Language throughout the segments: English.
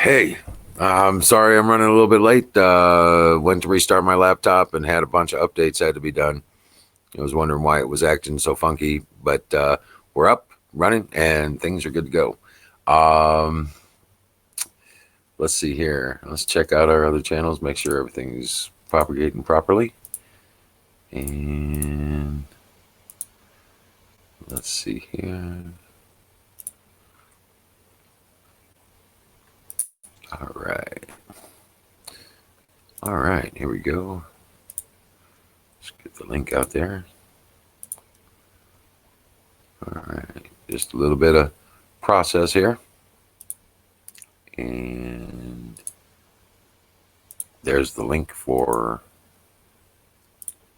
Hey, I'm sorry I'm running a little bit late. Went to restart my laptop and had a bunch of updates had to be done. I was wondering why it was acting so funky, but we're up, running, and things are good to go. Um, let's see here. Let's check out our other channels, make sure everything's propagating properly. And let's see here. All right. All right, here we go. Let's get the link out there. All right, just a little bit of process here. And there's the link for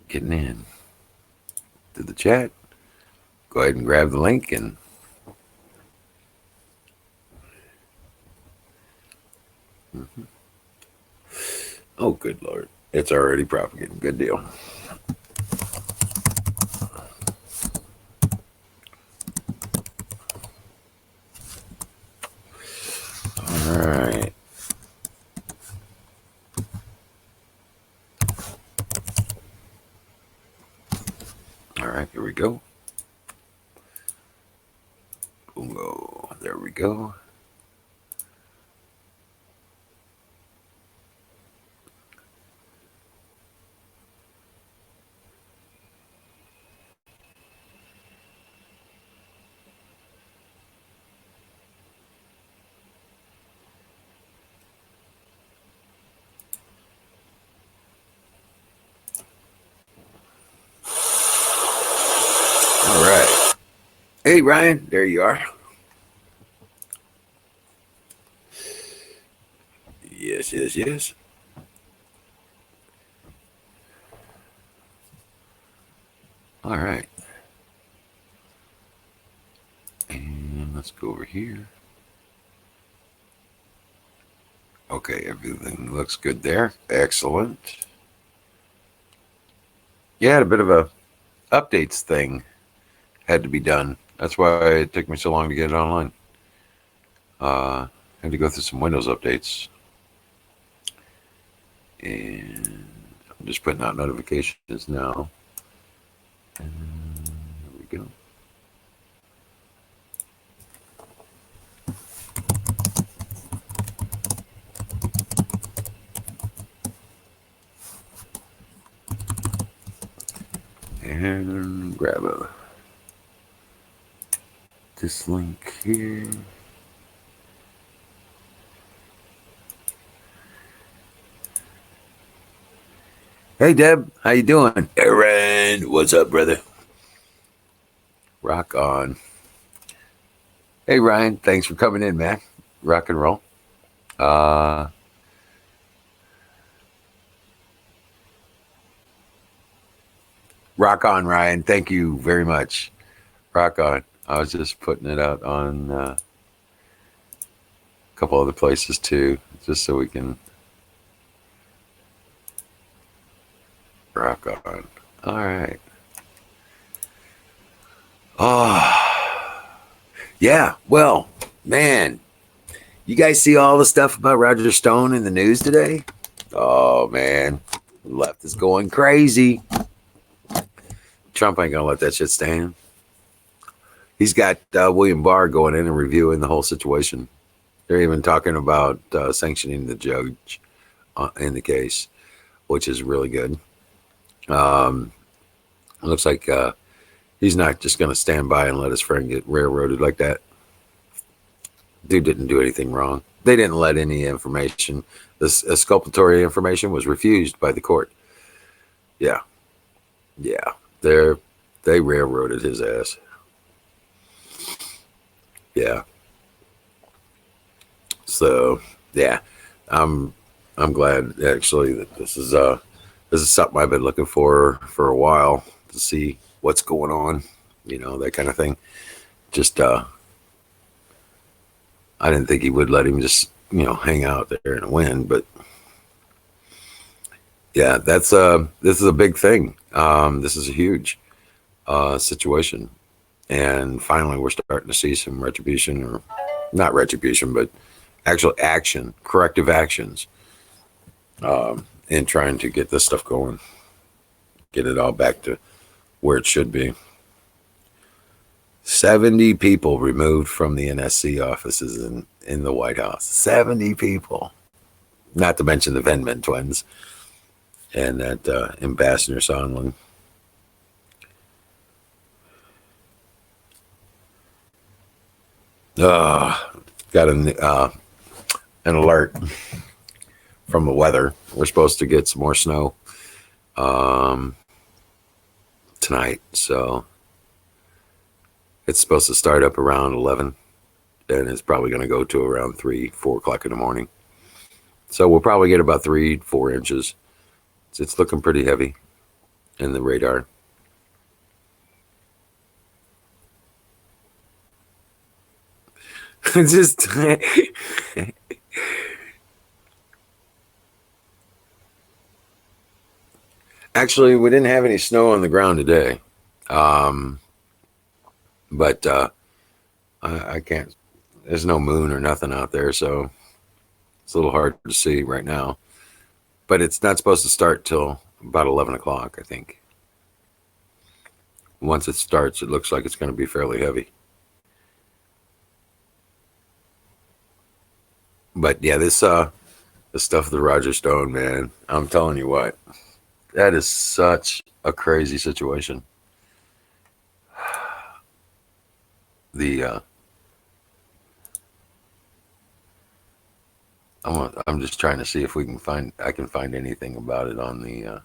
getting in to the chat. Go ahead and grab the link and oh, good Lord. It's already propagating. Good deal. All right. All right, here we go. Boom. There we go. All right. Hey, Ryan, there you are. Yes. All right. And let's go over here. Okay, everything looks good there. Excellent. Yeah, a bit of a updates thing had to be done. That's why it took me so long to get it online. I had to go through some Windows updates. And I'm just putting out notifications now. And there we go. And grab this link here. Hey Deb, how you doing? Aaron, what's up, brother? Rock on. Hey Ryan, thanks for coming in, man. Rock and roll. Rock on, Ryan. Thank you very much. Rock on. I was just putting it out on a couple other places too, just so we can rock on. All right. Oh, yeah. Well, man, you guys see all the stuff about Roger Stone in the news today? Oh, man. The left is going crazy. Trump ain't going to let that shit stand. He's got William Barr going in and reviewing the whole situation. They're even talking about sanctioning the judge in the case, which is really good. It looks like he's not just going to stand by and let his friend get railroaded like that. Dude didn't do anything wrong. They didn't let any information. This exculpatory information was refused by the court. Yeah. They railroaded his ass. Yeah. So yeah, I'm glad actually that this is something I've been looking for a while to see what's going on, that kind of thing. Just I didn't think he would let him just hang out there and win, but yeah, this is a big thing. This is a huge situation, and finally we're starting to see some retribution, or not retribution, but actual action, corrective actions, in trying to get this stuff going, get it all back to where it should be. 70 people removed from the NSC offices in the White House. 70 people. Not to mention the Venman twins and that Ambassador Sondland. Got an alert from the weather. We're supposed to get some more snow tonight, so it's supposed to start up around 11, and it's probably going to go to around 3-4 o'clock in the morning. So we'll probably get about 3-4 inches. It's looking pretty heavy in the radar. Just actually, we didn't have any snow on the ground today, but I can't. There's no moon or nothing out there, so it's a little hard to see right now. But it's not supposed to start till about 11 o'clock, I think. Once it starts, it looks like it's going to be fairly heavy. But yeah, this the stuff of the Roger Stone, man. I'm telling you what, that is such a crazy situation. The I'm just trying to see if I can find anything about it on the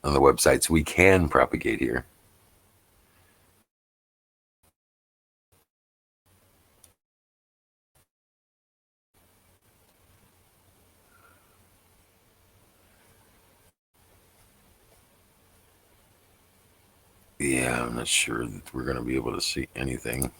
websites we can propagate here. Yeah, I'm not sure that we're going to be able to see anything.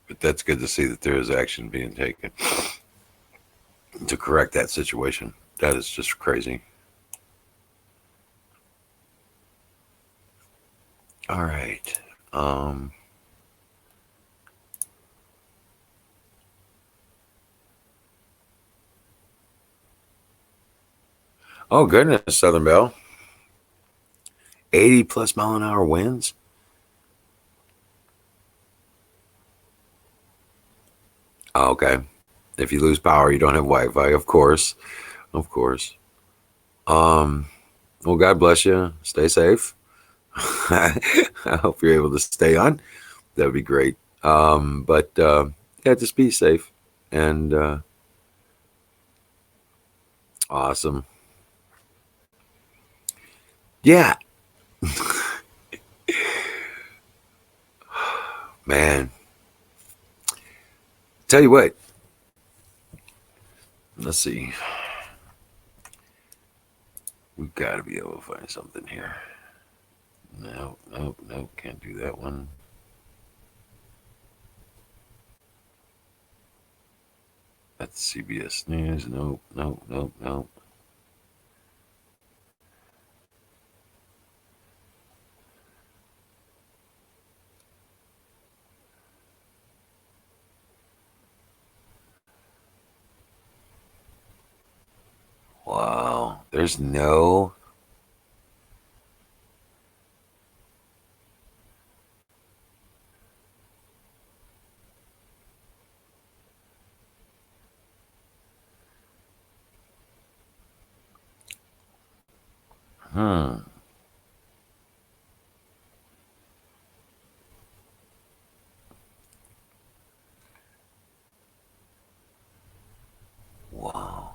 But that's good to see that there is action being taken to correct that situation. That is just crazy. All right. Oh goodness, Southern Belle. 80 plus mile an hour winds. Oh, okay. If you lose power, you don't have Wi-Fi, of course. Of course. Well, God bless you. Stay safe. I hope you're able to stay on. That would be great. But yeah, just be safe and awesome. Yeah, man. Tell you what. Let's see. We've got to be able to find something here. No, nope, nope. Can't do that one. That's CBS News. Nope, nope, nope, nope. Wow. There's no. Hmm. Wow.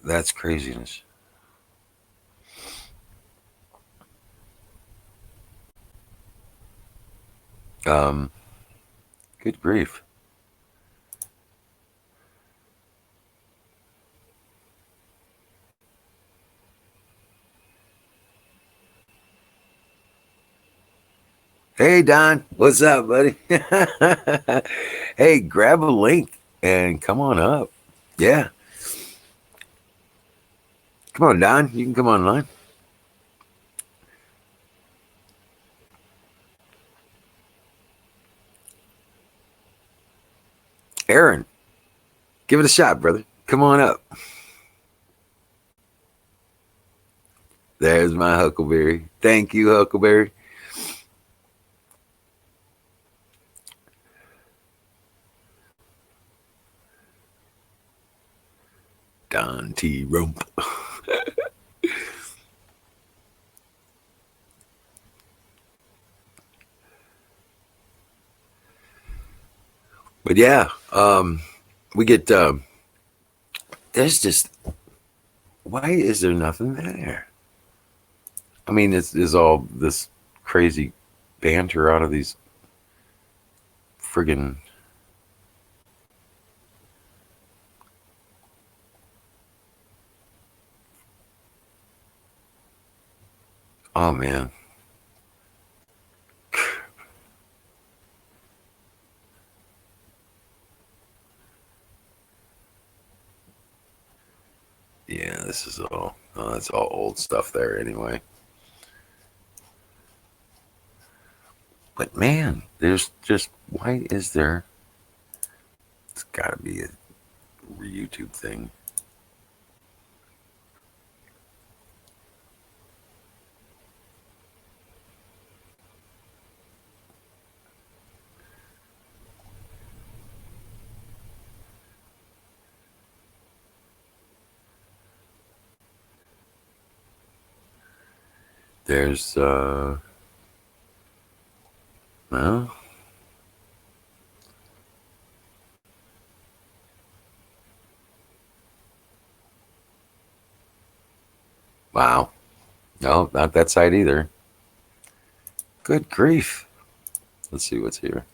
That's craziness. Um, Good grief. Hey Don, what's up, buddy? Hey, grab a link and come on up. Yeah, come on, Don. You can come online. Aaron, give it a shot, brother. Come on up. There's my Huckleberry. Thank you, Huckleberry. Don T. Rump. But yeah, we get. There's just, why is there nothing there? I mean, it's all this crazy banter out of these friggin'. Oh man, yeah, this is all. It's all old stuff there anyway. But man, there's just, why is there? It's got to be a YouTube thing. There's well, wow. No, not that side either. Good grief. Let's see what's here.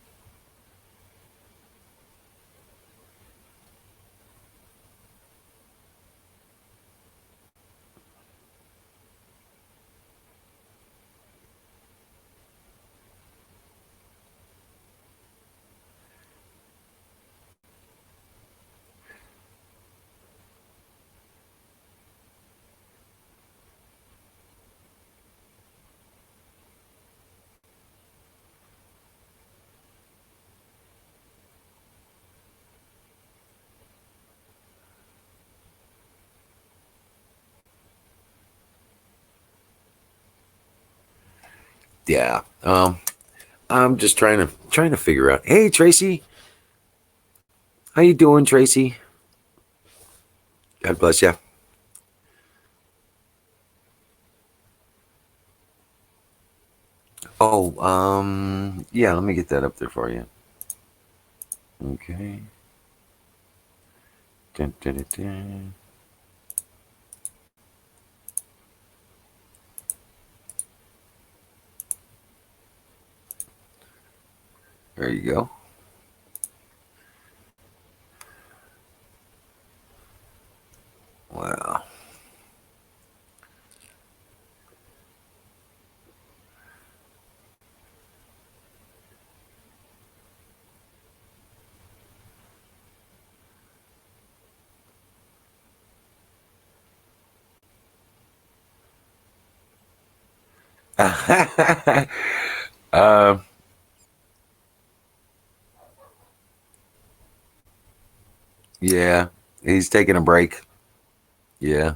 Yeah. I'm just trying to figure out. Hey Tracy, how you doing, Tracy? God bless you. Oh, yeah, let me get that up there for you. Okay. Dun, dun, dun, dun. There you go. Wow. um, yeah, he's taking a break. Yeah.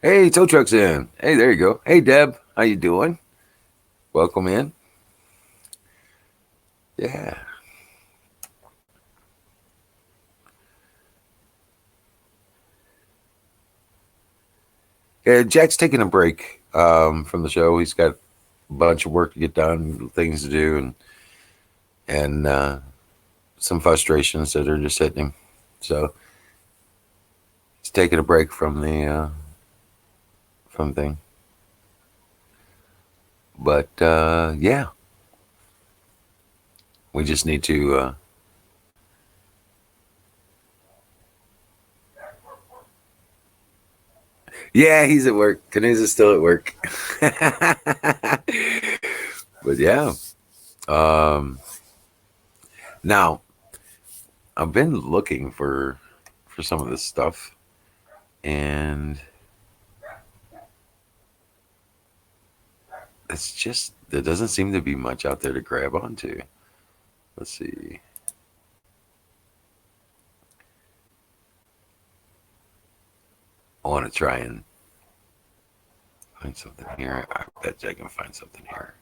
Hey, tow truck's in. Hey, there you go. Hey, Deb, how you doing? Welcome in. Yeah. Jack's taking a break from the show. He's got a bunch of work to get done, things to do, and some frustrations that are just hitting him. So he's taking a break from the thing. But yeah, we just need to. Yeah, he's at work. Canoes is still at work. But yeah. Now, I've been looking for some of this stuff, and it's just there doesn't seem to be much out there to grab onto. Let's see. I want to try and find something here. I bet I can find something here.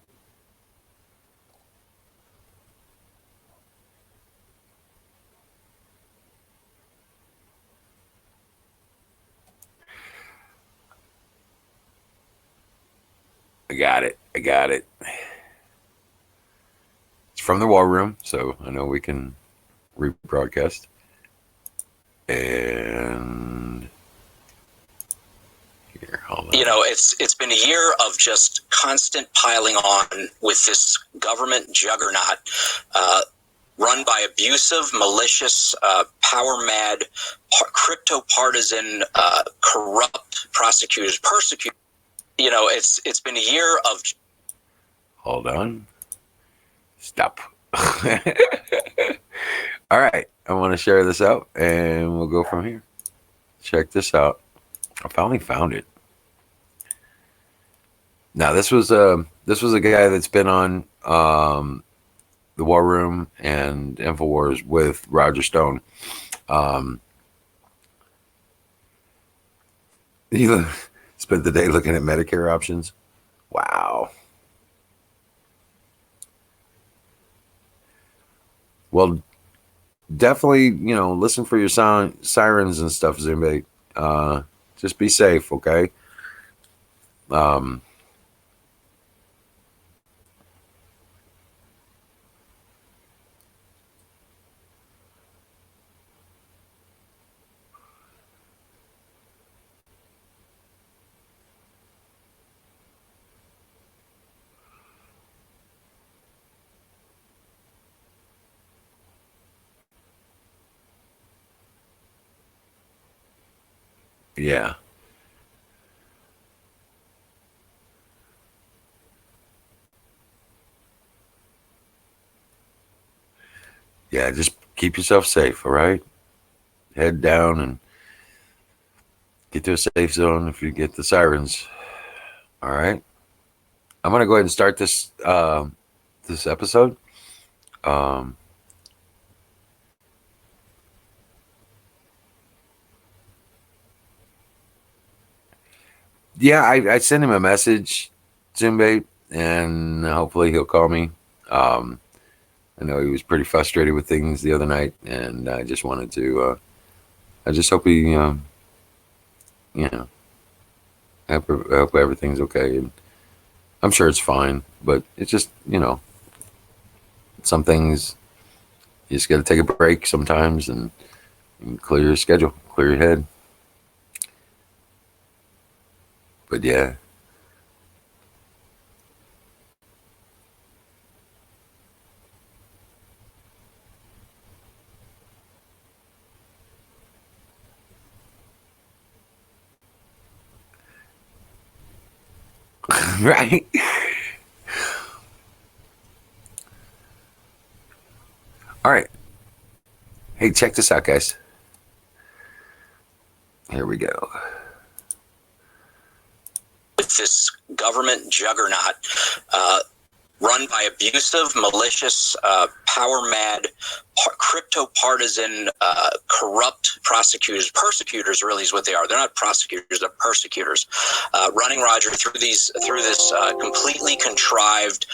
I got it. I got it. It's from the War Room, so I know we can rebroadcast. And here, hold on. You know, it's been a year of just constant piling on with this government juggernaut run by abusive, malicious, power-mad, crypto-partisan, corrupt prosecutors, persecutors. You know, it's been a year of... Hold on. Stop. All right. I want to share this out, and we'll go from here. Check this out. I finally found it. Now, this was a guy that's been on the War Room and Infowars with Roger Stone. He spent the day looking at Medicare options. Wow. Well, definitely, listen for your sirens and stuff, Zimbe. Just be safe, okay? Yeah. Yeah, just keep yourself safe, all right? Head down and get to a safe zone if you get the sirens. All right. I'm gonna go ahead and start this this episode. Yeah, I sent him a message, Zimbe, and hopefully he'll call me. I know he was pretty frustrated with things the other night, and I just wanted to. I just hope he, I hope everything's okay. And I'm sure it's fine, but it's just, some things you just got to take a break sometimes and clear your schedule, clear your head. But yeah. Right. All right. Hey, check this out, guys. Here we go. With this government juggernaut run by abusive, malicious, power-mad, crypto-partisan, corrupt prosecutors. Persecutors really is what they are. They're not prosecutors, they're persecutors. Running Roger through this completely contrived,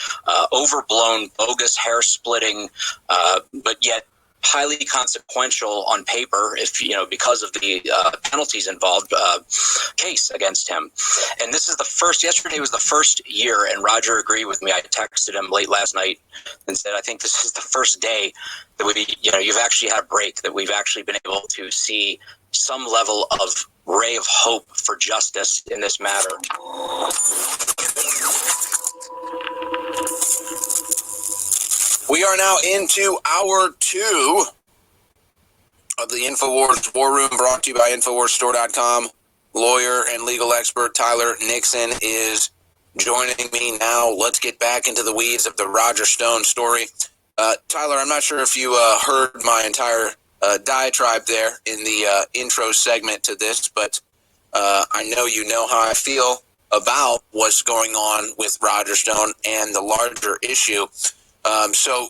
overblown, bogus, hair-splitting, but yet highly consequential on paper, if because of the penalties involved, case against him. And this is the first, yesterday was the first year, and Roger agreed with me. I texted him late last night and said, I think this is the first day that you've actually had a break, that we've actually been able to see some level of ray of hope for justice in this matter. We are now into hour 2 of the InfoWars War Room, brought to you by InfoWarsStore.com. Lawyer and legal expert Tyler Nixon is joining me now. Let's get back into the weeds of the Roger Stone story. Tyler, I'm not sure if you heard my entire diatribe there in the intro segment to this, but I know you know how I feel about what's going on with Roger Stone and the larger issue. So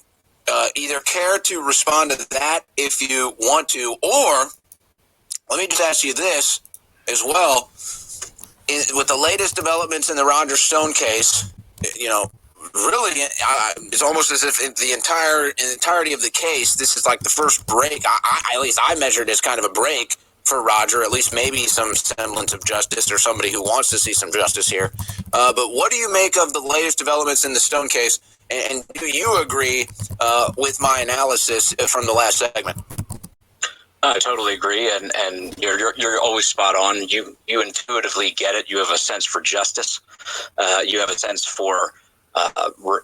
either care to respond to that if you want to, or let me just ask you this as well. With the latest developments in the Roger Stone case, really, it's almost as if in the entirety of the case, this is like the first break. At least I measured as kind of a break for Roger, at least maybe some semblance of justice, or somebody who wants to see some justice here. But what do you make of the latest developments in the Stone case? And do you agree with my analysis from the last segment? I totally agree, and you're always spot on. You intuitively get it. You have a sense for justice. You have a sense for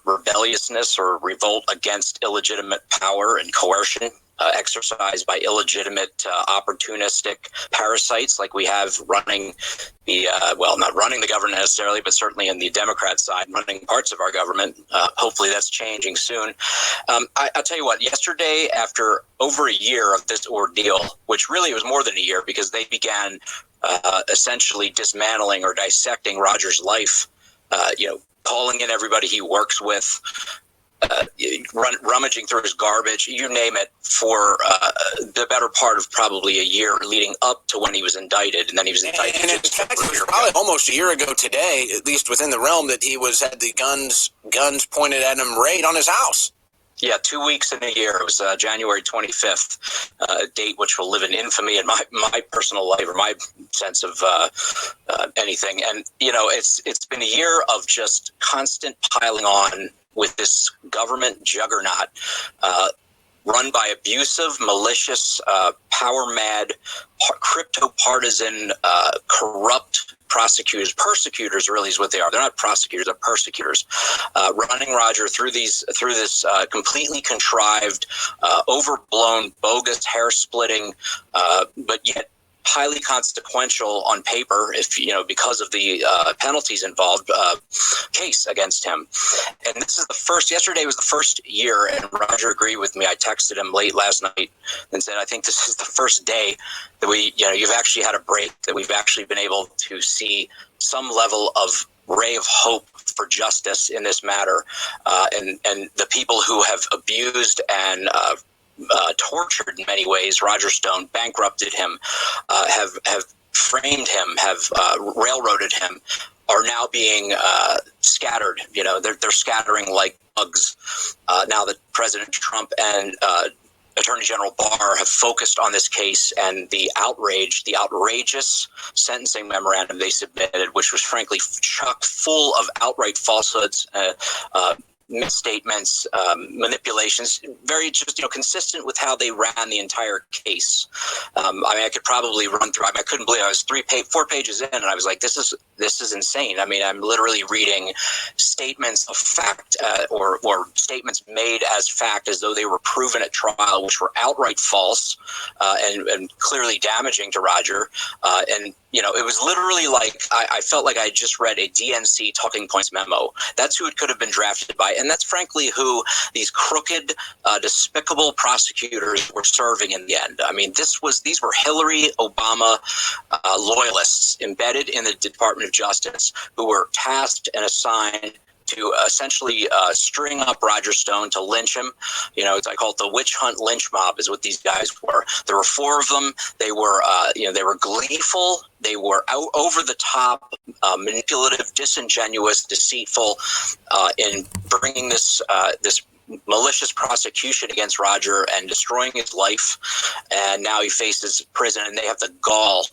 rebelliousness or revolt against illegitimate power and coercion exercised by illegitimate opportunistic parasites like we have running the not running the government necessarily, but certainly in the Democrat side, running parts of our government. Hopefully that's changing soon. I'll tell you what, yesterday, after over a year of this ordeal, which really was more than a year because they began essentially dismantling or dissecting Roger's life, calling in everybody he works with, rummaging through his garbage, you name it, for the better part of probably a year leading up to when he was indicted, and then he was indicted. And in fact, it was probably almost a year ago today, at least within the realm, that he had the guns pointed at him right on his house. Yeah, 2 weeks in a year. It was January 25th, a date which will live in infamy in my personal life, or my sense of anything. And it's been a year of just constant piling on with this government juggernaut run by abusive, malicious, power-mad, crypto-partisan, corrupt persecutors really is what they are. They're not prosecutors, they're persecutors, running Roger through this completely contrived, overblown, bogus, hair-splitting, but yet highly consequential on paper, because of the penalties involved, case against him. And this is yesterday was the first year, and Roger agreed with me. I texted him late last night and said, I think this is the first day that you've actually had a break, that we've actually been able to see some level of ray of hope for justice in this matter. And the people who have abused and tortured in many ways Roger Stone, bankrupted him, have framed him, have railroaded him, are now being scattered. They're scattering like bugs now that President Trump and Attorney General Barr have focused on this case and the outrageous sentencing memorandum they submitted, which was frankly chock full of outright falsehoods, misstatements, manipulations, very just consistent with how they ran the entire case. I could probably run through. I couldn't believe I was 4 pages in, and I was like, "This is insane." I'm literally reading statements of fact, or statements made as fact, as though they were proven at trial, which were outright false and clearly damaging to Roger. And it was literally like I felt like I just read a DNC talking points memo. That's who it could have been drafted by. And that's frankly who these crooked, despicable prosecutors were serving in the end. These were Hillary Obama loyalists embedded in the Department of Justice who were tasked and assigned to essentially string up Roger Stone to lynch him. I call it the witch hunt lynch mob is what these guys were. There were 4 of them. They were, they were gleeful. They were over the top, manipulative, disingenuous, deceitful in bringing this malicious prosecution against Roger and destroying his life. And now he faces prison, and they have the gall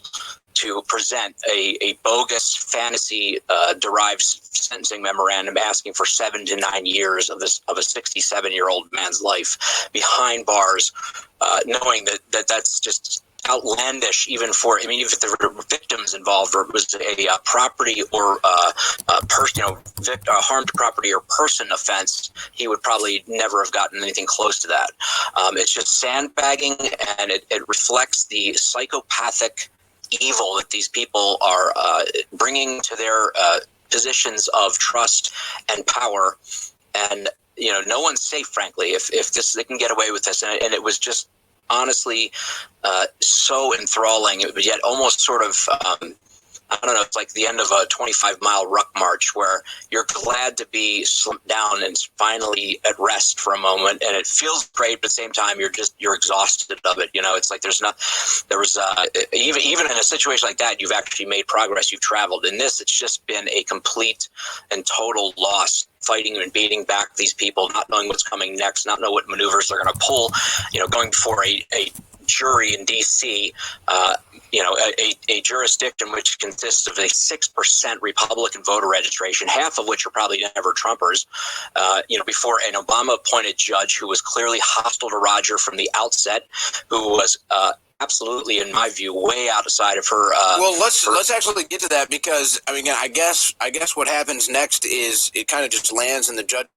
to present a bogus fantasy derived sentencing memorandum asking for 7 to 9 years of a 67-year-old man's life behind bars, knowing that that's just outlandish, even for, I mean, if there were victims involved, or it was a property or harm to property or person offense, he would probably never have gotten anything close to that. It's just sandbagging, and it reflects the psychopathic evil that these people are bringing to their positions of trust and power. And no one's safe, frankly, if they can get away with this. And it was just honestly so enthralling, but yet almost sort of I don't know, it's like the end of a 25-mile ruck march where you're glad to be slumped down and finally at rest for a moment, and it feels great, but at the same time you're exhausted of it. It's like even in a situation like that, you've actually made progress, you've traveled. In this, it's just been a complete and total loss, fighting and beating back these people, not knowing what's coming next, not know what maneuvers they're going to pull, going before a jury in D.C., a jurisdiction which consists of a 6% Republican voter registration, half of which are probably never Trumpers, before an Obama-appointed judge who was clearly hostile to Roger from the outset, who was absolutely, in my view, way outside of her. Let's actually get to that, because I mean, I guess what happens next is it kind of just lands in the judge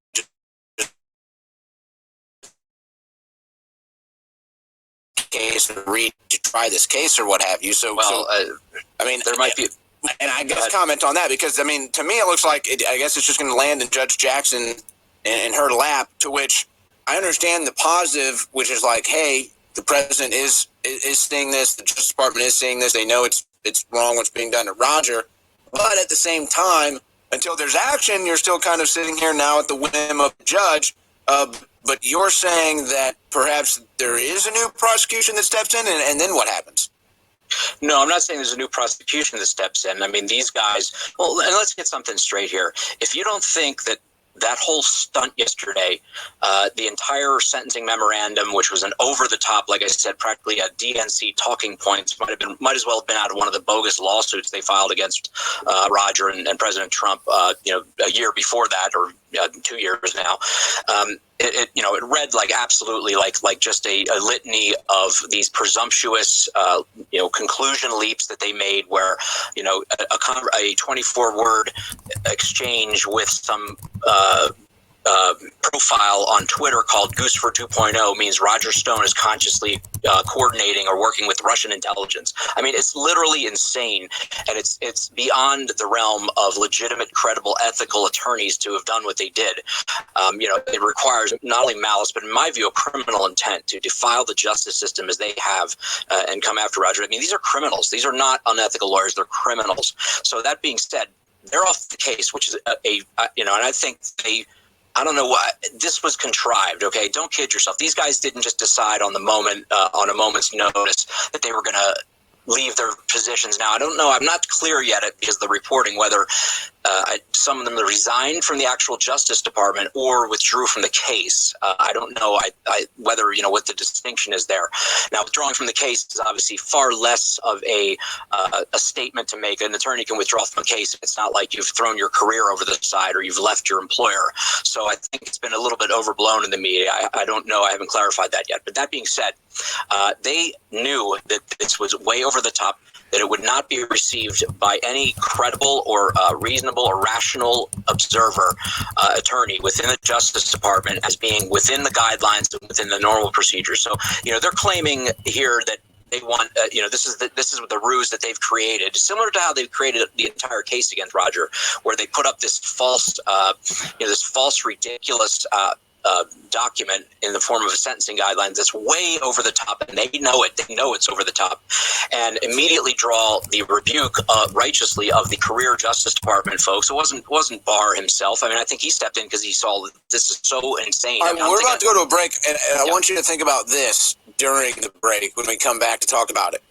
case and retry this case or what have you. I mean, there might be, and I guess comment on that, because I mean, to me, it looks like I guess it's just going to land in Judge Jackson in her lap. To which I understand the positive, which is like, hey, the president is seeing this, the Justice Department is seeing this. They know it's wrong what's being done to Roger, but at the same time, until there's action, you're still kind of sitting here now at the whim of the judge. But you're saying that perhaps there is a new prosecution that steps in, and then what happens? No, I'm not saying there's a new prosecution that steps in. I mean, these guys, well, and let's get something straight here. If you don't think that whole stunt yesterday, the entire sentencing memorandum, which was an over-the-top, like I said, practically a DNC talking points, might as well have been out of one of the bogus lawsuits they filed against Roger and President Trump, a year before that, or 2 years now. It read like absolutely like just a litany of these presumptuous, conclusion leaps that they made, where, a 24-word exchange with some profile on Twitter called Goose for 2.0 means Roger Stone is consciously coordinating or working with Russian intelligence. I mean, it's literally insane, and it's beyond the realm of legitimate, credible, ethical attorneys to have done what they did. It requires not only malice, but in my view, a criminal intent to defile the justice system as they have and come after Roger. I mean, these are criminals. These are not unethical lawyers. They're criminals. So that being said, they're off the case, which is and I think I don't know why this was contrived. Okay, don't kid yourself. These guys didn't just decide on the moment, on a moment's notice, that they were going to leave their positions. Now, I don't know. I'm not clear yet because of the reporting whether some of them resigned from the actual Justice Department or withdrew from the case. I don't know whether, what the distinction is there. Now, withdrawing from the case is obviously far less of a statement to make. An attorney can withdraw from a case. It's not like you've thrown your career over the side or you've left your employer. So I think it's been a little bit overblown in the media. I don't know. I haven't clarified that yet. But that being said, they knew that this was way over the top, that it would not be received by any credible or reasonable or rational observer, attorney within the Justice Department as being within the guidelines and within the normal procedures. So, they're claiming here that they want, this is the ruse that they've created, similar to how they've created the entire case against Roger, where they put up this false, ridiculous document in the form of a sentencing guidelines that's way over the top, and they know it. They know it's over the top, and immediately draw the rebuke righteously of the career Justice Department folks. It wasn't Barr himself. I mean, I think he stepped in because he saw this is so insane. All right, we're about to go to a break, and I want you to think about this during the break when we come back to talk about it,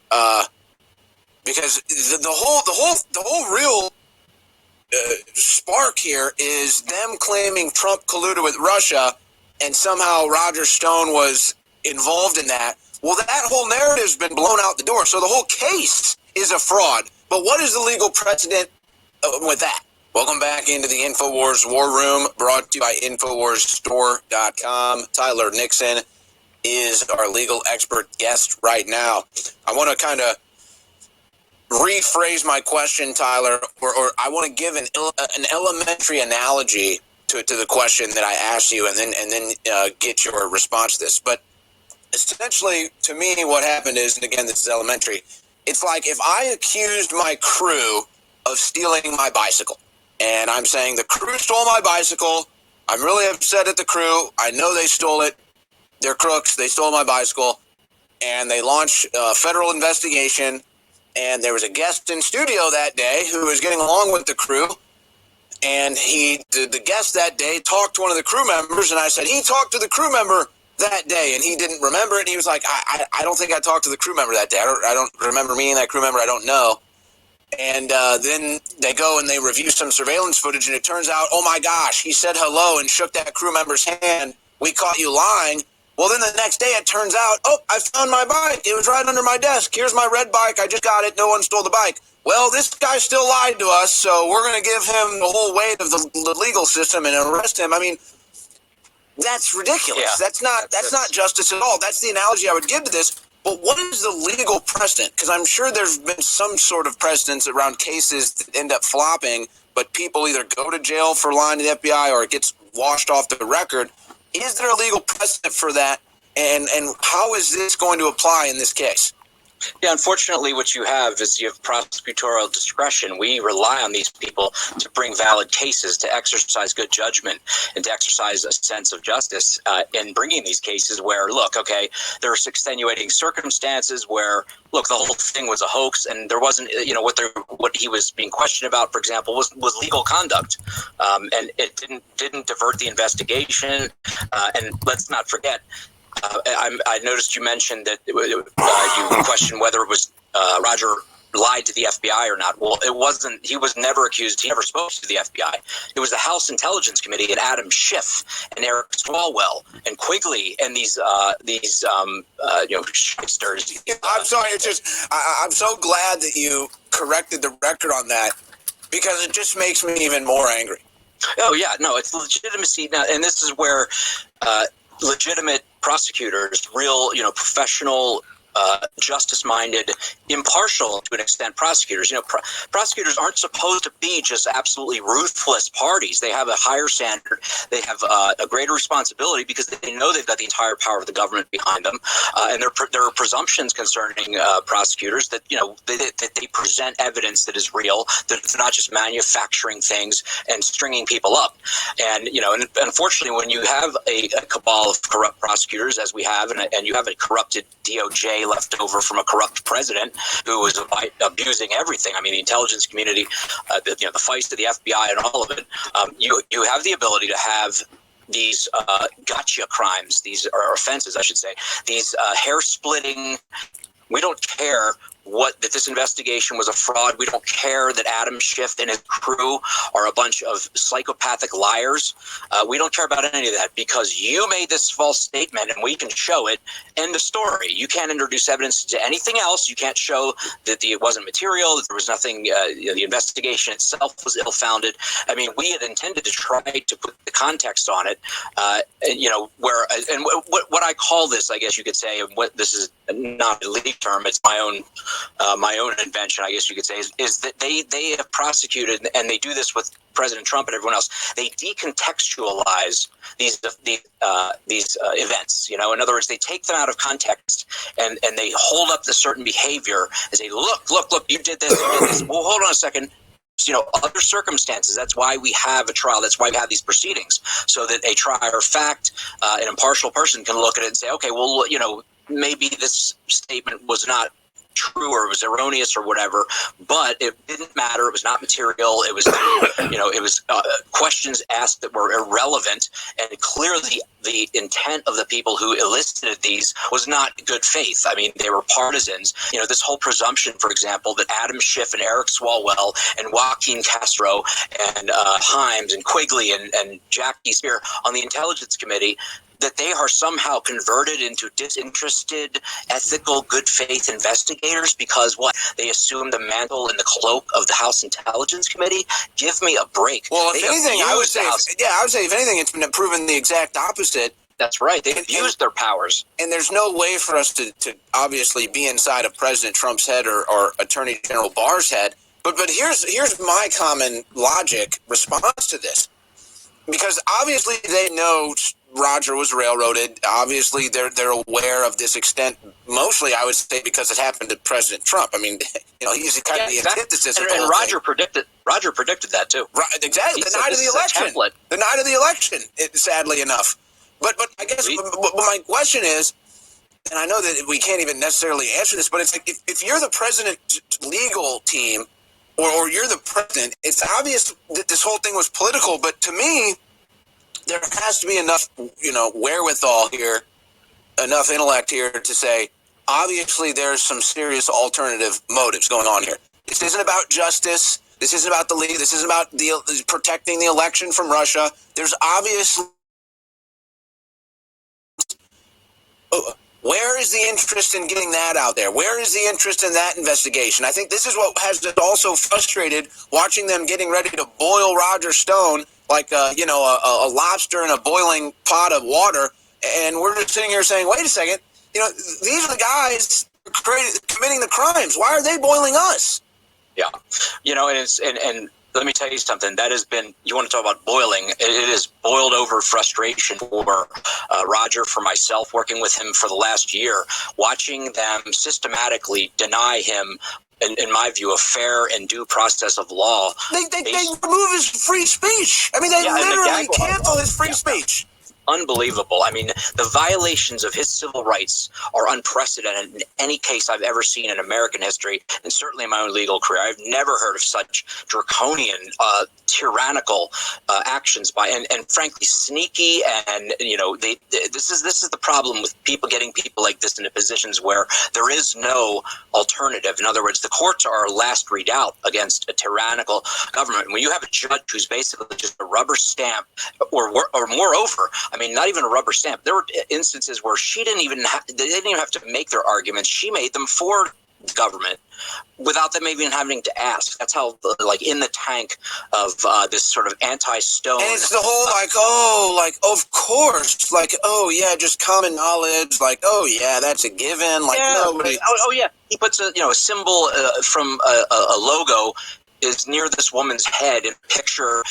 because the whole real spark here is them claiming Trump colluded with Russia and somehow Roger Stone was involved in that. Well, that whole narrative's been blown out the door. So the whole case is a fraud. But what is the legal precedent with that? Welcome back into the InfoWars War Room, brought to you by InfoWarsStore.com. Tyler Nixon is our legal expert guest right now. I want to kind of rephrase my question, Tyler, or I want to give an elementary analogy to the question that I asked you, and then get your response to this. But essentially, to me, what happened is, and again, this is elementary, it's like if I accused my crew of stealing my bicycle, and I'm saying the crew stole my bicycle, I'm really upset at the crew, I know they stole it, they're crooks, they stole my bicycle, and they launched a federal investigation, and there was a guest in studio that day who was getting along with the crew, and the guest that day talked to one of the crew members, and I said, he talked to the crew member that day, and he didn't remember it, and he was like, I don't think I talked to the crew member that day. I don't remember meeting that crew member. I don't know. And then they go and they review some surveillance footage, and it turns out, oh my gosh, he said hello and shook that crew member's hand. We caught you lying. Well, then the next day it turns out, oh, I found my bike. It was right under my desk. Here's my red bike. I just got it. No one stole the bike. Well, this guy still lied to us, so we're going to give him the whole weight of the legal system and arrest him. I mean, that's ridiculous. Yeah. That's not justice at all. That's the analogy I would give to this. But what is the legal precedent? Because I'm sure there's been some sort of precedence around cases that end up flopping, but people either go to jail for lying to the FBI or it gets washed off the record. Is there a legal precedent for that? And how is this going to apply in this case? Yeah, unfortunately, what you have is you have prosecutorial discretion. We rely on these people to bring valid cases, to exercise good judgment, and to exercise a sense of justice in bringing these cases where, look, okay, there are extenuating circumstances where, look, the whole thing was a hoax, and there wasn't, what he was being questioned about, for example, was legal conduct, and it didn't divert the investigation. And let's not forget. I noticed you mentioned that you questioned whether it was Roger lied to the FBI or not. Well, it wasn't. He was never accused. He never spoke to the FBI. It was the House Intelligence Committee and Adam Schiff and Eric Swalwell and Quigley and these shysters. I'm sorry. It's just I'm so glad that you corrected the record on that, because it just makes me even more angry. Oh yeah, no, it's legitimacy now, and this is where legitimate prosecutors, real, professional, justice-minded, impartial to an extent prosecutors. Prosecutors aren't supposed to be just absolutely ruthless parties. They have a higher standard. They have a greater responsibility because they know they've got the entire power of the government behind them. And there are presumptions concerning prosecutors that, that they present evidence that is real, that it's not just manufacturing things and stringing people up. And, and unfortunately, when you have a cabal of corrupt prosecutors, as we have, and you have a corrupted DOJ left over from a corrupt president who was abusing everything. I mean, the intelligence community, the feist of the FBI and all of it. You have the ability to have these gotcha crimes, these are offenses, I should say, these hair-splitting. We don't care that this investigation was a fraud. We don't care that Adam Schiff and his crew are a bunch of psychopathic liars. We don't care about any of that because you made this false statement and we can show it. End of story. You can't introduce evidence to anything else. You can't show that it wasn't material, that there was nothing, the investigation itself was ill-founded. I mean, we had intended to try to put the context on it, what I call this, I guess you could say, what this is not a legal term, it's my own invention, I guess you could say, is that they have prosecuted, and they do this with President Trump and everyone else. They decontextualize these events. In other words, they take them out of context and they hold up the certain behavior and say, look, you did this, you did this. Well, hold on a second. Other circumstances. That's why we have a trial. That's why we have these proceedings, so that a trier of fact, an impartial person can look at it and say, okay, well, maybe this statement was not true or it was erroneous or whatever, but it didn't matter. It was not material. It was, it was questions asked that were irrelevant, and clearly the intent of the people who elicited these was not good faith. I mean, they were partisans. This whole presumption, for example, that Adam Schiff and Eric Swalwell and Joaquin Castro and Himes and Quigley and Jackie Spear on the Intelligence Committee, that they are somehow converted into disinterested, ethical, good faith investigators because what? They assume the mantle and the cloak of the House Intelligence Committee? Give me a break. Well, if They anything, I would abused the say, House. if anything, it's been proven the exact opposite. That's right. They abused their powers. And there's no way for us to obviously be inside of President Trump's head or Attorney General Barr's head. But here's my common logic response to this. Because obviously they know Roger was railroaded. Obviously they're aware of this extent. Mostly, I would say, because it happened to President Trump. I mean, he's kind of the antithesis of the whole Roger thing. predicted that too. Right, exactly. The night of the election. The night of the election. Sadly enough. But I guess my question is, and I know that we can't even necessarily answer this, but it's like if you're the president's legal team. Or you're the president, it's obvious that this whole thing was political, but to me, there has to be enough, wherewithal here, enough intellect here to say, obviously there's some serious alternative motives going on here. This isn't about justice. This isn't about the league. This isn't about protecting the election from Russia. There's obviously... Where is the interest in getting that out there? Where is the interest in that investigation? I think this is what has us also frustrated, watching them getting ready to boil Roger Stone like a lobster in a boiling pot of water, and we're just sitting here saying, wait a second, these are the guys committing the crimes. Why are they boiling us? Yeah, and let me tell you something. That has been, you want to talk about boiling, it has boiled over frustration for Roger, for myself, working with him for the last year, watching them systematically deny him, in my view, a fair and due process of law. They remove his free speech. I mean, they literally cancel his free speech. Unbelievable. I mean, the violations of his civil rights are unprecedented in any case I've ever seen in American history, and certainly in my own legal career. I've never heard of such draconian, tyrannical actions by, and frankly, sneaky. And this is the problem with getting people like this into positions where there is no alternative. In other words, the courts are our last redoubt against a tyrannical government. When you have a judge who's basically just a rubber stamp, or moreover, I mean, not even a rubber stamp. There were instances where they didn't even have to make their arguments. She made them for the government without them even having to ask. That's how, in the tank of this sort of anti-Stone. And it's the whole, of course, just common knowledge, that's a given, nobody. Yeah, he puts a symbol from a logo is near this woman's head in a picture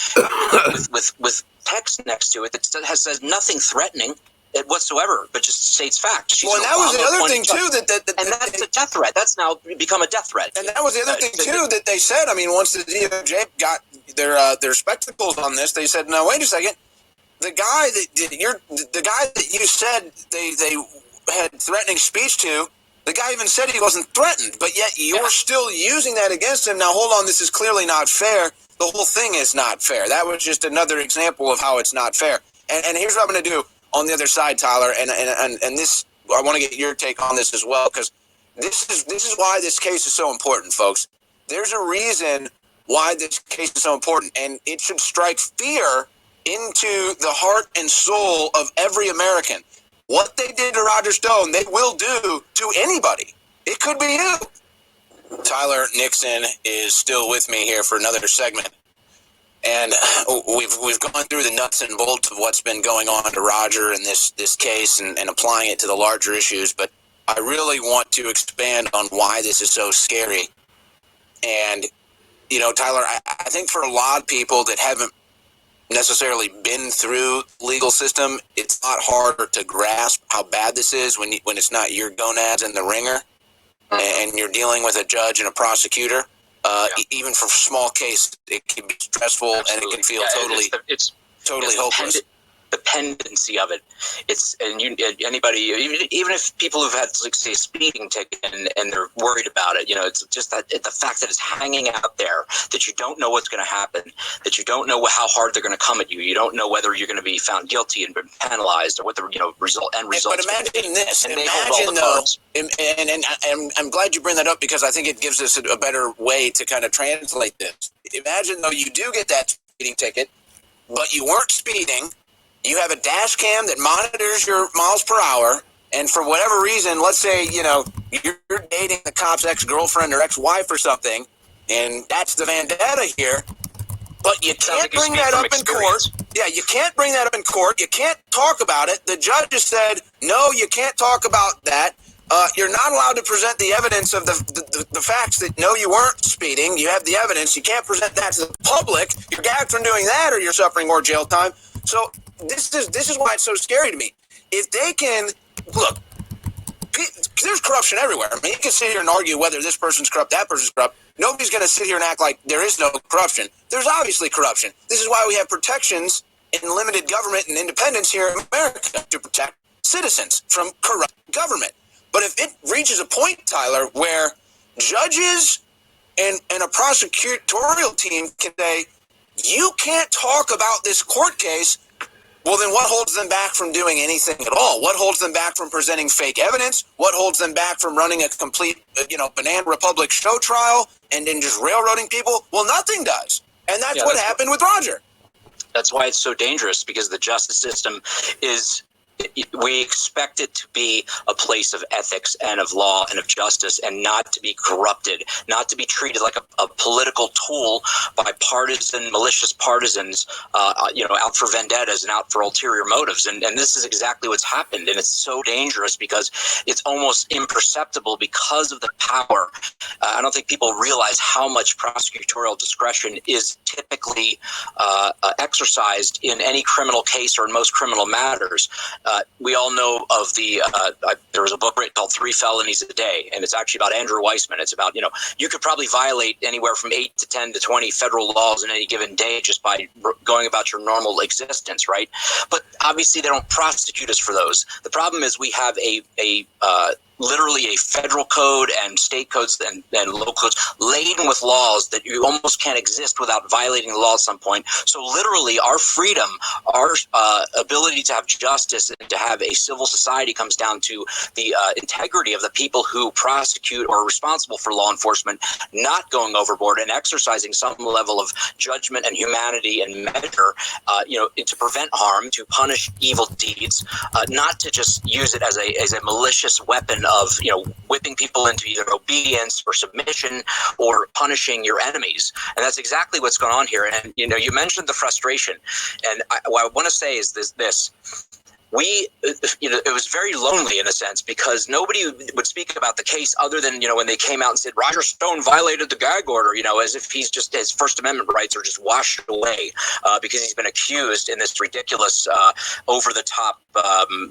with text next to it that says nothing threatening whatsoever, but just states facts. Well, and that was the other thing too and that's a death threat. That's now become a death threat. And that was the other thing too that they said. I mean, once the DOJ got their spectacles on this, they said, "No, wait a second. The guy that you said they had threatening speech to." The guy even said he wasn't threatened, but yet you're still using that against him. Now, hold on, this is clearly not fair. The whole thing is not fair. That was just another example of how it's not fair. And here's what I'm going to do on the other side, Tyler, and this, I want to get your take on this as well, because this is why this case is so important, folks. There's a reason why this case is so important, and it should strike fear into the heart and soul of every American. What they did to Roger Stone, they will do to anybody. It could be you. Tyler Nixon is still with me here for another segment. And we've gone through the nuts and bolts of what's been going on to Roger in this case and applying it to the larger issues. But I really want to expand on why this is so scary. And, Tyler, I think for a lot of people that haven't necessarily been through the legal system, it's a lot harder to grasp how bad this is when it's not your gonads in the ringer, and you're dealing with a judge and a prosecutor. Even for small case, it can be stressful. Absolutely. And it can feel totally hopeless. The pendency of it. Anybody, even if people who've had, say, a speeding ticket and they're worried about it, it's just that the fact that it's hanging out there, that you don't know what's going to happen, that you don't know how hard they're going to come at you, you don't know whether you're going to be found guilty and penalized, or what the result. But imagine this. Imagine though, and I'm glad you bring that up, because I think it gives us a better way to kind of translate this. Imagine though, you do get that speeding ticket, but you weren't speeding. you have a dash cam that monitors your miles per hour, and for whatever reason, let's say, you're dating the cop's ex-girlfriend or ex-wife or something, and that's the vendetta here, but you can't bring that up in court. Yeah, you can't bring that up in court. You can't talk about it. The judge has said, no, you can't talk about that. You're not allowed to present the evidence of the facts that, no, you weren't speeding. You have the evidence. You can't present that to the public. You're gagged from doing that, or you're suffering more jail time. So this is why it's so scary to me. If they can, look, there's corruption everywhere. I mean, you can sit here and argue whether this person's corrupt, that person's corrupt. Nobody's going to sit here and act like there is no corruption. There's obviously corruption. This is why we have protections in limited government and independence here in America, to protect citizens from corrupt government. But if it reaches a point, Tyler, where judges and a prosecutorial team can say, you can't talk about this court case, well, then what holds them back from doing anything at all? What holds them back from presenting fake evidence? What holds them back from running a complete, Banana Republic show trial and then just railroading people? Well, nothing does. And that's what happened with Roger. That's why it's so dangerous, because the justice system is... we expect it to be a place of ethics and of law and of justice, and not to be corrupted, not to be treated like a political tool by partisan, malicious partisans, out for vendettas and out for ulterior motives. And this is exactly what's happened. And it's so dangerous because it's almost imperceptible because of the power. I don't think people realize how much prosecutorial discretion is typically exercised in any criminal case or in most criminal matters. We all know of there was a book written called 3 Felonies a Day, and it's actually about Andrew Weissman. It's about, you could probably violate anywhere from 8 to 10 to 20 federal laws in any given day just by going about your normal existence, right? But obviously they don't prosecute us for those. The problem is we have literally a federal code and state codes and local codes laden with laws that you almost can't exist without violating the law at some point. So literally our freedom, our ability to have justice and to have a civil society comes down to the integrity of the people who prosecute or are responsible for law enforcement not going overboard and exercising some level of judgment and humanity and measure, to prevent harm, to punish evil deeds, not to just use it as a malicious weapon of, whipping people into either obedience or submission or punishing your enemies. And that's exactly what's going on here. And, you mentioned the frustration. And what I want to say is this. It was very lonely in a sense, because nobody would speak about the case other than, when they came out and said Roger Stone violated the gag order, as if he's just, his First Amendment rights are just washed away because he's been accused in this ridiculous, over the top,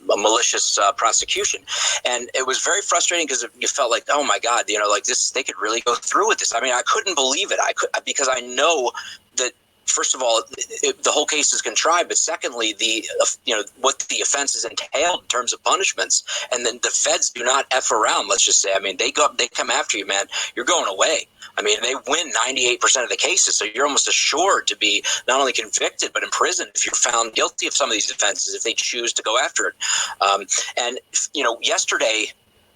malicious prosecution. And it was very frustrating because you felt like, oh my God, this, they could really go through with this. I mean, I couldn't believe it. Because I know that, first of all, the whole case is contrived, but secondly, what the offenses entailed in terms of punishments, and then the feds do not F around. Let's just say, I mean, they come after you, man. You're going away. I mean, they win 98% of the cases, so you're almost assured to be not only convicted but imprisoned if you're found guilty of some of these offenses if they choose to go after it. Yesterday,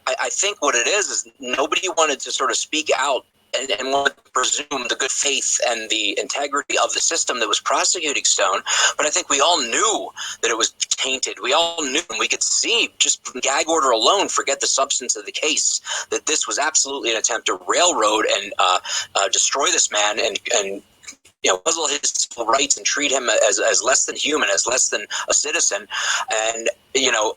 I think what it is nobody wanted to sort of speak out and wanted to presume the good faith and the integrity of the system that was prosecuting Stone. But I think we all knew that it was tainted. We all knew, and we could see just from gag order alone, forget the substance of the case, that this was absolutely an attempt to railroad and destroy this man and muzzle his civil rights and treat him as less than human, as less than a citizen. And,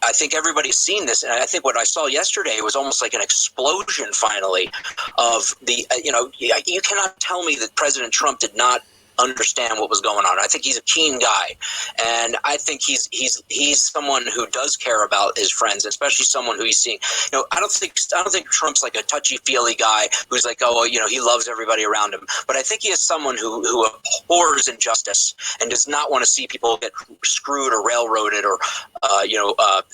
I think everybody's seen this. And I think what I saw yesterday was almost like an explosion, finally, of you cannot tell me that President Trump did not understand what was going on. I think he's a keen guy, and I think he's someone who does care about his friends, especially someone who he's seeing. I don't think Trump's like a touchy-feely guy who's like, he loves everybody around him. But I think he is someone who abhors injustice and does not want to see people get screwed or railroaded, or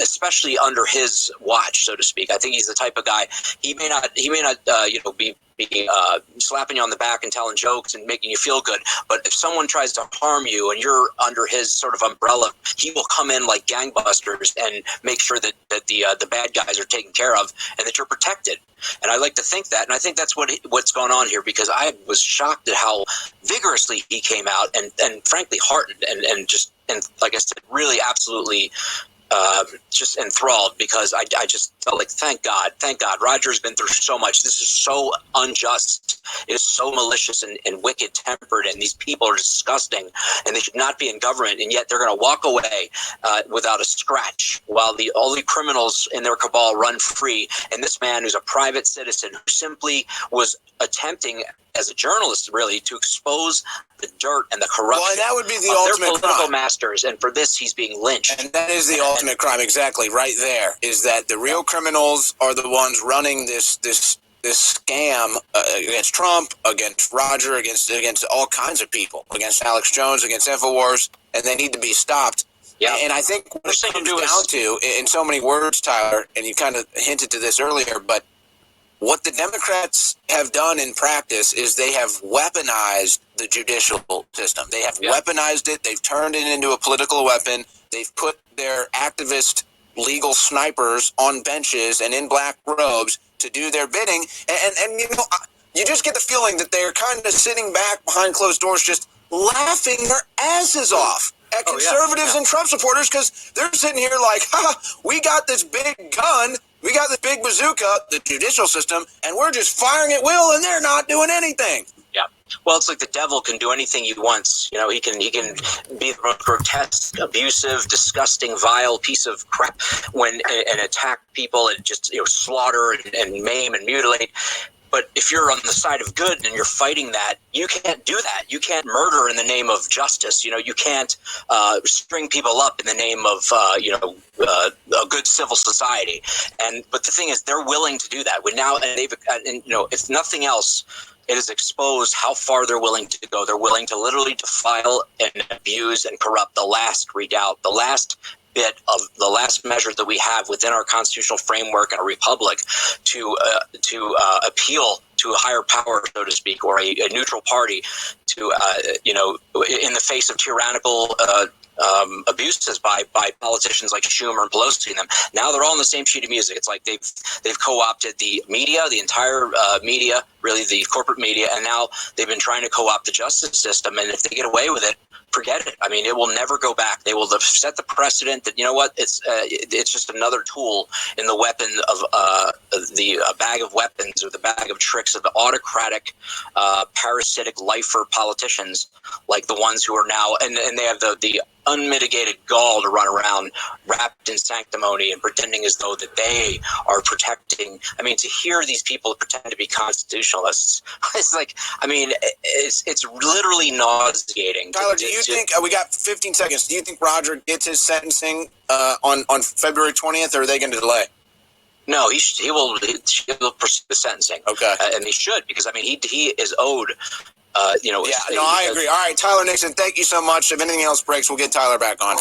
especially under his watch, so to speak. I think he's the type of guy. He may not be slapping you on the back and telling jokes and making you feel good. But if someone tries to harm you and you're under his sort of umbrella, he will come in like gangbusters and make sure that the bad guys are taken care of and that you're protected. And I like to think that, and I think that's what's going on here, because I was shocked at how vigorously he came out and frankly heartened and just and like I said, really absolutely just enthralled, because I just felt like, thank God, Roger's been through so much. This is so unjust. It is so malicious and wicked tempered, and these people are disgusting, and they should not be in government, and yet they're going to walk away without a scratch, while all the criminals in their cabal run free. And this man, who's a private citizen, who simply was attempting, as a journalist, really, to expose the dirt and the corruption. Well, and that would be the ultimate ultimate political crime. masters, and for this, he's being lynched. And that is the ultimate crime, exactly, right there, is that the real criminals are the ones running this scam against Trump, against Roger, against all kinds of people, against Alex Jones, against InfoWars, and they need to be stopped. Yeah. And I think what it comes down to, in so many words, Tyler, and you kind of hinted to this earlier, but what the Democrats have done in practice is they have weaponized the judicial system. They have weaponized it. They've turned it into a political weapon. They've put their activist legal snipers on benches and in black robes to do their bidding. And you know, you just get the feeling that they're kind of sitting back behind closed doors just laughing their asses off at conservatives and Trump supporters, because they're sitting here like, we got this big gun, we got this big bazooka, the judicial system, and we're just firing at will, and they're not doing anything. Yeah. Well, it's like the devil can do anything he wants. You know, he can be the most grotesque, abusive, disgusting, vile piece of crap and attack people and just slaughter and maim and mutilate. But if you're on the side of good and you're fighting that, you can't do that. You can't murder in the name of justice. You can't string people up in the name of a good civil society. But the thing is, they're willing to do that. If nothing else, it has exposed how far they're willing to go. They're willing to literally defile and abuse and corrupt the last redoubt, the last bit of the last measure that we have within our constitutional framework and a republic to appeal to a higher power, so to speak, or a neutral party to in the face of tyrannical abuses by politicians like Schumer and Pelosi and them. Now they're all in the same sheet of music. It's like they've co-opted the media, the entire media, really the corporate media, and now they've been trying to co-opt the justice system. And if they get away with it, forget it. I mean, it will never go back. They will have set the precedent that, it's just another tool in the weapon of the bag of weapons, or the bag of tricks of the autocratic, parasitic lifer politicians like the ones who are now, and they have the unmitigated gall to run around wrapped in sanctimony and pretending as though that they are protecting. I mean, to hear these people pretend to be constitutionalists, it's like, I mean, it's literally nauseating. Tyler, do you think, we got 15 seconds, do you think Roger gets his sentencing on February 20th, or are they going to delay? No, he will pursue the sentencing. Okay. And he should, because, I mean, he is owed I agree. All right, Tyler Nixon, thank you so much. If anything else breaks, we'll get Tyler back on.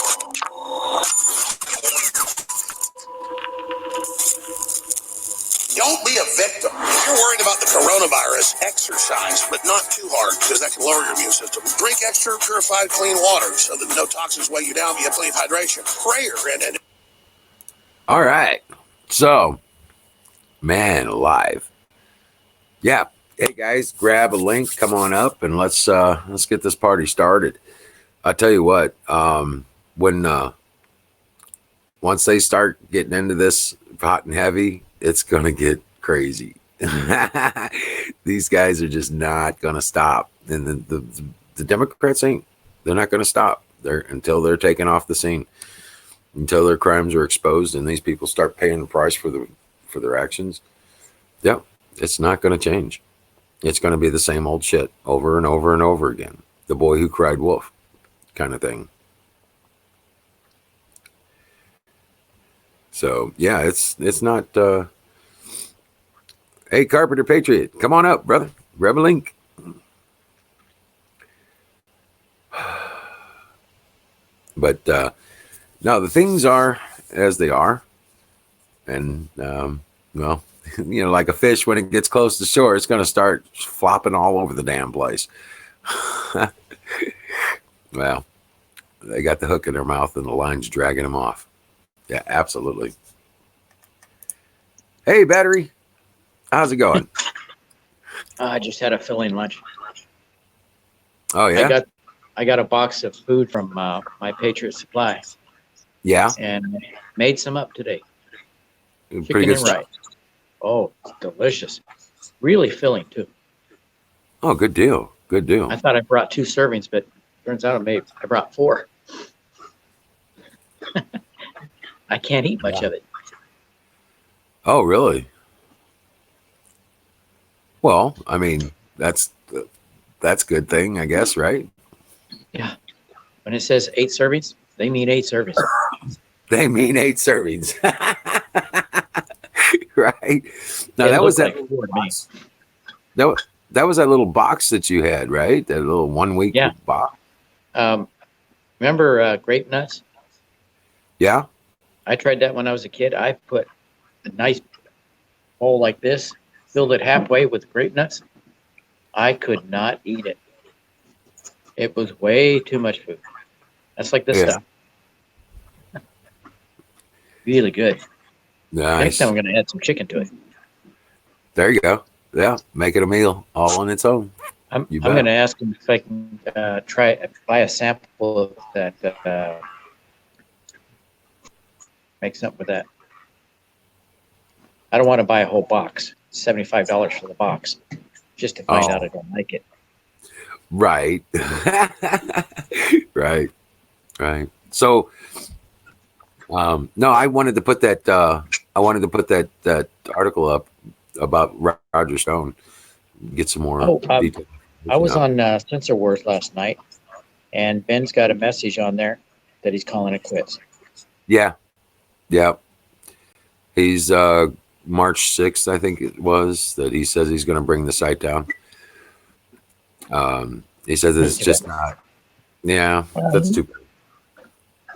Don't be a victim. If you're worried about the coronavirus, exercise, but not too hard, because that can lower your immune system. Drink extra purified clean water so that no toxins weigh you down. You have plenty of hydration. Prayer and All right. So, man alive. Yeah. Hey guys, grab a link, come on up, and let's get this party started. I'll tell you what, when once they start getting into this hot and heavy, it's gonna get crazy. These guys are just not gonna stop, and the Democrats they're not gonna stop until they're taken off the scene, until their crimes are exposed and these people start paying the price for their actions. Yeah, it's not gonna change. It's going to be the same old shit over and over and over again. The boy who cried wolf kind of thing. So, yeah, it's not... Hey, Carpenter Patriot, come on up, brother. Grab a link. But, no, the things are as they are. And, well... like a fish, when it gets close to shore, it's going to start flopping all over the damn place. Well, they got the hook in their mouth and the line's dragging them off. Yeah, absolutely. Hey, Battery. How's it going? I just had a filling lunch. Oh, yeah? I got a box of food from my Patriot Supply Yeah, and made some up today. pretty Chicken good and stuff. rice. Oh, it's delicious. Really filling too. Oh, good deal. Good deal. I thought I brought 2 servings, but turns out I brought 4. I can't eat much of it. Oh, really? Well, I mean, that's a good thing, I guess, right? Yeah. When it says 8 servings, they mean 8 servings. They mean 8 servings. Right. Now It that was looked that like 4 to me. box. That was that little box that you had, right? That little 1 week Yeah. box. Remember grape nuts? Yeah. I tried that when I was a kid. I put a nice bowl like this, filled it halfway with grape nuts. I could not eat it. It was way too much food. That's like this Yeah. stuff. Really good. Next time Nice. I'm going to add some chicken to it. There you go. Yeah. Make it a meal all on its own. I'm You going bet. to ask him if I can buy a sample of that. Make something with that. I don't want to buy a whole box. $75 for the box, just to find out I Oh, don't like it. right. Right. Right. So, no, I wanted to put that. That article up about Roger Stone. Get some more Oh, detail. I was on Sensor Wars last night, and Ben's got a message on there that he's calling it quits. Yeah. Yeah. He's March 6th, I think it was, that he says he's going to bring the site down. He says it's just not. Yeah, that's too bad.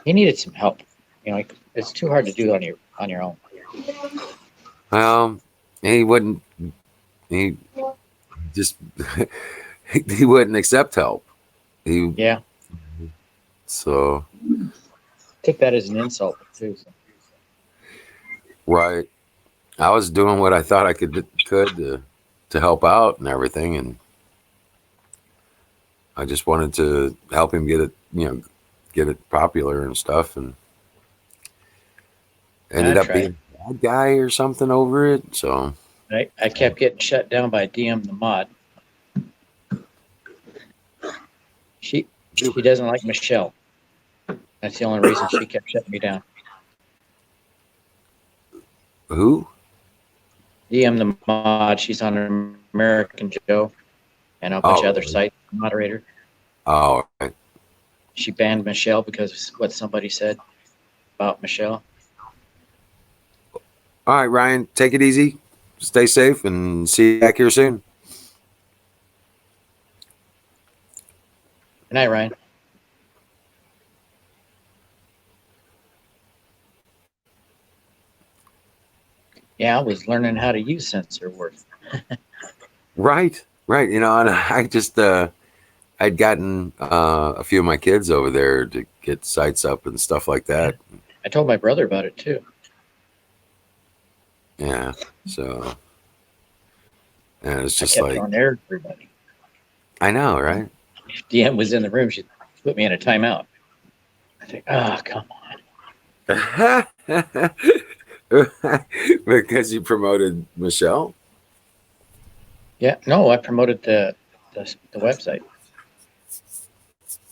He needed some help. You know, it's too hard to do on your own. He wouldn't. He just he wouldn't accept help. Yeah, So took that as an insult too. So. right. I was doing what I thought I could to help out and everything, and I just wanted to help him get it popular and stuff, and ended up being a bad guy or something over it. So I kept getting shut down by DM the mod. She doesn't like Michelle. That's the only reason she kept shutting me down. who? DM the mod. She's on American Joe and a bunch of other sites. Moderator. Oh, right. She banned Michelle because of what somebody said about Michelle. All right, Ryan, take it easy. Stay safe and see you back here soon. Good night, Ryan. Yeah, I was learning how to use Sensor Wars. Right. You know, and I just I'd gotten a few of my kids over there to get sites up and stuff like that. I told my brother about it too. Yeah. So, and it's I just kept like, on everybody. I know, right? If DM was in the room, she'd put me in a timeout. I think, oh, come on. Because you promoted Michelle. Yeah, no, I promoted the website.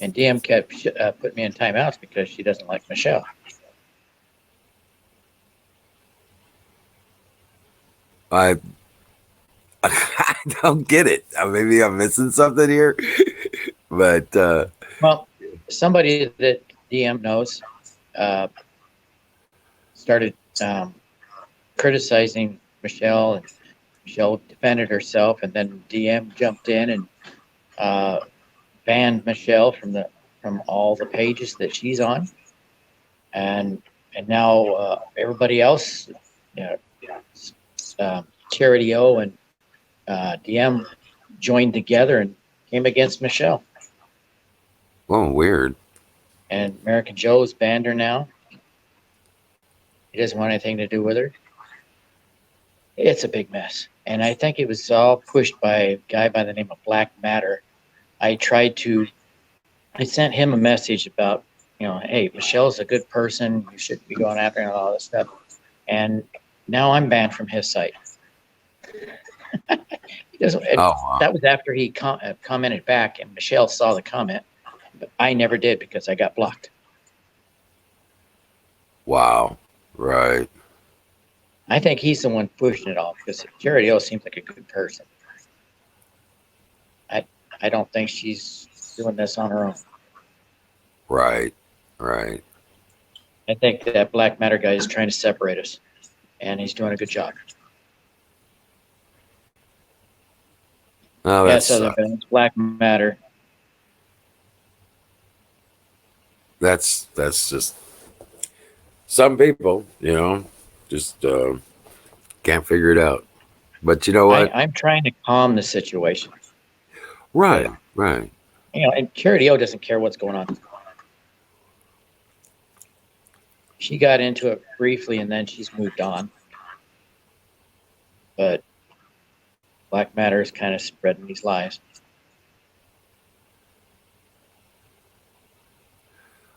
And DM kept putting me in timeouts because she doesn't like Michelle. I don't get it. Maybe I'm missing something here, but well, somebody that DM knows started criticizing Michelle, and Michelle defended herself, and then DM jumped in and banned Michelle from all the pages that she's on, and now everybody else, Charity O and DM joined together and came against Michelle. oh, weird. And American Joe's banned her now. He doesn't want anything to do with her. It's a big mess. And I think it was all pushed by a guy by the name of Black Matter. I tried to I sent him a message about, hey, Michelle's a good person. You shouldn't be going after her and all this stuff. And now I'm banned from his site. He doesn't. Oh, wow. That was after he commented back, and Michelle saw the comment, but I never did because I got blocked. Wow. Right. I think he's the one pushing it off because Jared Hill seems like a good person. I don't think she's doing this on her own. Right. Right. I think that Black Matter guy is trying to separate us, and he's doing a good job. Oh, Yes, other bands, Black Matter. that's just some people, just can't figure it out. But you know what? I'm trying to calm the situation. Right. Right. And Charity O doesn't care what's going on. She got into it briefly, and then she's moved on. But Black Matter is kind of spreading these lies.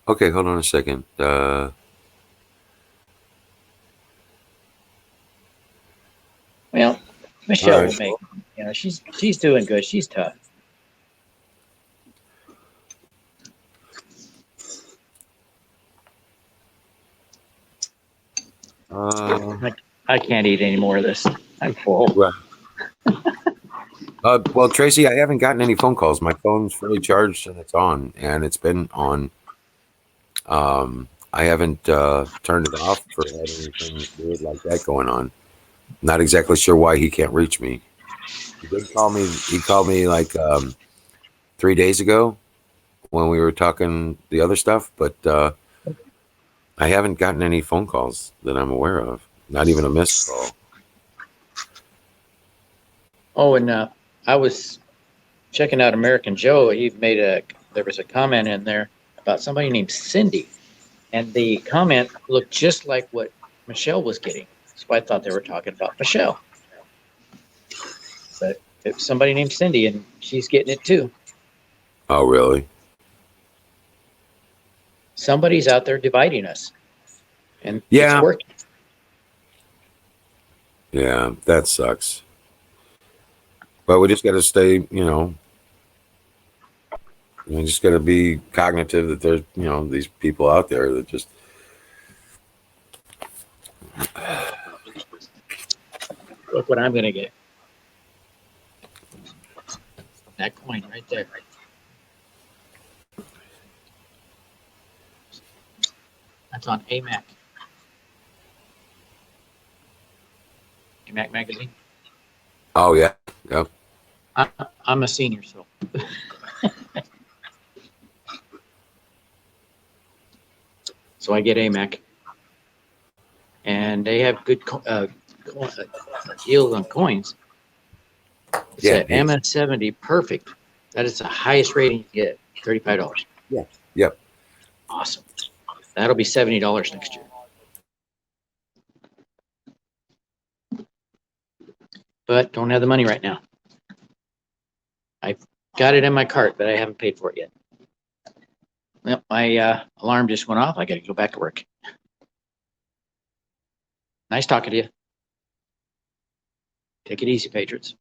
Okay, hold on a second. Well, Michelle All will make. She's doing good. She's tough. I can't eat any more of this. I'm full. Right. Well, Tracy, I haven't gotten any phone calls. My phone's fully charged and it's on, and it's been on. I haven't turned it off or had anything weird like that going on. Not exactly sure why he can't reach me. He did call me. He called me like 3 days ago when we were talking the other stuff, but I haven't gotten any phone calls that I'm aware of. Not even a missed call. Oh, and I was checking out American Joe. There was a comment in there about somebody named Cindy, and the comment looked just like what Michelle was getting. So I thought they were talking about Michelle. But it's somebody named Cindy, and she's getting it too. Oh, really? Somebody's out there dividing us, and Yeah. it's working. Yeah, that sucks. But we just got to stay, we just got to be cognitive that there's, these people out there that just. Look what I'm going to get. That coin right there. That's on AMAC. AMAC magazine. Oh, yeah. Yep. I'm a senior, so. So I get AMAC. And they have good deals on coins. It's Yeah. an MS70 perfect. That is the highest rating you get, $35. Yeah. Yep. Awesome. That'll be $70 next year. But don't have the money right now. I've got it in my cart, but I haven't paid for it yet. Well, my alarm just went off. I got to go back to work. Nice talking to you. Take it easy, Patriots.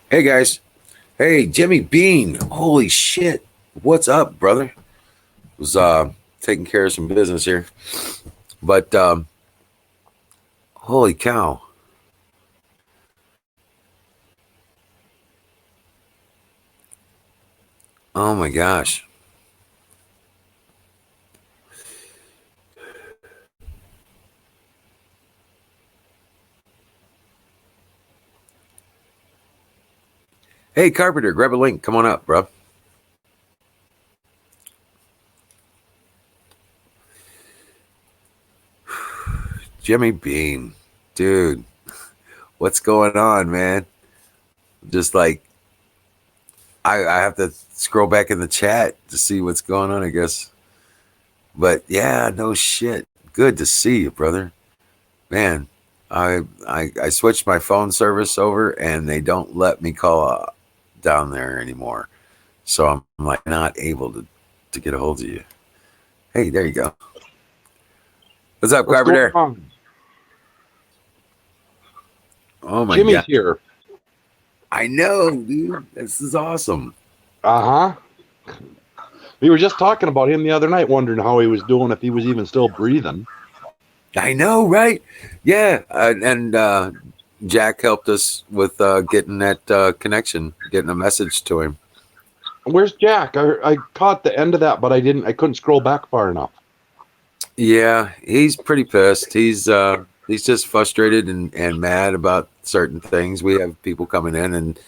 Hey guys. Hey Jimmy Bean. Holy shit. What's up, brother? Was taking care of some business here. But holy cow. Oh my gosh. Hey Carpenter, grab a link. Come on up, bro. Jimmy Bean. Dude, what's going on, man? Just like I have to scroll back in the chat to see what's going on, I guess. But yeah, no shit. Good to see you, brother. Man, I switched my phone service over and they don't let me call down there anymore. So I'm like not able to get a hold of you. Hey, there you go. What's up, Carpenter? Oh my Jimmy's god. here. I know, dude. This is awesome. Uh-huh. We were just talking about him the other night, wondering how he was doing, if he was even still breathing. I know, right? Yeah. And Jack helped us with getting that connection, getting a message to him. Where's Jack? I caught the end of that, but I couldn't scroll back far enough. Yeah, he's pretty pissed. He's just frustrated and mad about certain things. We have people coming in and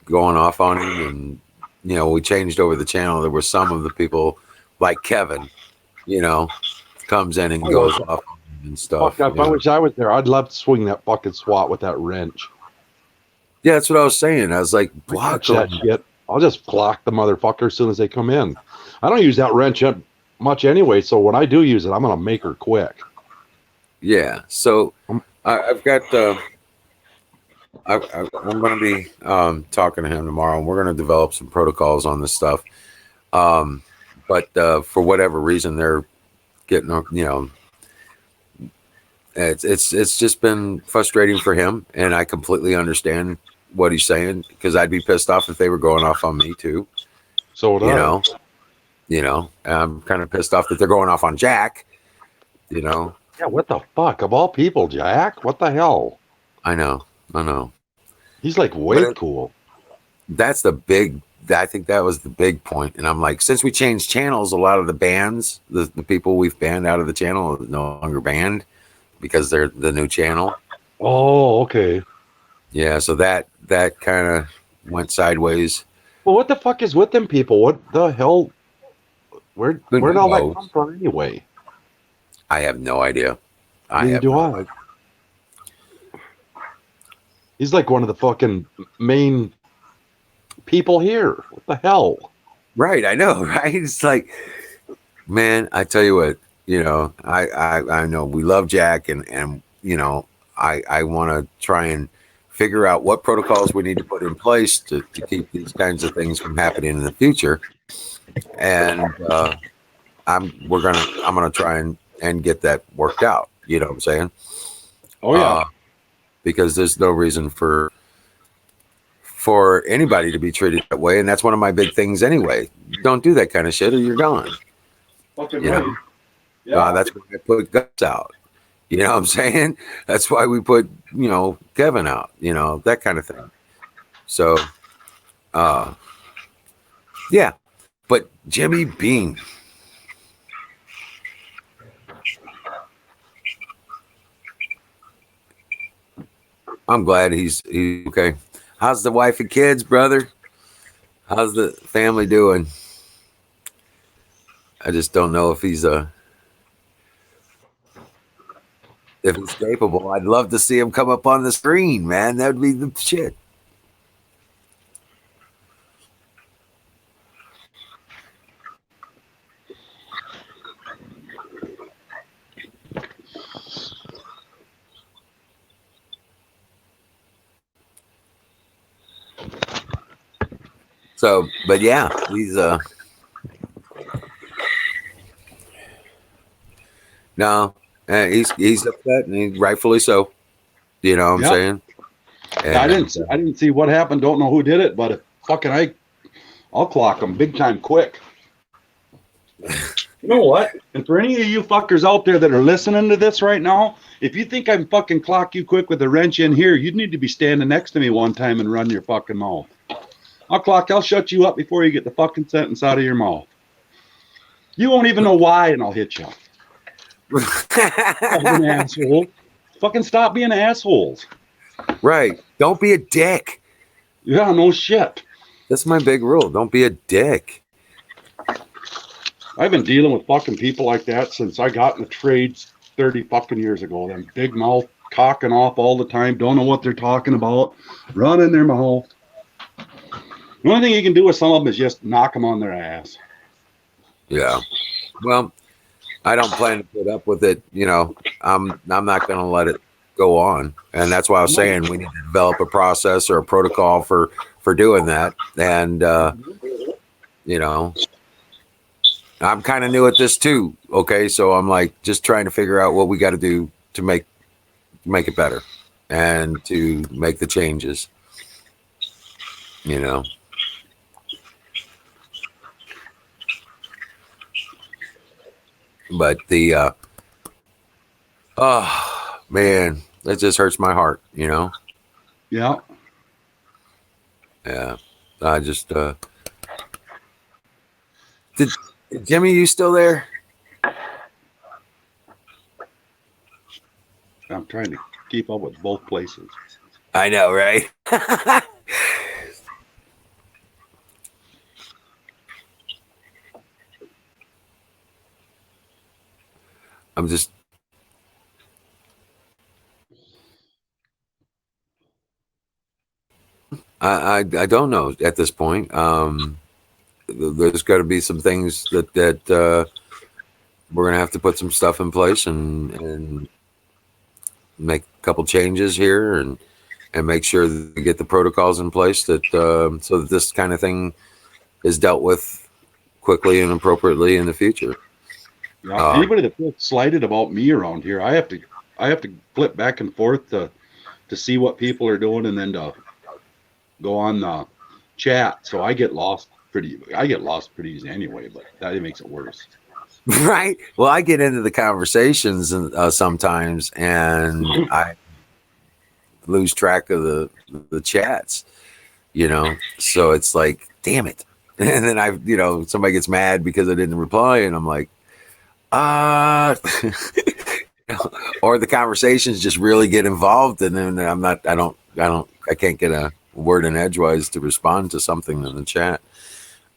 going off on him, and we changed over the channel. There were some of the people like Kevin, comes in and goes off and stuff. Fuck, if I wish I was there, I'd love to swing that fucking SWAT with that wrench. Yeah, that's what I was saying. I was like, block that shit. I'll just block the motherfucker as soon as they come in. I don't use that wrench much anyway, so when I do use it, I'm gonna make her quick. Yeah, so I've got I'm going to be talking to him tomorrow, and we're going to develop some protocols on this stuff. But for whatever reason, they're getting, it's just been frustrating for him, and I completely understand what he's saying, because I'd be pissed off if they were going off on me too. So I'm kind of pissed off that they're going off on Jack. Yeah, what the fuck? Of all people, Jack? What the hell? I know. He's like way cool. That's I think that was the big point. And I'm like, since we changed channels, a lot of the bands, the people we've banned out of the channel are no longer banned because they're the new channel. Oh, okay. Yeah, so that kind of went sideways. Well, what the fuck is with them people? What the hell? Where'd all that come from anyway? I have no idea. He's like one of the fucking main people here. What the hell? Right, I know, right? It's like, man, I tell you what, I know we love Jack, and I want to try and figure out what protocols we need to put in place to keep these kinds of things from happening in the future. And I'm gonna try and get that worked out. You know what I'm saying? Oh yeah. Because there's no reason for anybody to be treated that way, and that's one of my big things anyway. Don't do that kind of shit, or you're gone. Fucking right. Yeah. That's why I put Guts out. You know what I'm saying? That's why we put Kevin out. That kind of thing. So, yeah. But Jimmy Bean. I'm glad he's okay. How's the wife and kids, brother? How's the family doing? I just don't know if he's capable. I'd love to see him come up on the screen, man. That would be the shit. So, but yeah, he's no, he's upset, and rightfully so. You know what I'm saying? And I didn't see what happened. Don't know who did it, but I'll clock them big time quick. You know what? And for any of you fuckers out there that are listening to this right now, if you think I'm fucking clock you quick with a wrench in here, you'd need to be standing next to me one time and run your fucking mouth. I'll shut you up before you get the fucking sentence out of your mouth. You won't even know why, and I'll hit you. Fucking asshole. Fucking stop being assholes. Right. Don't be a dick. Yeah, no shit. That's my big rule. Don't be a dick. I've been dealing with fucking people like that since I got in the trades 30 fucking years ago. Them big mouth, cocking off all the time, don't know what they're talking about, running their mouth. The only thing you can do with some of them is just knock them on their ass. Yeah. Well, I don't plan to put up with it. You know, I'm not going to let it go on. And that's why I was saying we need to develop a process or a protocol for doing that. And, you know, I'm kind of new at this too. Okay. So I'm like just trying to figure out what we got to do to make it better and to make the changes, you know. But the oh man, that just hurts my heart, you know. Yeah. Yeah. I just did Jimmy, you still there? I'm trying to keep up with both places. I know, right? I'm just I don't know at this point. There's got to be some things that we're gonna have to put some stuff in place and make a couple changes here and make sure that we get the protocols in place that so that this kind of thing is dealt with quickly and appropriately in the future. Yeah. Anybody that feels slighted about me around here, I have to flip back and forth to see what people are doing and then to go on the chat. So I get lost pretty easy anyway, but that makes it worse. Right. Well, I get into the conversations and sometimes, and I lose track of the chats, you know. So it's like, damn it. And then somebody gets mad because I didn't reply, and I'm like, or the conversations just really get involved, and then I can't get a word in edgewise to respond to something in the chat.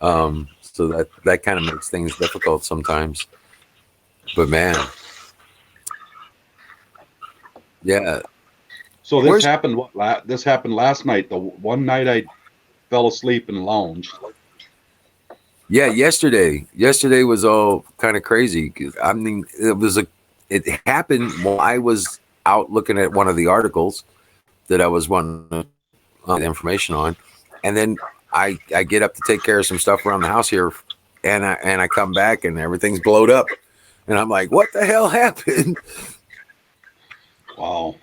So that kind of makes things difficult sometimes. But man, yeah. So this happened. This happened last night. The one night I fell asleep and lounged. Yeah, yesterday was all kind of crazy. I mean, it happened while I was out looking at one of the articles that I was wanting information on, and then I get up to take care of some stuff around the house here, and I come back and everything's blowed up, and I'm like, what the hell happened? Wow.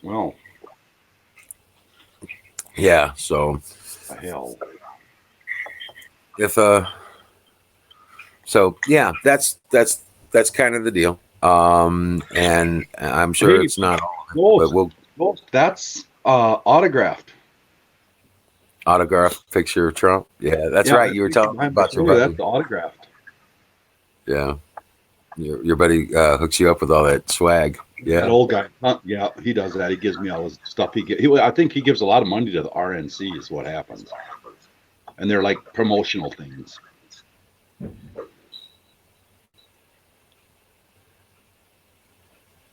Well. Yeah. So. Hell. If so yeah, that's kind of the deal. And I'm sure it's not all of it, but that's autographed picture of Trump. Yeah, that's right. You were telling me about your buddy. That's autographed. Yeah. Your buddy hooks you up with all that swag. Yeah. That old guy. Yeah, he does that. He gives me all his stuff. I think he gives a lot of money to the RNC is what happens. And they're like promotional things.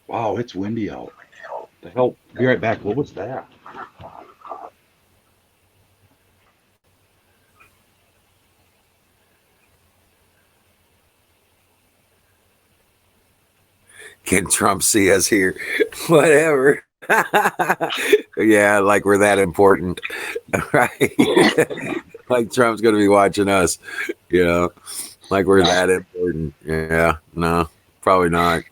Wow, it's windy out. The hell? Be right back. What was that? Can Trump see us here? Whatever. Yeah, like we're that important, right? Like Trump's going to be watching us, you know, like we're that important. Yeah, no, probably not.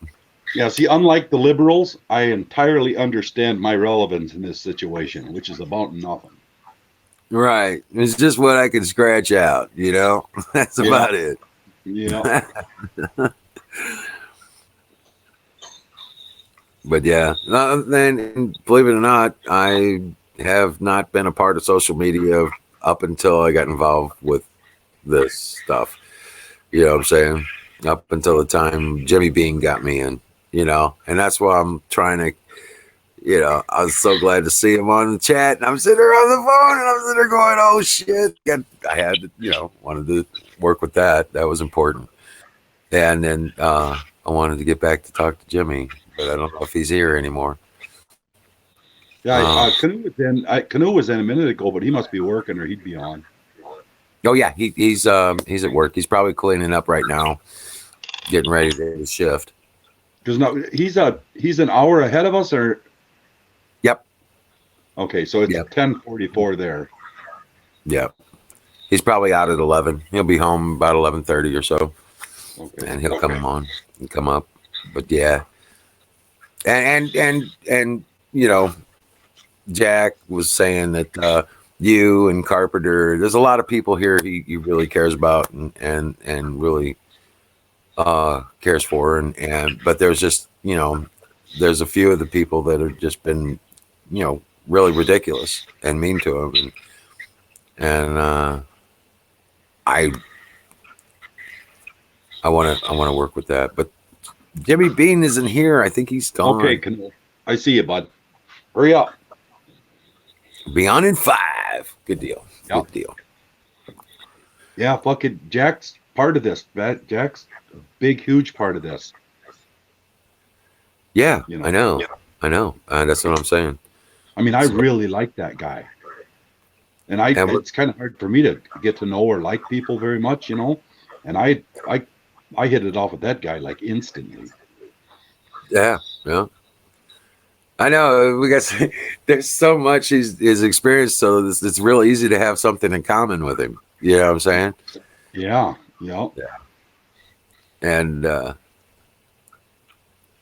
Yeah, see, unlike the liberals, I entirely understand my relevance in this situation, which is about nothing. Right. It's just what I can scratch out, you know? That's Yeah. about it. Yeah. But yeah, then believe it or not, I have not been a part of social media up until I got involved with this stuff. You know what I'm saying? Up until the time Jimmy Bean got me in, you know, and that's why I'm trying to, you know, I was so glad to see him on the chat, and I'm sitting there on the phone, and I'm sitting there going, "Oh shit!" I had to, you know, wanted to work with that. That was important. And then I wanted to get back to talk to Jimmy, but I don't know if he's here anymore. Yeah, Uh, Canoe was in a minute ago, but he must be working or he'd be on. oh yeah, he's at work. He's probably cleaning up right now, getting ready to his shift. Because no, he's an hour ahead of us, or Yep, okay, so it's yep, 10:44 there. yep. He's probably out at 11. He'll be home about 11:30 or so, Okay. and he'll come on and come up. But yeah, and you know, Jack was saying that you and Carpenter, there's a lot of people here he really cares about and really cares for, and but there's just, you know, there's a few of the people that have just been, you know, really ridiculous and mean to him, and I want to work with that, but Jimmy Bean isn't here. I think he's gone. Okay, Canoe. I see you, bud. Hurry up. Be on in 5. Good deal. Yep. Good deal. Yeah, fuck it. Jack's part of this. Jack's a big, huge part of this. Yeah, You know. I know. I know. That's what I'm saying. I mean, I really like that guy. And it's kind of hard for me to get to know or like people very much, you know. And I hit it off with that guy like instantly. Yeah, yeah. I know. We got there's so much he's experienced, so it's real easy to have something in common with him. You know what I'm saying? Yeah, yeah. And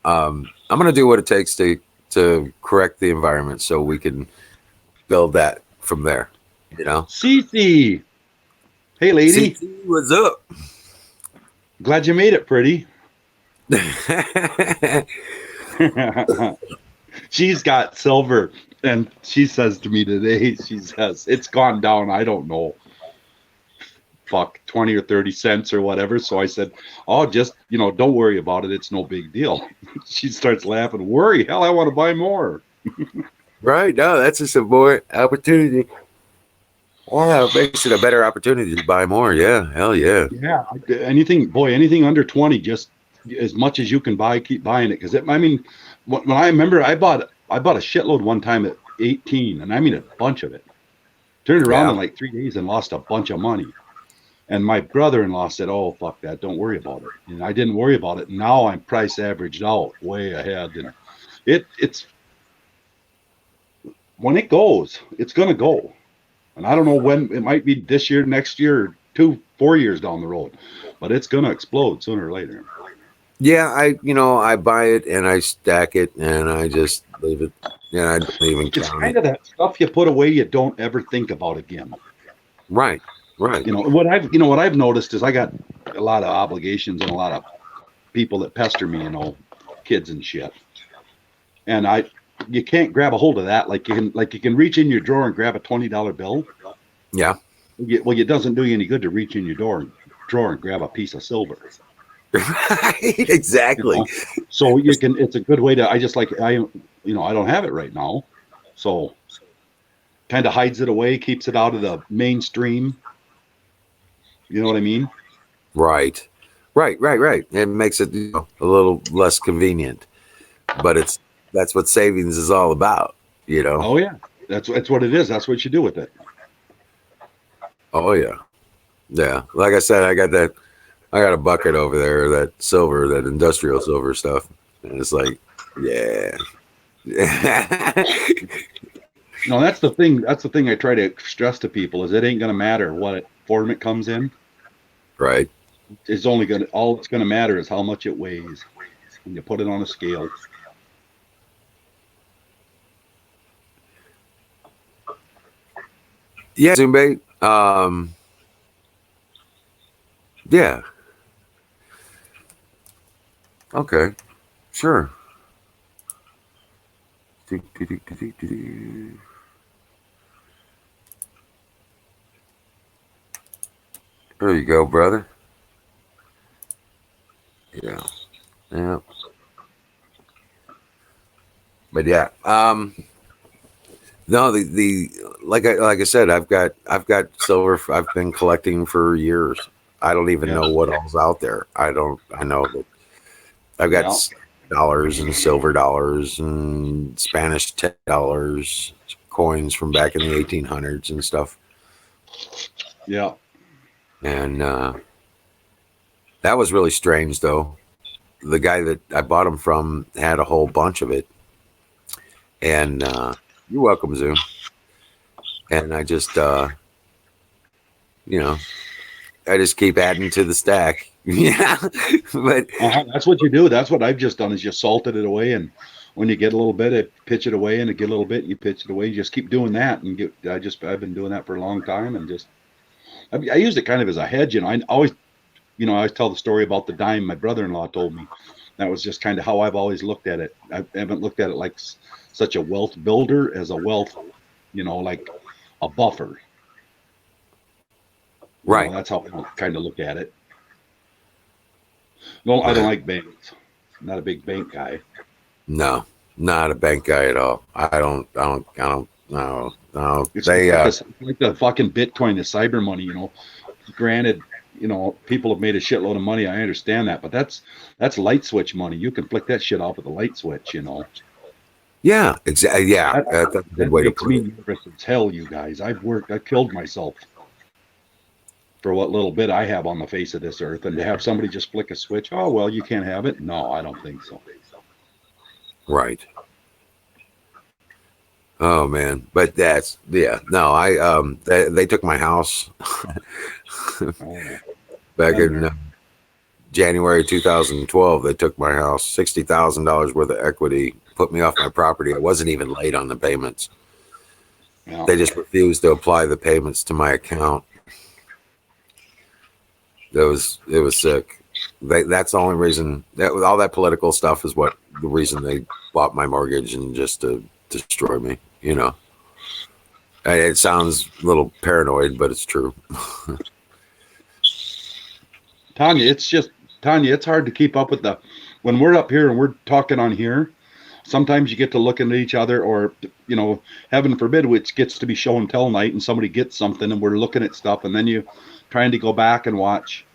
I'm gonna do what it takes to correct the environment so we can build that from there. You know. Cece. Hey, lady. Cece, what's up? Glad you made it, pretty. She's got silver, and she says to me today, she says, it's gone down, I don't know, fuck, 20 or 30 cents or whatever. So I said, oh, just, you know, don't worry about it. It's no big deal. She starts laughing. Worry? Hell, I want to buy more. Right. No, that's just a more opportunity. Wow, makes it a better opportunity to buy more. Yeah. Hell yeah. Yeah. Anything under 20, just as much as you can buy, keep buying it. Because I mean, when I remember, I bought a shitload one time at 18, and I mean a bunch of it. Turned around in like 3 days and lost a bunch of money. And my brother-in-law said, "Oh, fuck that! Don't worry about it." And I didn't worry about it. Now I'm price averaged out, way ahead, and it's when it goes, it's gonna go. And I don't know when. It might be this year, next year, or 4 years down the road, but it's gonna explode sooner or later. Yeah, I buy it and I stack it and I just leave it. Yeah, I don't even It's count kind it. of that stuff you put away, you don't ever think about again. Right. You know what I've noticed is I got a lot of obligations and a lot of people that pester me, you know, kids and shit. And you can't grab a hold of that like you can reach in your drawer and grab a $20 bill. Yeah. Well, it doesn't do you any good to reach in your drawer and grab a piece of silver. Right. Exactly. You know? So it's a good way to. I don't have it right now, so kind of hides it away, keeps it out of the mainstream. You know what I mean? Right. It makes it, you know, a little less convenient, but that's what savings is all about, you know. Oh yeah, that's what it is. That's what you do with it. Oh yeah. Yeah. Like I said, I got a bucket over there, that silver, that industrial silver stuff. And it's like, yeah. No, that's the thing. That's the thing I try to stress to people is it ain't gonna matter what form it comes in. Right. All it's gonna matter is how much it weighs. and you put it on a scale. Yeah, Zumbe. Yeah. Okay. Sure. There you go, brother. Yeah. Yeah. But yeah. No, the like I said, I've got silver. I've been collecting for years. I don't even know what all's out there. I know that I've got dollars and silver dollars and Spanish $10 coins from back in the 1800s and stuff. Yeah. And that was really strange, though. The guy that I bought them from had a whole bunch of it. And you're welcome, Zoom. And I just, I just keep adding to the stack. Yeah. But that's what you do. That's what I've just done is just salted it away. And when you get a little bit, I pitch it away, and you get a little bit, you pitch it away. You just keep doing that. And I've been doing that for a long time. And just, I used it kind of as a hedge. I always tell the story about the dime my brother-in-law told me. That was just kind of how I've always looked at it. I haven't looked at it like such a wealth builder as a wealth, like a buffer. Right. That's how I kind of look at it. No, I don't like banks. I'm not a big bank guy. No, not a bank guy at all. I don't know. It's like the fucking Bitcoin, the cyber money, Granted, people have made a shitload of money. I understand that, but that's light switch money. You can flick that shit off with a light switch, Yeah, exactly. Yeah, that's a good way to put it. Nervous as hell, you guys. I killed myself for what little bit I have on the face of this earth, and to have somebody just flick a switch, oh well, you can't have it. No, I don't think so. Right. Oh man, but that's no. They took my house back in January 2012. They took my house, $60,000 worth of equity, put me off my property. I wasn't even late on the payments. Yeah. They just refused to apply the payments to my account. It was sick. That's the only reason. All that political stuff is the reason they bought my mortgage, and just to destroy me. It sounds a little paranoid, but it's true. Tanya, it's hard to keep up with when we're up here and we're talking on here. Sometimes you get to looking at each other, or heaven forbid, which gets to be show and tell night, and somebody gets something, and we're looking at stuff, and then you trying to go back and watch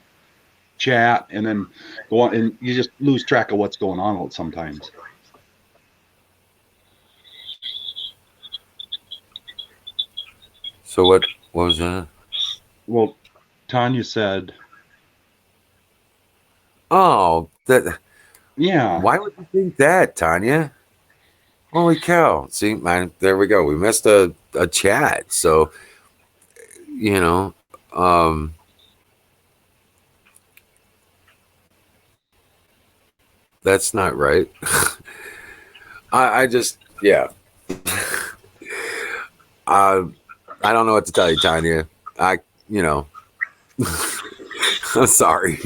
chat, and then go on, and you just lose track of what's going on sometimes. So what was that? Well, Tanya said, "Oh, that." Yeah. Why would you think that, Tanya? Holy cow! See, man, there we go. We missed a chat. So, that's not right. I just, yeah. I don't know what to tell you, Tanya. I'm sorry,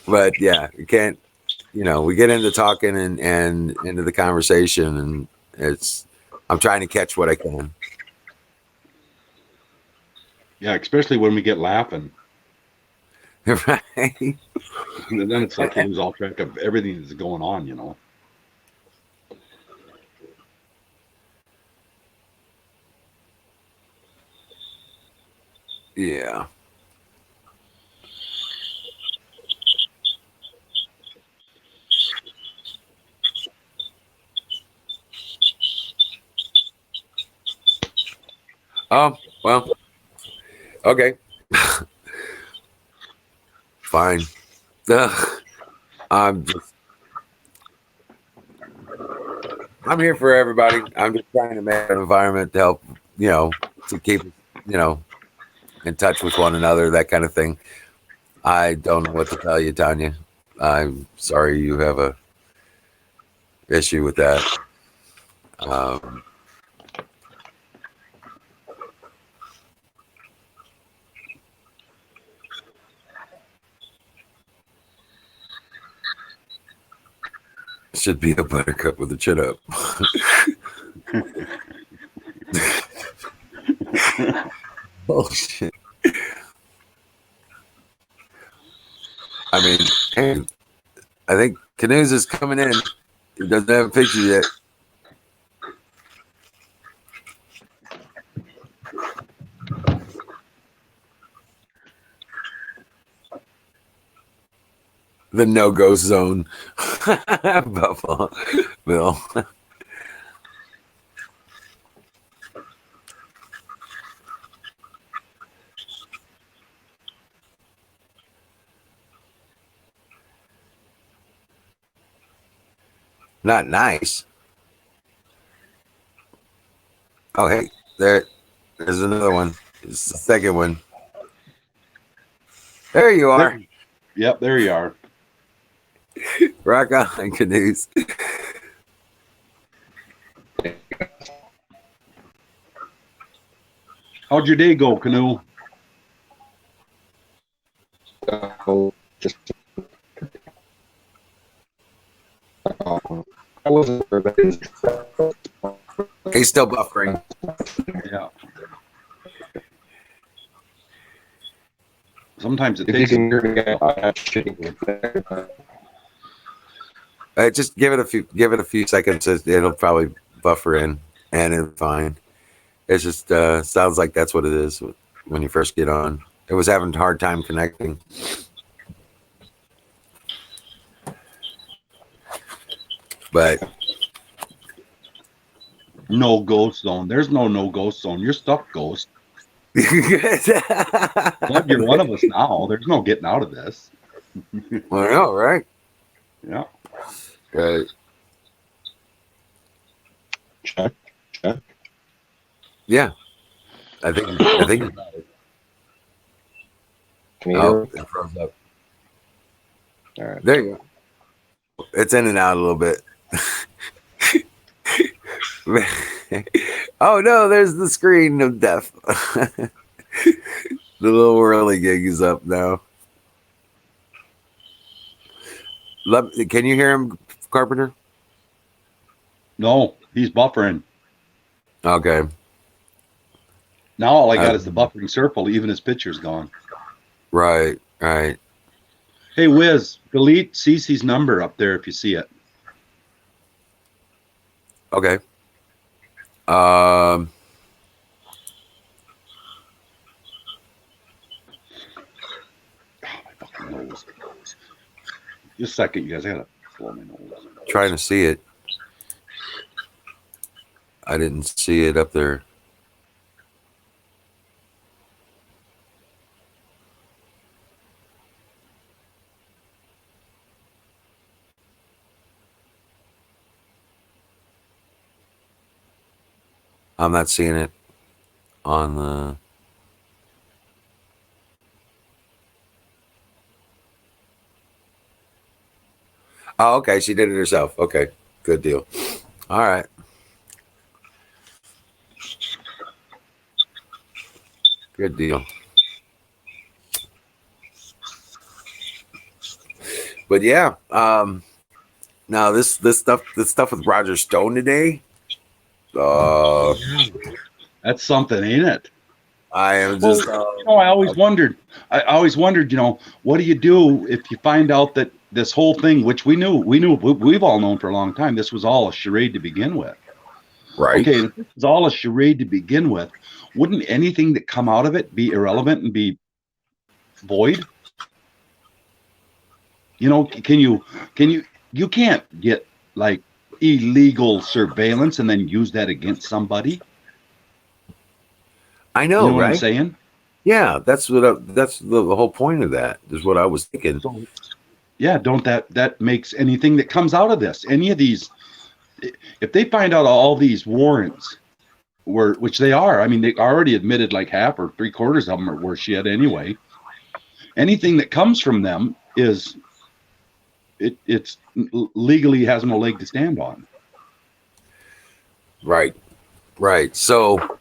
but yeah, you can't. We get into talking and into the conversation, and I'm trying to catch what I can. Yeah, especially when we get laughing. Right. And then it's like you lose all track of everything that's going on, Yeah. Oh, well, okay. Fine. I'm here for everybody. I'm just trying to make an environment to help, to keep, in touch with one another, that kind of thing. I don't know what to tell you, Tanya. I'm sorry you have a issue with that. Um, should be a buttercup with a chin up. Oh shit! I mean, hey, I think Canoes is coming in. He doesn't have a picture yet. The no-go zone. Buffalo Bill. Not nice. Oh, hey, there's another one. It's the second one. There you are. There, yep, there you are. Rock on, Canoes. How'd your day go, Canoe? Just I wasn't He's still buffering. Yeah. Sometimes it if you takes. can hear me I'm shitting. Just give it a few seconds. It'll probably buffer in, and it's fine. It's just sounds like that's what it is when you first get on. It was having a hard time connecting. But No ghost zone. There's no ghost zone. You're stuck, ghost. Glad you're one of us now. There's no getting out of this. Well, I know, right? Yeah. Right. Check. Yeah. I think. Can you hear Oh, me? it froze up. All right. There you go. It's in and out a little bit. Oh no, there's the screen of death. The little whirly gig is up now. Can you hear him, Carpenter? No, he's buffering. Okay. Now all I got is the buffering circle. Even his picture's gone. Right. Hey, Wiz, delete Cece's number up there if you see it. Okay. My fucking nose. Just a second, you guys. I gotta blow my nose. Trying to see it. I didn't see it up there. I'm not seeing it on the. Oh, okay. She did it herself. Okay. Good deal. All right. Good deal. But yeah, now this stuff with Roger Stone today. That's something, ain't it? I am just. I always wondered. What do you do if you find out that this whole thing, which we've all known for a long time, this was all a charade to begin with. Right. Okay, if this is all a charade to begin with, wouldn't anything that come out of it be irrelevant and be void? You can't get like illegal surveillance and then use that against somebody. I know, You know right? what I'm saying? Yeah, that's the whole point of that is what I was thinking. So, yeah, don't that makes anything that comes out of this, any of these, if they find out all these warrants which they are, I mean, they already admitted like half or 3/4 of them were shit anyway. Anything that comes from them is it's legally has no leg to stand on. Right. So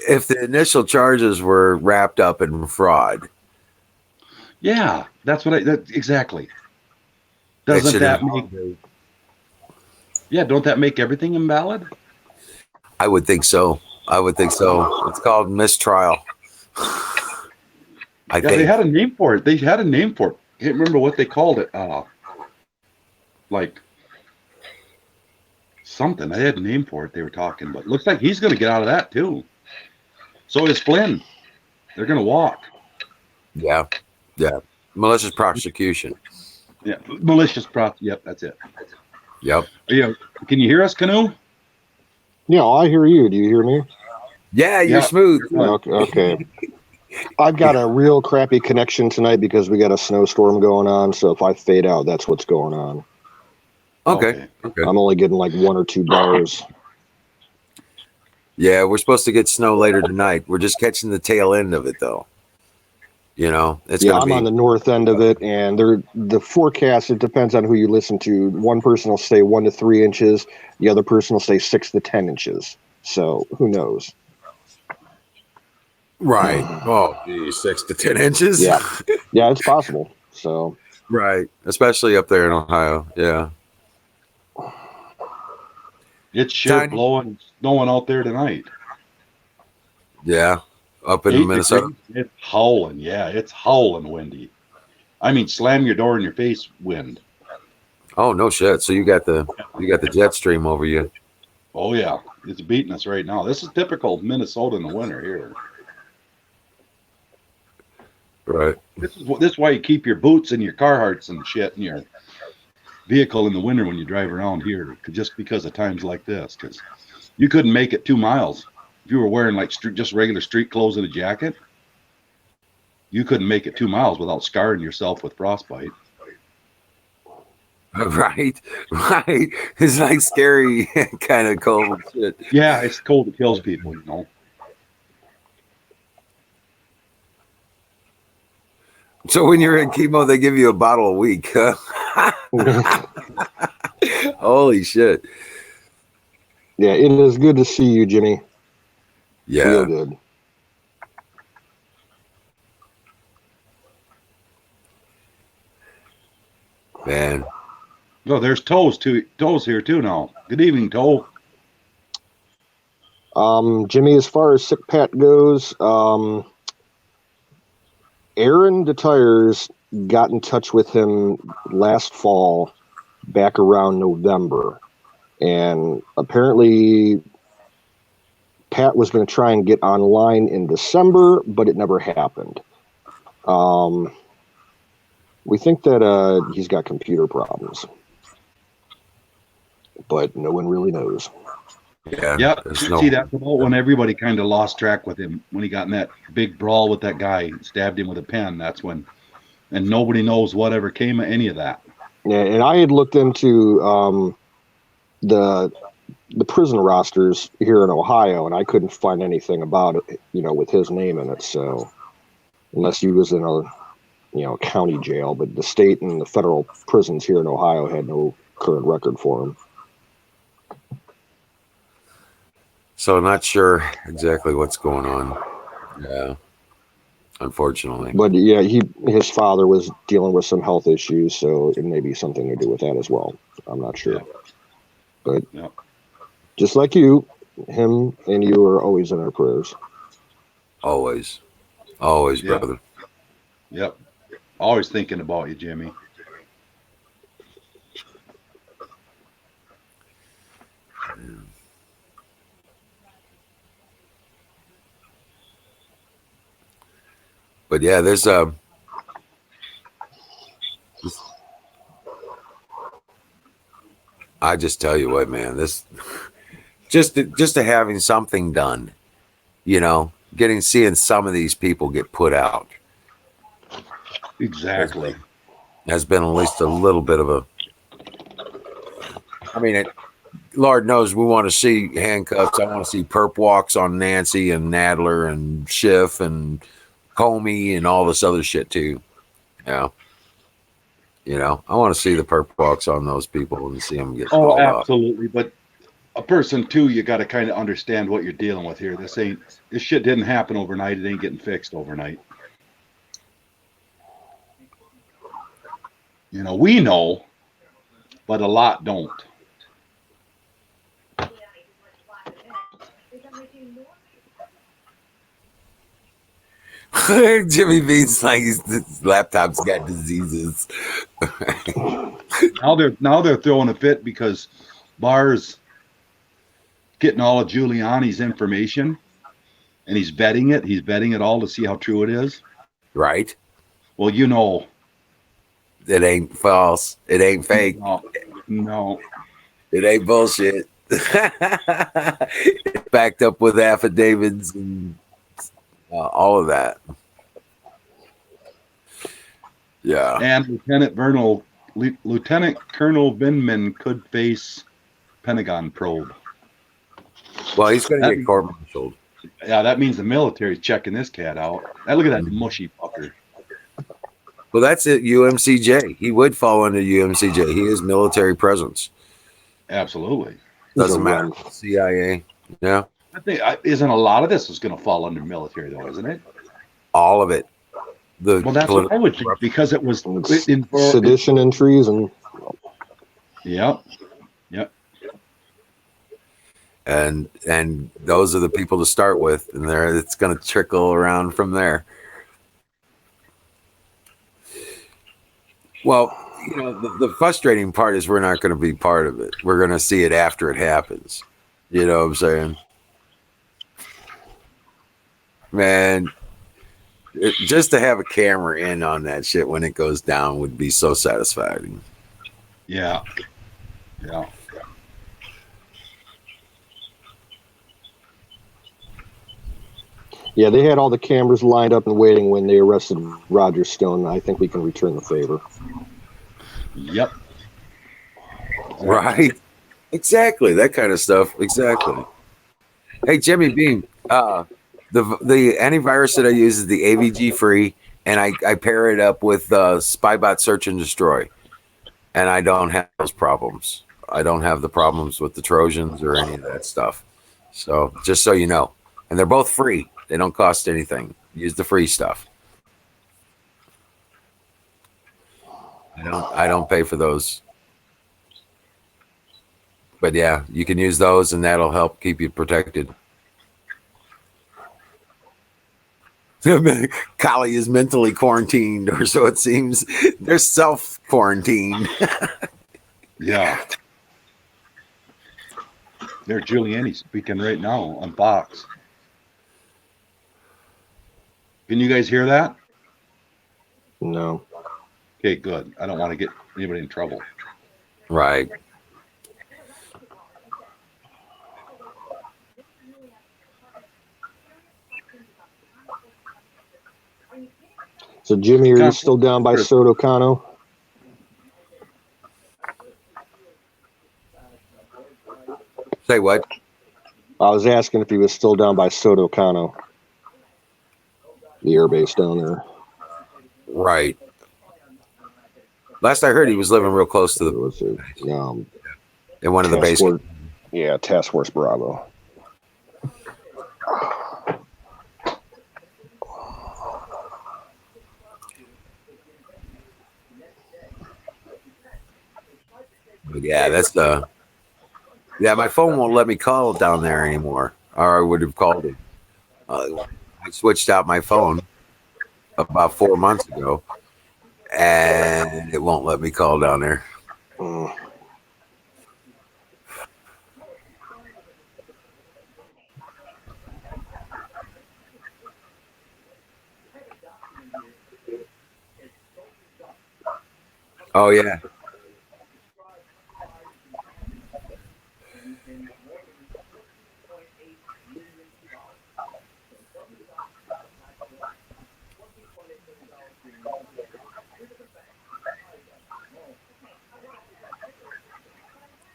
if the initial charges were wrapped up in fraud, Yeah, that's exactly. it Doesn't should that involve make? Yeah, don't that make everything invalid? I would think so. It's called mistrial. I Yeah, they think. had a name for it. Can't remember what they called it. Like something. I had a name for it. They were talking, but looks like he's going to get out of that too. So is Flynn. They're going to walk. Yeah. Malicious prosecution. Yeah, malicious prop. Yep, that's it. Yep. Yeah, can you hear us, Canoe? Yeah, I hear you. Do you hear me? Yeah, you're smooth. Okay. I've got a real crappy connection tonight because we got a snowstorm going on. So if I fade out, that's what's going on. Okay. I'm only getting like 1 or 2 bars. Yeah, we're supposed to get snow later tonight. We're just catching the tail end of it, though. You know, I'm on the north end of it, and the forecast, it depends on who you listen to. One person will say 1 to 3 inches. The other person will say 6 to 10 inches. So who knows? Right. Oh, geez, 6 to 10 inches. Yeah, it's possible. So right, especially up there in Ohio. Yeah. It's shit blowing, snowing out there tonight. Yeah, up in Minnesota. It's howling. Yeah, it's howling windy. I mean, slam your door in your face wind. Oh no shit! So you got the jet stream over you. Oh yeah, it's beating us right now. This is typical Minnesota in the winter here. Right. This is why you keep your boots and your Carhartts and shit in your vehicle in the winter when you drive around here, just because of times like this. Because you couldn't make it 2 miles if you were wearing like just regular street clothes and a jacket. You couldn't make it 2 miles without scarring yourself with frostbite. Right. It's like scary kind of cold shit. Yeah, it's cold that kills people, you know. So when you're in chemo, they give you a bottle a week. Huh? Holy shit. Yeah, it is good to see you, Jimmy. Yeah. Real good. Man. Oh, there's Toes here too now. Good evening, Toe. Jimmy, as far as Sick Pat goes, Aaron DeTires got in touch with him last fall, back around November, and apparently Pat was going to try and get online in December, but it never happened. We think that he's got computer problems, but no one really knows. Yeah. Yep. See, that's about when everybody kind of lost track with him, when he got in that big brawl with that guy, stabbed him with a pen. That's when, and nobody knows whatever came of any of that. Yeah, and I had looked into the prison rosters here in Ohio, and I couldn't find anything about it, with his name in it. So unless he was in a county jail, but the state and the federal prisons here in Ohio had no current record for him. So not sure exactly what's going on. Yeah. Unfortunately. But yeah, his father was dealing with some health issues, so it may be something to do with that as well. I'm not sure. But just like you, him and you are always in our prayers. Always, brother. Yep. Always thinking about you, Jimmy. But yeah, there's I just tell you what, man, this just to having something done, seeing some of these people get put out. Exactly. Has been at least a little bit of a, I mean, Lord knows we want to see handcuffs. I want to see perp walks on Nancy and Nadler and Schiff and Comey and all this other shit too. Yeah. You know, I want to see the perp walks on those people and see them get Oh, hauled off. absolutely. But a person too, you got to kind of understand what you're dealing with here. This shit didn't happen overnight. It ain't getting fixed overnight. You know, we know, but a lot don't. Jimmy B's like his laptop's got diseases. Now they're throwing a fit because Barr's getting all of Giuliani's information and he's vetting it. He's vetting it all to see how true it is. Right? Well, you know, It ain't false. It ain't fake. No. It ain't bullshit. It's backed up with affidavits and all of that. Yeah. And Lieutenant Colonel Vindman could face Pentagon probe. Well, he's going to get court-martialed. Yeah, that means the military's checking this cat out. Look at that mushy fucker. Well, that's it. UMCJ. He would fall under UMCJ. He is military presence. Absolutely. Doesn't matter. CIA. Yeah. I think isn't a lot of this is going to fall under military, though, isn't it? All of it. Well, that's what I would think because it was sedition and treason. Yep. And those are the people to start with, and it's going to trickle around from there. Well, you know, the frustrating part is we're not going to be part of it. We're going to see it after it happens. You know what I'm saying? Man, just to have a camera in on that shit when it goes down would be so satisfying. Yeah. Yeah, they had all the cameras lined up and waiting when they arrested Roger Stone. I think we can return the favor. Yep. Right. Exactly. That kind of stuff. Exactly. Hey, Jimmy Beam, the antivirus that I use is the AVG free, and I pair it up with Spybot Search and Destroy, and I don't have those problems. I don't have the problems with the Trojans or any of that stuff. So just so you know, and they're both free. They don't cost anything. Use the free stuff. I don't pay for those. But yeah, you can use those and that'll help keep you protected. Kali is mentally quarantined, or so it seems. They're self-quarantined. Yeah. There's Giuliani speaking right now on Fox. Can you guys hear that? No. Okay, good. I don't want to get anybody in trouble. Right. So, Jimmy, are you still down by Soto Cano? Say what? I was asking if he was still down by Soto Cano, the airbase down there. Right. Last I heard, he was living real close to in one of the basements. Yeah, Task Force Bravo. But yeah, my phone won't let me call down there anymore, or I would have called it. I switched out my phone about 4 months ago, and it won't let me call down there. Oh yeah.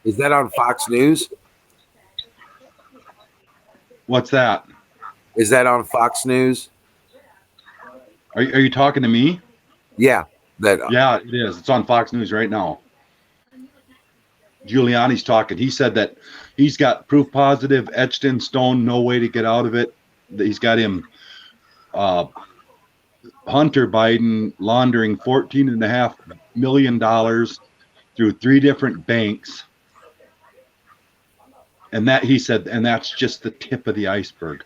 Is that on Fox News? What's that? Is that on Fox News? Are you talking to me? Yeah. That Yeah, it is. It's on Fox News right now. Giuliani's talking. He said that he's got proof positive, etched in stone, no way to get out of it. That he's got him, Hunter Biden, laundering $14.5 million through 3 different banks. And that, he said, and that's just the tip of the iceberg.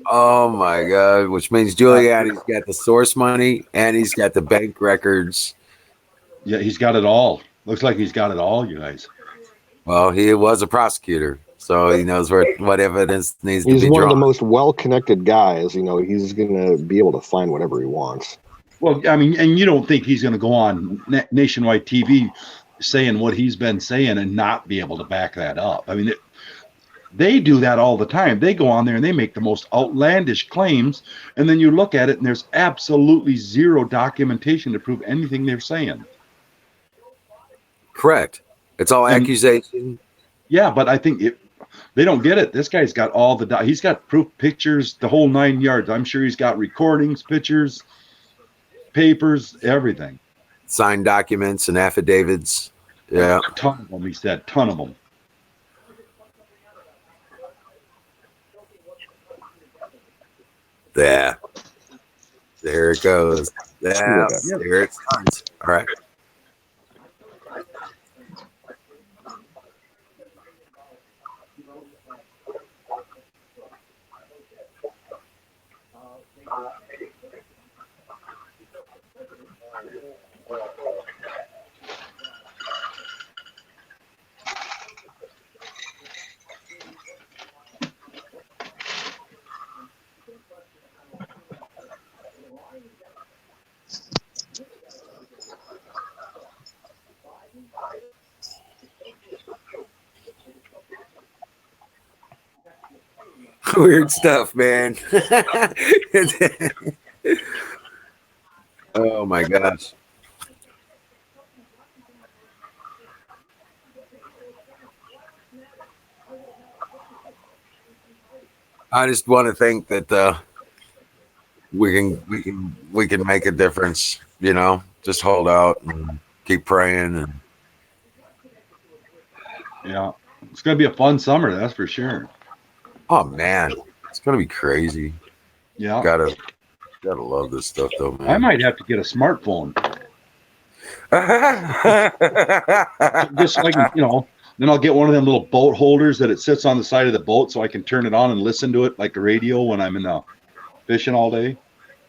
Oh my God! Which means Giuliani's got the source money and he's got the bank records. Yeah, he's got it all. Looks like he's got it all, you guys. Well, he was a prosecutor, so he knows what evidence needs to He's be one of the drawn. most well-connected guys. You know, he's gonna be able to find whatever he wants. Well, I mean, and you don't think he's going to go on nationwide TV saying what he's been saying and not be able to back that up? I mean, they do that all the time. They go on there and they make the most outlandish claims, and then you look at it and there's absolutely zero documentation to prove anything they're saying. Correct. It's all accusation. Yeah, but I think they don't get it. This guy's got all the he's got proof, pictures, the whole 9 yards. I'm sure he's got recordings, pictures, papers, everything. Signed documents and affidavits. Yeah. A ton of them, he said. Ton of them. Yeah. There it goes. Yeah. Yeah. There it starts. All right. Weird stuff, man. Oh my gosh. I just want to think that we can make a difference, you know. Just hold out and keep praying, and Yeah. It's going to be a fun summer, that's for sure. oh man, it's gonna be crazy. Yeah. Gotta love this stuff though, man. I might have to get a smartphone. Just like, you know, then I'll get one of them little boat holders that it sits on the side of the boat so I can turn it on and listen to it like the radio when I'm in the fishing all day.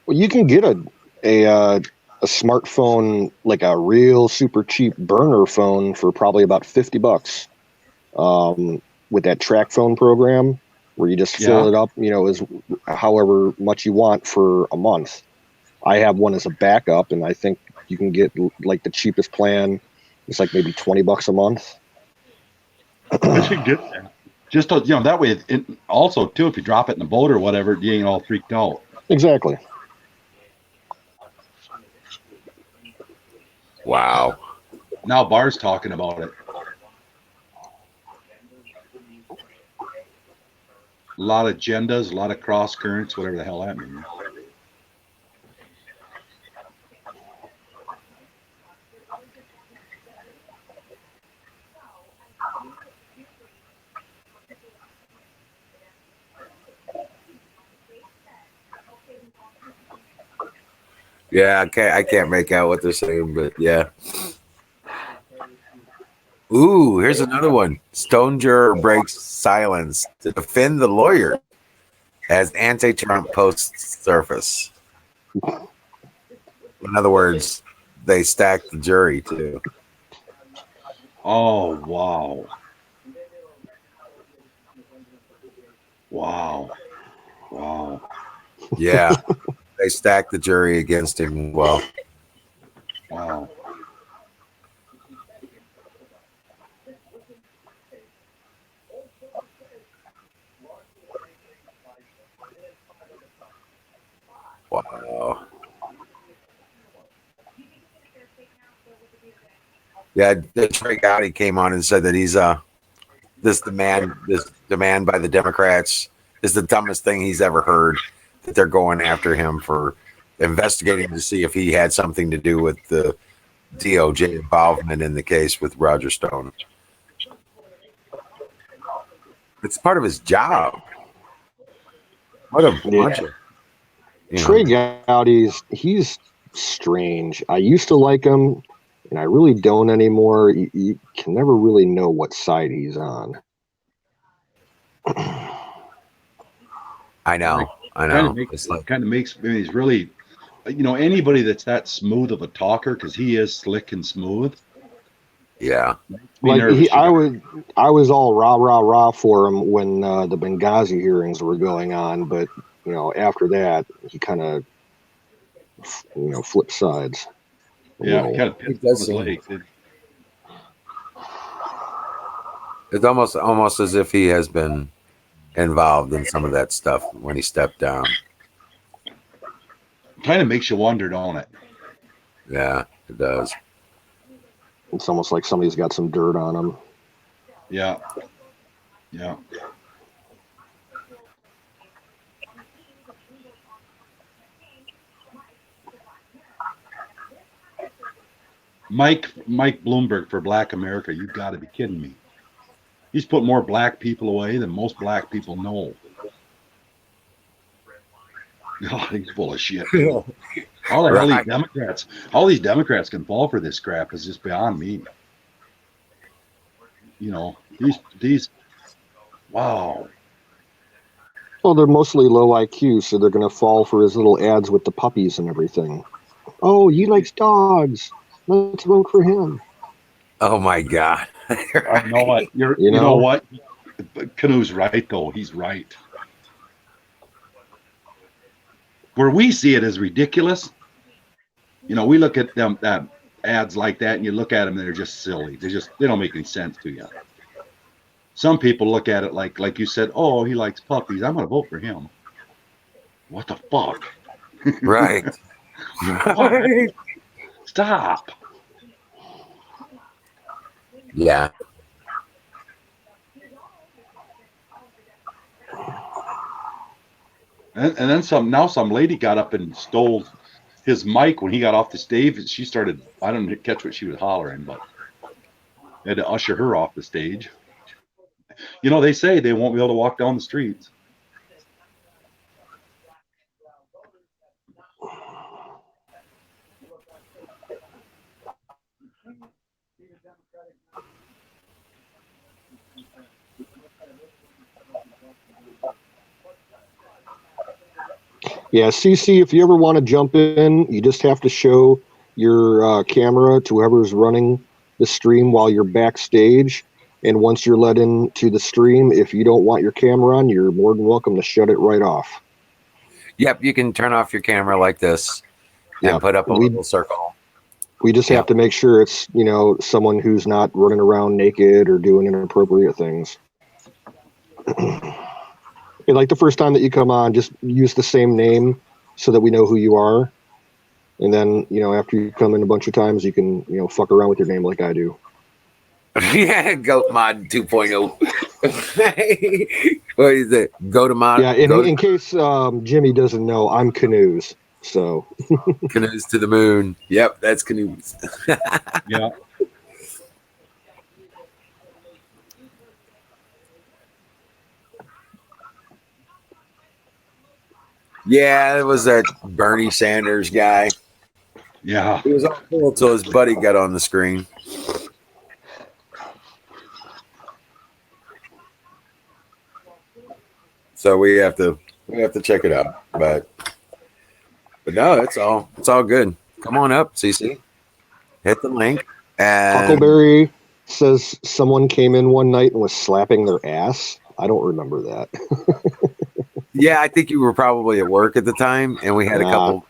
Well, you can get a smartphone, like a real super cheap burner phone, for probably about $50. With that track phone program, where you just fill it up, you know, as however much you want for a month. I have one as a backup, and I think you can get like the cheapest plan. It's like maybe $20 a month. I should get that. Just to, you know, that way. It also too, if you drop it in the boat or whatever, you ain't all freaked out. Exactly. Wow. Now Bar's talking about it. A lot of agendas, a lot of cross currents, whatever the hell that means. Yeah, I can't make out what they're saying, but yeah. Ooh, here's another one. Stone juror breaks silence to defend the lawyer as anti-Trump posts surface. In other words, they stacked the jury too. Oh, wow. Wow. Wow. Yeah, they stacked the jury against him. Well, Wow. wow. Yeah, Trey Gowdy came on and said that he's this demand by the Democrats is the dumbest thing he's ever heard. that they're going after him for investigating to see if he had something to do with the DOJ involvement in the case with Roger Stone. It's part of his job. What a bunch of, Trey Gowdy's, he's strange. I used to like him, and I really don't anymore. You can never really know what side he's on. I know. Kind of makes, I mean, he's really, anybody that's that smooth of a talker, because he is slick and smooth. Yeah. Like I was all rah for him when the Benghazi hearings were going on, but after that he kind of flipped sides. Yeah, kind of pissed his legs. It's almost as if he has been involved in some of that stuff when he stepped down. Kind of makes you wonder, don't it? Yeah, it does. It's almost like somebody's got some dirt on him. Yeah. Yeah. Mike Bloomberg for Black America. You've got to be kidding me. He's put more black people away than most black people know. God, he's full of shit. All these Democrats can fall for this crap is just beyond me. These wow. Well, they're mostly low IQ, so they're going to fall for his little ads with the puppies and everything. Oh, he likes dogs. Let's vote for him. Oh my God! I know what you know what? Canoe's right though. He's right. Where we see it as ridiculous, we look at them ads like that, and you look at them, and they're just silly. They don't make any sense to you. Some people look at it like you said, oh, he likes puppies. I'm going to vote for him. What the fuck? Right. Right. Stop. Yeah. And then some lady got up and stole his mic when he got off the stage. She started, I don't catch what she was hollering, but they had to usher her off the stage. They say they won't be able to walk down the streets. Yeah, CC, if you ever want to jump in, you just have to show your camera to whoever's running the stream while you're backstage. And once you're let into the stream, if you don't want your camera on, you're more than welcome to shut it right off. Yep, you can turn off your camera like this and put up a little circle. We just have to make sure it's, someone who's not running around naked or doing inappropriate things. And like the first time that you come on, just use the same name so that we know who you are. And then, after you come in a bunch of times, you can, fuck around with your name like I do. Yeah, Goat Mod 2.0. What is it? Go to Mod. Yeah, in case Jimmy doesn't know, I'm Canoes. So Canoes to the moon. Yep, that's Canoes. Yeah. Yeah, it was that Bernie Sanders guy. Yeah. He was all cool until his buddy got on the screen. So we have to check it out. But no, it's all good. Come on up, CC. Hit the link. And Huckleberry says someone came in one night and was slapping their ass. I don't remember that. Yeah, I think you were probably at work at the time, and we had a couple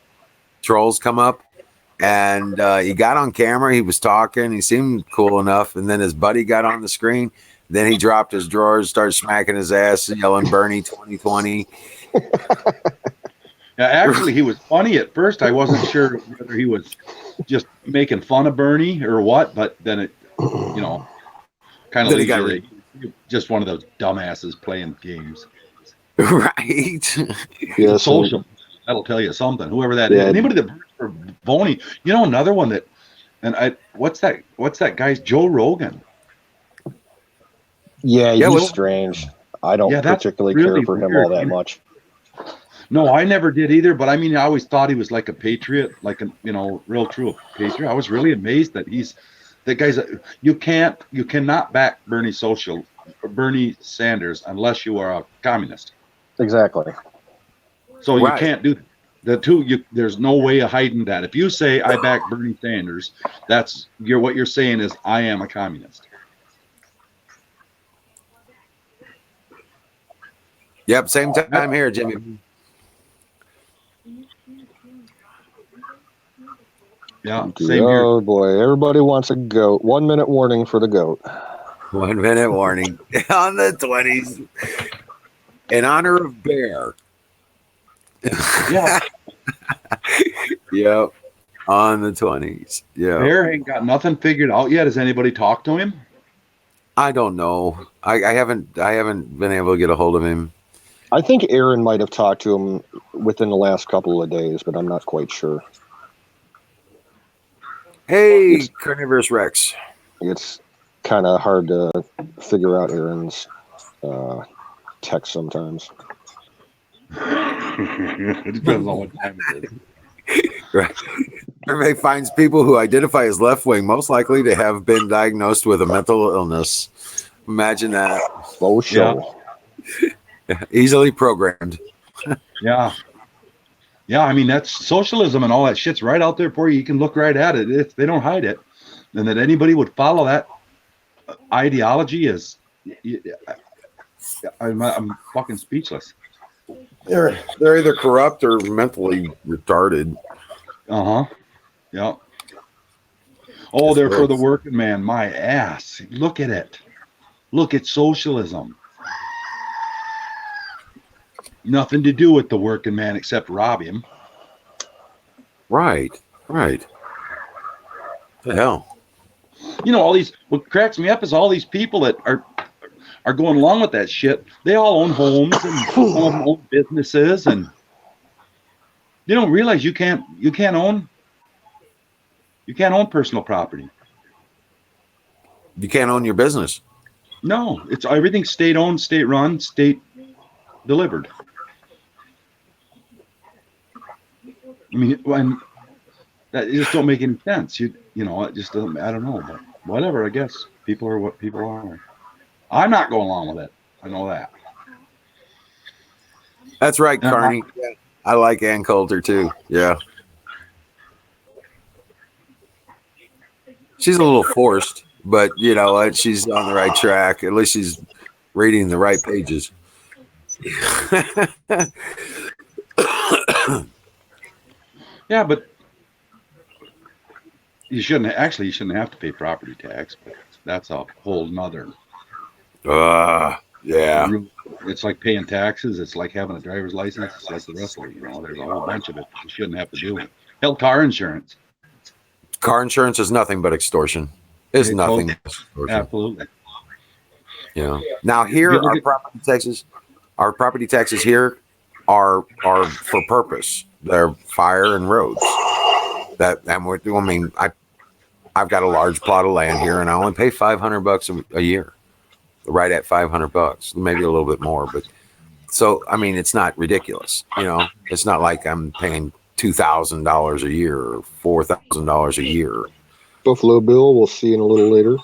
trolls come up, and he got on camera. He was talking. He seemed cool enough, and then his buddy got on the screen. Then he dropped his drawers, started smacking his ass, and yelling "Bernie 2020." Yeah, actually, he was funny at first. I wasn't sure whether he was just making fun of Bernie or what, but then it, kind of just one of those dumbasses playing games. Right. Yeah, Social. That'll tell you something. Whoever that is. Yeah. Anybody that votes for Boney. You know, another one that, what's that guy's Joe Rogan? Yeah, Yeah, he's well, strange. I don't Yeah, that's particularly really care for him weird. all that much. No, I never did either. But I mean, I always thought he was like a patriot, like a real true patriot. I was really amazed that that guy's. You cannot back Bernie Sanders unless you are a communist. Exactly. So you right. can't do the two. There's no way of hiding that. If you say I back Bernie Sanders, what you're saying is I am a communist. Yep, same time here, Jimmy. Yeah, same here. Oh boy, everybody wants a goat. 1 minute warning for the goat. 1 minute warning on the 20s in honor of Bear. Yeah, Yep, on the 20s. Yeah, Bear ain't got nothing figured out yet. Has anybody talked to him? I don't know. I haven't been able to get a hold of him. I think Aaron might have talked to him within the last couple of days, but I'm not quite sure. Hey, Carnivorous Rex. It's kind of hard to figure out Aaron's text sometimes. It depends on what time it is. Right. Survey finds people who identify as left wing most likely to have been diagnosed with a mental illness. Imagine that. Oh, sure. Yeah. Easily programmed. Yeah. Yeah, I mean, that's socialism and all that shit's right out there for you. You can look right at it. If they don't hide it, and that anybody would follow that ideology is, I'm fucking speechless. They're either corrupt or mentally retarded. Uh-huh. Yeah. Oh, they're for the working man. My ass. Look at it. Look at socialism. Nothing to do with the working man except rob him. Right. The hell. What cracks me up is all these people that are going along with that shit. They all own homes and own businesses, and they don't realize you can't own personal property. You can't own your business. No, it's everything's state owned, state run, state delivered. I mean, when that just don't make any sense. It just doesn't. I don't know, but whatever. I guess people are what people are. I'm not going along with it. I know that. That's right, Carney. I like Ann Coulter too. Yeah. She's a little forced, but you know what? She's on the right track. At least she's reading the right pages. Yeah, but you shouldn't have to pay property tax, but that's a whole nother. Yeah. It's like paying taxes. It's like having a driver's license. It's like the rest of it. There's a whole bunch of it you shouldn't have to do. Hell, car insurance. Car insurance is nothing but extortion. It's nothing but extortion. Absolutely. Yeah. Now here, our property taxes here are for purpose. They're fire and roads. I've got a large plot of land here, and I only pay $500 a year. Right at $500, maybe a little bit more, but so I mean, it's not ridiculous. It's not like I'm paying $2,000 a year or $4,000 a year. Buffalo Bill, we'll see in a little later.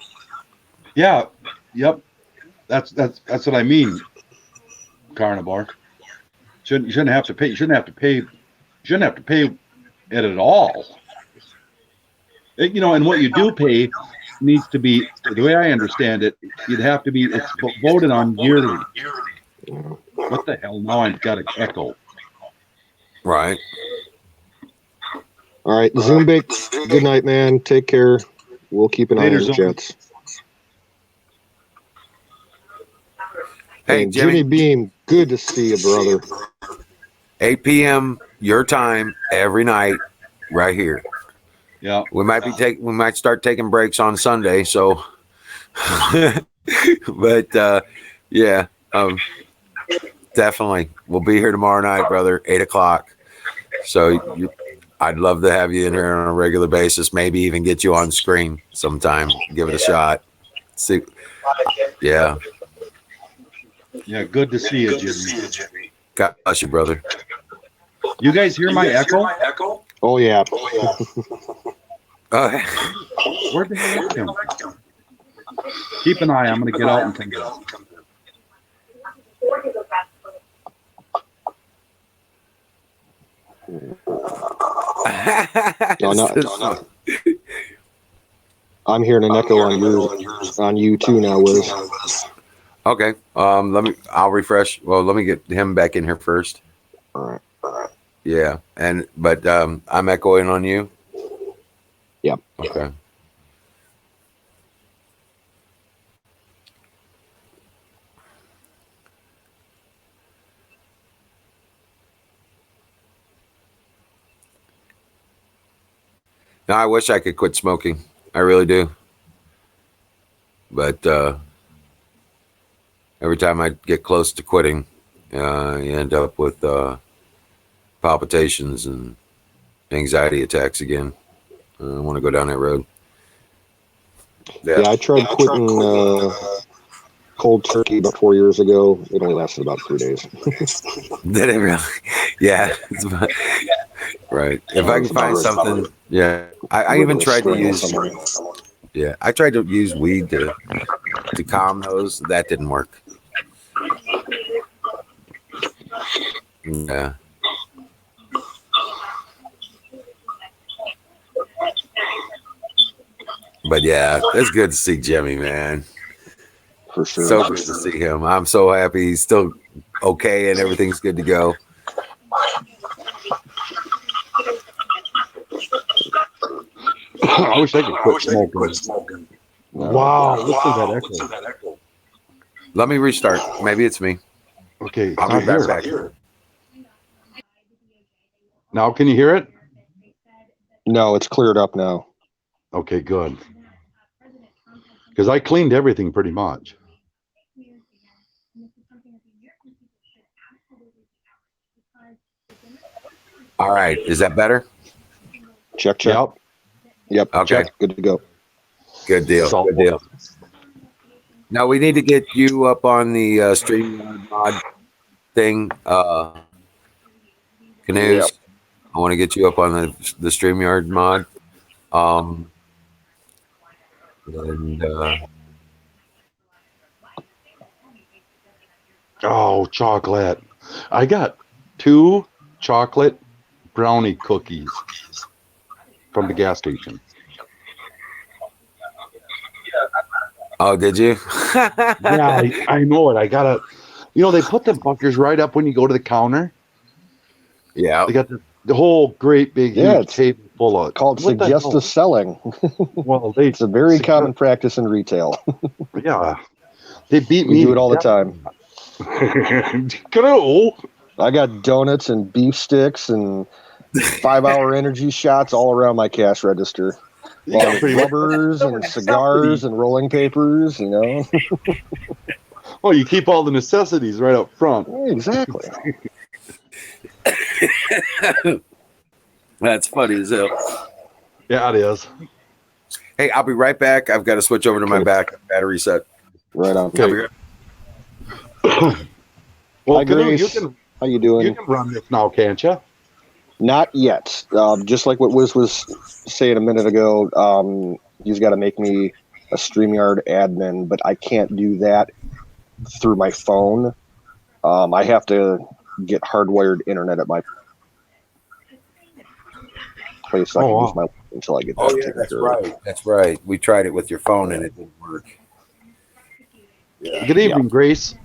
Yeah. Yep. That's what I mean. Carnivore. You shouldn't have to pay it at all. And what you do pay needs to be, the way I understand it, it's voted on yearly. What the hell? Now I've got an echo. Right. All right, Zoom Bake. Good night, man. Take care. We'll keep an eye on the Jets. Hey, and Jimmy Beam, good to see you, brother. 8 p.m. your time every night, right here. Yeah, we might start taking breaks on Sunday. So, but yeah, Definitely. We'll be here tomorrow night, brother, 8:00. So I'd love to have you in here on a regular basis. Maybe even get you on screen sometime. Give it a shot. See, yeah. Yeah, good to see you, Jimmy. God bless you, brother. You guys hear my echo? Oh yeah. Okay. Where the hell is him? Keep an eye. I'm going to get out and come back. No. I'm hearing an echo on you too now, Wiz. Okay. I'll refresh. Well, let me get him back in here first. All right. Yeah. But I'm echoing on you. Yep. Okay. Now I wish I could quit smoking. I really do. But every time I get close to quitting, you end up with palpitations and anxiety attacks again. I don't want to go down that road. Yeah, I tried quitting cold turkey about 4 years ago. It only lasted about 3 days. Did it really? Yeah. Right. If I can find something, yeah. I even tried to use. Yeah, I tried to use weed to calm those. That didn't work. Yeah. But yeah, it's good to see Jimmy, man. For sure. So good to see him. I'm so happy he's still okay and everything's good to go. I wish I could quit smoking. Wow, listen to that echo. Let me restart. Maybe it's me. Okay, I'll be back. Now can you hear it? No, it's cleared up now. Okay, good. Because I cleaned everything pretty much. All right. Is that better? Check. Yep. Okay. Check. Good to go. Good deal. Good deal. Now we need to get you up on the StreamYard mod thing. Canoes. Yep. I want to get you up on the StreamYard mod. Oh, chocolate. I got 2 chocolate brownie cookies from the gas station. Oh, did you? Yeah, I know it. I gotta, they put the bunkers right up when you go to the counter. Yeah. They got the whole great big huge table full of called suggestive selling. Well, it's a very common practice in retail. Yeah, they beat me. We do it all the time. I got donuts and beef sticks and 5-hour energy shots all around my cash register. Yeah, rubbers and cigars and rolling papers, Oh, you keep all the necessities right up front. Exactly. That's funny as hell. Yeah, it is. Hey, I'll be right back. I've got to switch over to my battery set. Right on. Okay. Well, Hi, Grace. How you doing? You can run this now, can't you? Not yet. Just like what Wiz was saying a minute ago, he's got to make me a StreamYard admin, but I can't do that through my phone. I have to get hardwired internet at my place so I can use my until I get that. Oh, yeah, that's right. That's right. We tried it with your phone and it didn't work. Yeah. Good evening, Grace.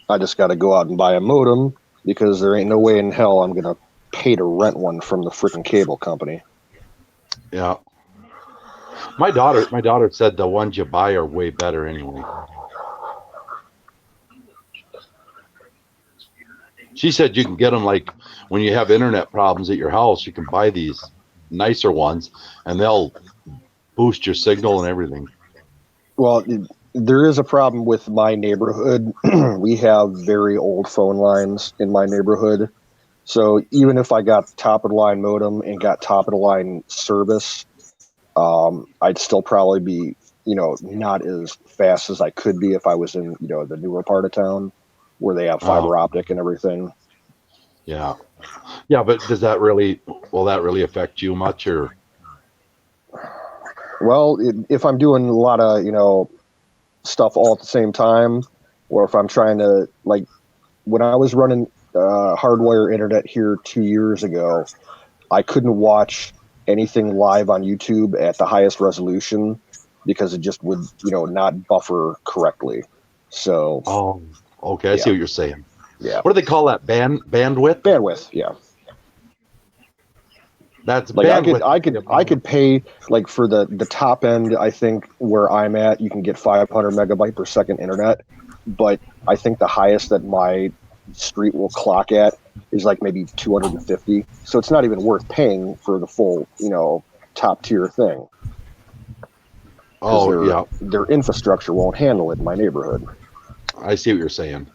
I just got to go out and buy a modem because there ain't no way in hell I'm going to pay to rent one from the freaking cable company. Yeah. My daughter said the ones you buy are way better anyway. She said you can get them like when you have internet problems at your house, you can buy these nicer ones, and they'll boost your signal and everything. Well, there is a problem with my neighborhood. We have very old phone lines in my neighborhood. So even if I got top of the line modem and got top of the line service, I'd still probably be, not as fast as I could be if I was in, the newer part of town where they have fiber optic and everything. Yeah. Yeah, but will that really affect you much, or? Well, if I'm doing a lot of, stuff all at the same time, or if I'm trying to, like, when I was running hardwire internet here 2 years ago, I couldn't watch anything live on YouTube at the highest resolution because it just would, not buffer correctly. So. Oh, okay. I see what you're saying. Yeah. What do they call that? Bandwidth? Bandwidth. Yeah. That's like bandwidth. I could pay like for the top end. I think where I'm at, you can get 500 megabyte per second internet, but I think the highest that my street will clock at is like maybe 250. So it's not even worth paying for the full, top tier thing. Oh, yeah. Their infrastructure won't handle it in my neighborhood. I see what you're saying.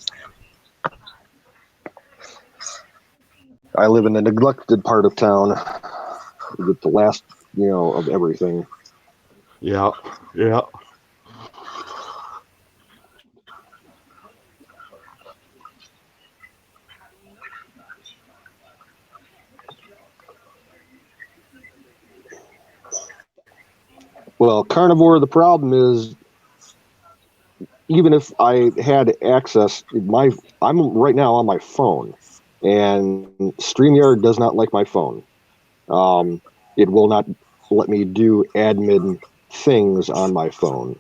I live in the neglected part of town. You get the last, of everything. Yeah, yeah. Well, Carnivore, the problem is, even if I had access, I'm right now on my phone, and StreamYard does not like my phone. It will not let me do admin things on my phone.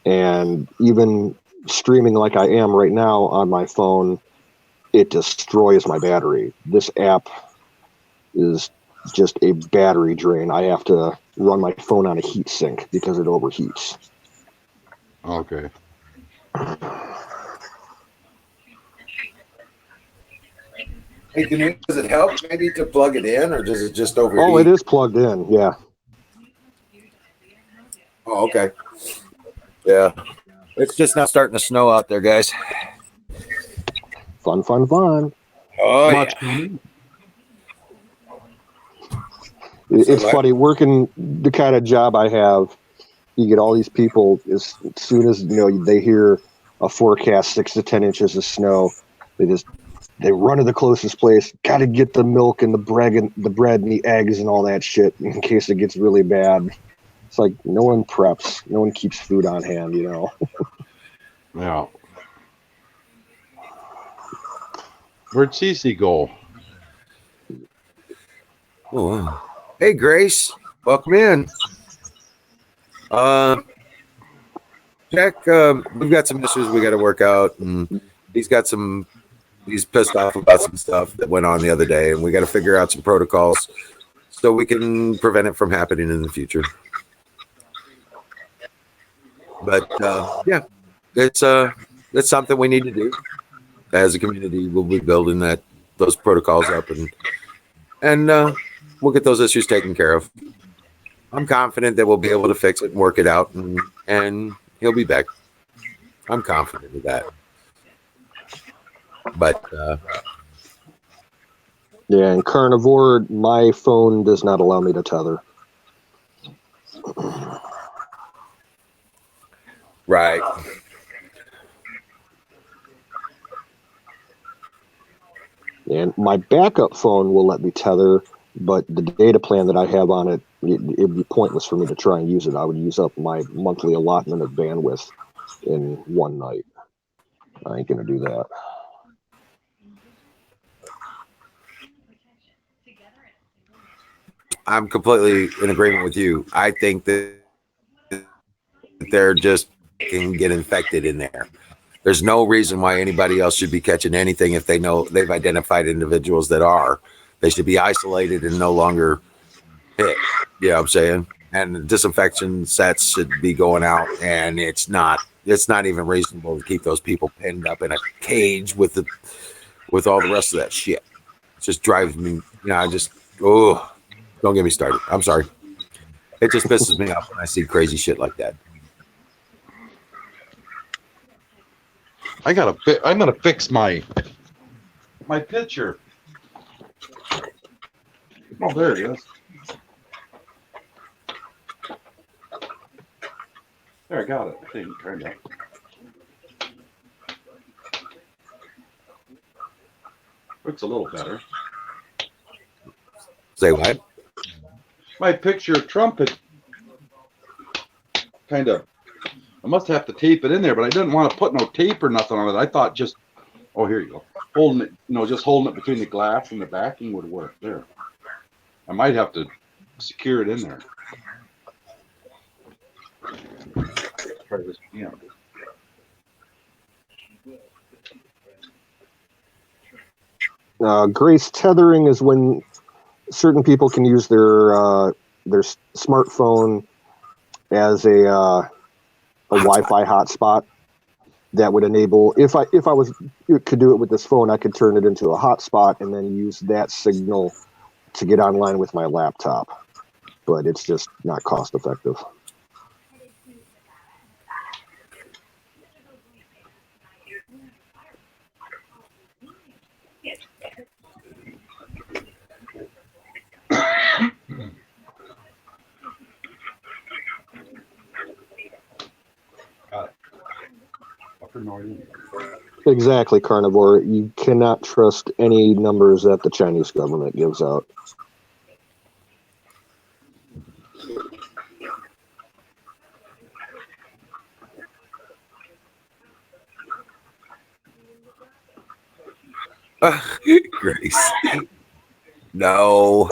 And even streaming like I am right now on my phone, it destroys my battery. This app is just a battery drain. I have to run my phone on a heat sink because it overheats. Okay. Hey, does it help maybe to plug it in, or does it just overheat? Oh, it is plugged in, yeah. Oh, okay. Yeah. It's just now starting to snow out there, guys. Fun, fun, fun. Oh, yeah. It's funny, working the kind of job I have, you get all these people, as soon as, they hear a forecast 6 to 10 inches of snow, they run to the closest place, got to get the milk and the bread and the eggs and all that shit in case it gets really bad. It's like no one preps, no one keeps food on hand, Yeah. Where'd Cece go? Oh, wow. Hey, Grace, welcome in. Jack, we've got some issues we got to work out, and he's pissed off about some stuff that went on the other day, and we got to figure out some protocols so we can prevent it from happening in the future. But yeah, it's something we need to do as a community. We'll be building those protocols up, and we'll get those issues taken care of. I'm confident that we'll be able to fix it and work it out, and he'll be back. I'm confident of that. But yeah, and Carnivore, my phone does not allow me to tether. right. And my backup phone will let me tether, but the data plan that I have on it, it'd be pointless for me to try and use it. I would use up my monthly allotment of bandwidth in one night. I ain't going to do that. I'm completely in agreement with you. I think that they're just can get infected in there. There's no reason why anybody else should be catching anything if they know they've identified individuals that are. They should be isolated and no longer hit. You know what I'm saying? And disinfection sets should be going out, and it's not even reasonable to keep those people pinned up in a cage with all the rest of that shit. It just drives me, I just, Don't get me started. I'm sorry. It just pisses me off when I see crazy shit like that. I'm gonna fix my picture. Oh, there it is. There, I got it. I think kind of. Looks a little better. Say what? My picture of Trump had kind of. I must have to tape it in there, but I didn't want to put no tape or nothing on it. I thought just, oh, here you go. Holding it, just holding it between the glass and the backing would work. There. I might have to secure it in there. Try this again. Grace, tethering is when certain people can use their smartphone as a Wi-Fi hotspot. That would enable, if I could do it with this phone, I could turn it into a hotspot and then use that signal to get online with my laptop. But it's just not cost effective. Exactly, Carnivore. You cannot trust any numbers that the Chinese government gives out. Grace. No.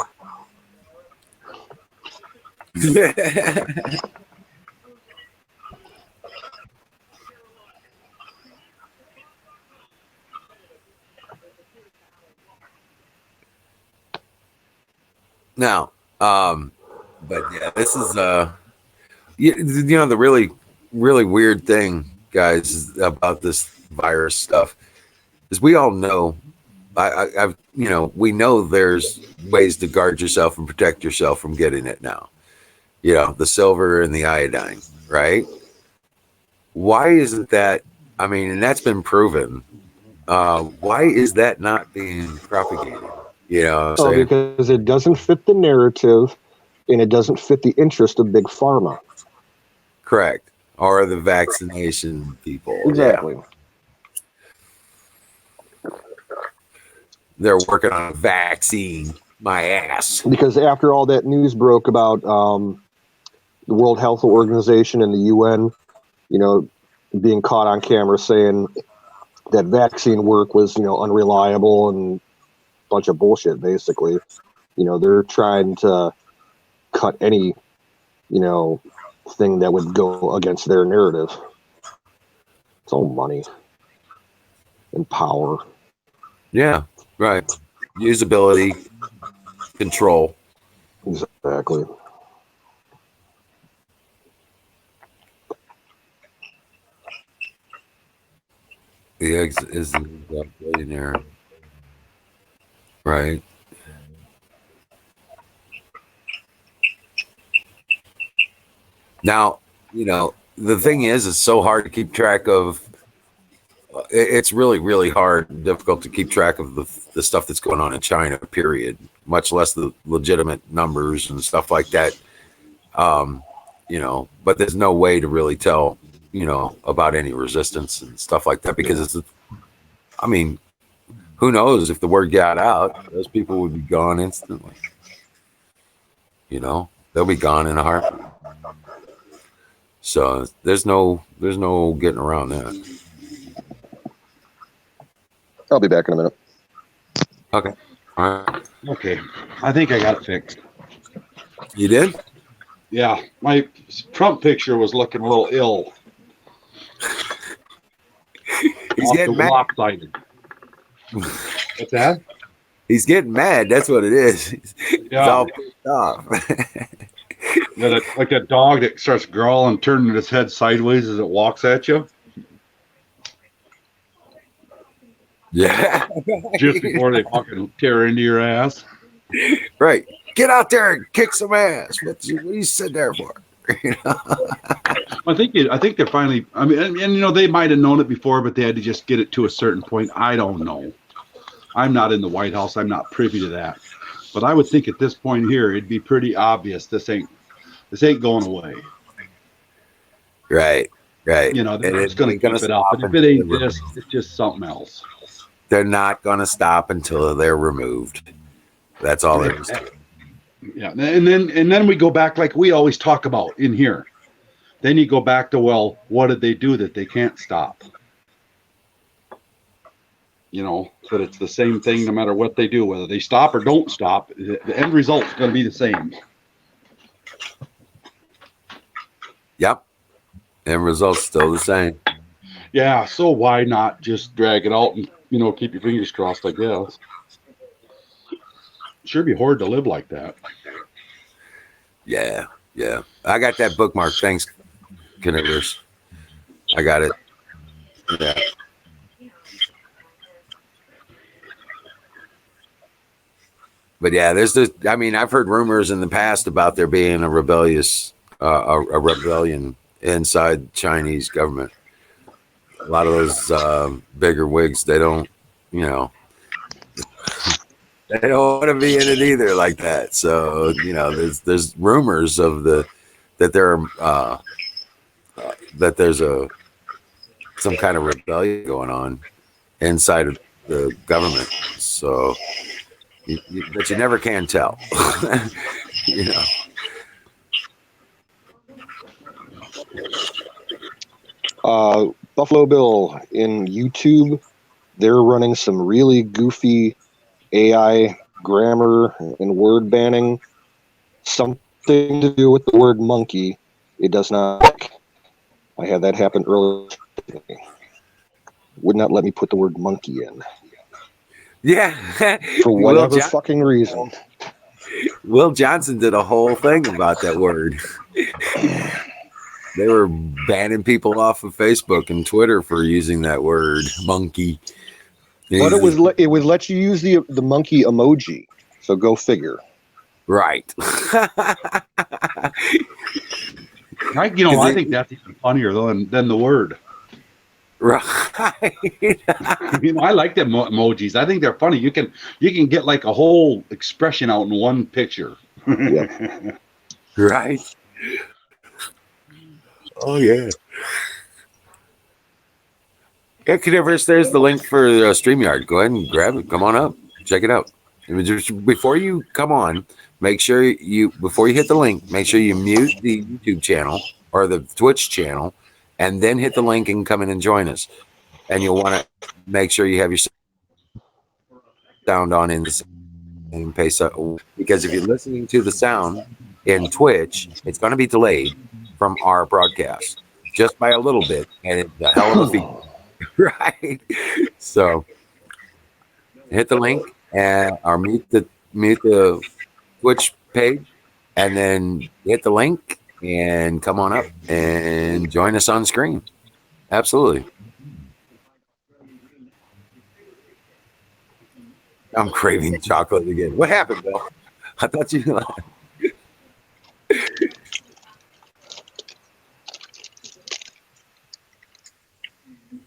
Now, but yeah, this is the really weird thing, guys, about this virus stuff is we all know. I've we know there's ways to guard yourself and protect yourself from getting it now. The silver and the iodine, right? Why isn't that? I mean, and that's been proven. Why is that not being propagated? Because it doesn't fit the narrative, and it doesn't fit the interest of big pharma. Correct. Or the vaccination people. Exactly. Yeah. They're working on a vaccine. My ass. Because after all that news broke about the World Health Organization and the UN, being caught on camera saying that vaccine work was, unreliable and a bunch of bullshit, basically. They're trying to cut any, thing that would go against their narrative. It's all money and power. Yeah, right. Usability, control. Exactly. The eggs is the billionaire, right? Now, the thing is, it's so hard to keep track of. It's really, really hard and difficult to keep track of the stuff that's going on in China, period, much less the legitimate numbers and stuff like that. But there's no way to really tell, about any resistance and stuff like that because who knows if the word got out, those people would be gone instantly. They'll be gone in a heartbeat. So there's no getting around that. I'll be back in a minute. Okay. All right. Okay. I think I got it fixed. You did? Yeah. My Trump picture was looking a little ill. He's getting mad. Lopsided. What's that? He's getting mad. That's what it is. He's all pissed off. Like that dog that starts growling, turning its head sideways as it walks at you. Yeah. Just before they fucking tear into your ass. Right. Get out there and kick some ass. What you sit there for? You know? I think they're finally. I mean, and you know, they might have known it before, but they had to just get it to a certain point. I don't know. I'm not in the White House. I'm not privy to that. But I would think at this point here, it'd be pretty obvious this ain't going away. Right. You know, they're just going to keep it up. And if it ain't this, it's just something else. They're not going to stop until they're removed. That's all there is. Yeah, and then we go back like we always talk about in here. Then you go back to, well, what did they do that they can't stop? You know, but it's the same thing no matter what they do, whether they stop or don't stop. The end result is going to be the same. Yep. End result's still the same. Yeah, so why not just drag it out and, you know, keep your fingers crossed, I guess. Sure be hard to live like that. Yeah. I got that bookmark. Thanks, Connivers. I got it. Yeah. But yeah, I've heard rumors in the past about there being a rebellion inside Chinese government. A lot of those bigger wigs, they don't, you know, they don't want to be in it either like that. So, you know, there's rumors of that there's some kind of rebellion going on inside of the government. So, but you never can tell. You know. Buffalo Bill in YouTube, they're running some really goofy AI grammar and word banning. Something to do with the word monkey. It does not. I had that happen earlier. Would not let me put the word monkey in. Yeah. For whatever fucking reason. Will Johnson did a whole thing about that word. They were banning people off of Facebook and Twitter for using that word, monkey. But it would let you use the monkey emoji. So go figure. Right. I think that's even funnier than the word. Right. I like them emojis. I think they're funny. You can get like a whole expression out in one picture. Yep. Right. Oh yeah. Yeah, Connivers, there's the link for StreamYard. Go ahead and grab it. Come on up. Check it out. Before you come on, make sure before you hit the link, make sure you mute the YouTube channel or the Twitch channel, and then hit the link and come in and join us. And you'll want to make sure you have your sound on in the same pace. Because if you're listening to the sound in Twitch, it's going to be delayed from our broadcast just by a little bit, and it's a hell of a feed. Right. So hit the link or mute the Twitch page, and then hit the link and come on up and join us on screen. Absolutely. I'm craving chocolate again. What happened, Bill? I thought you.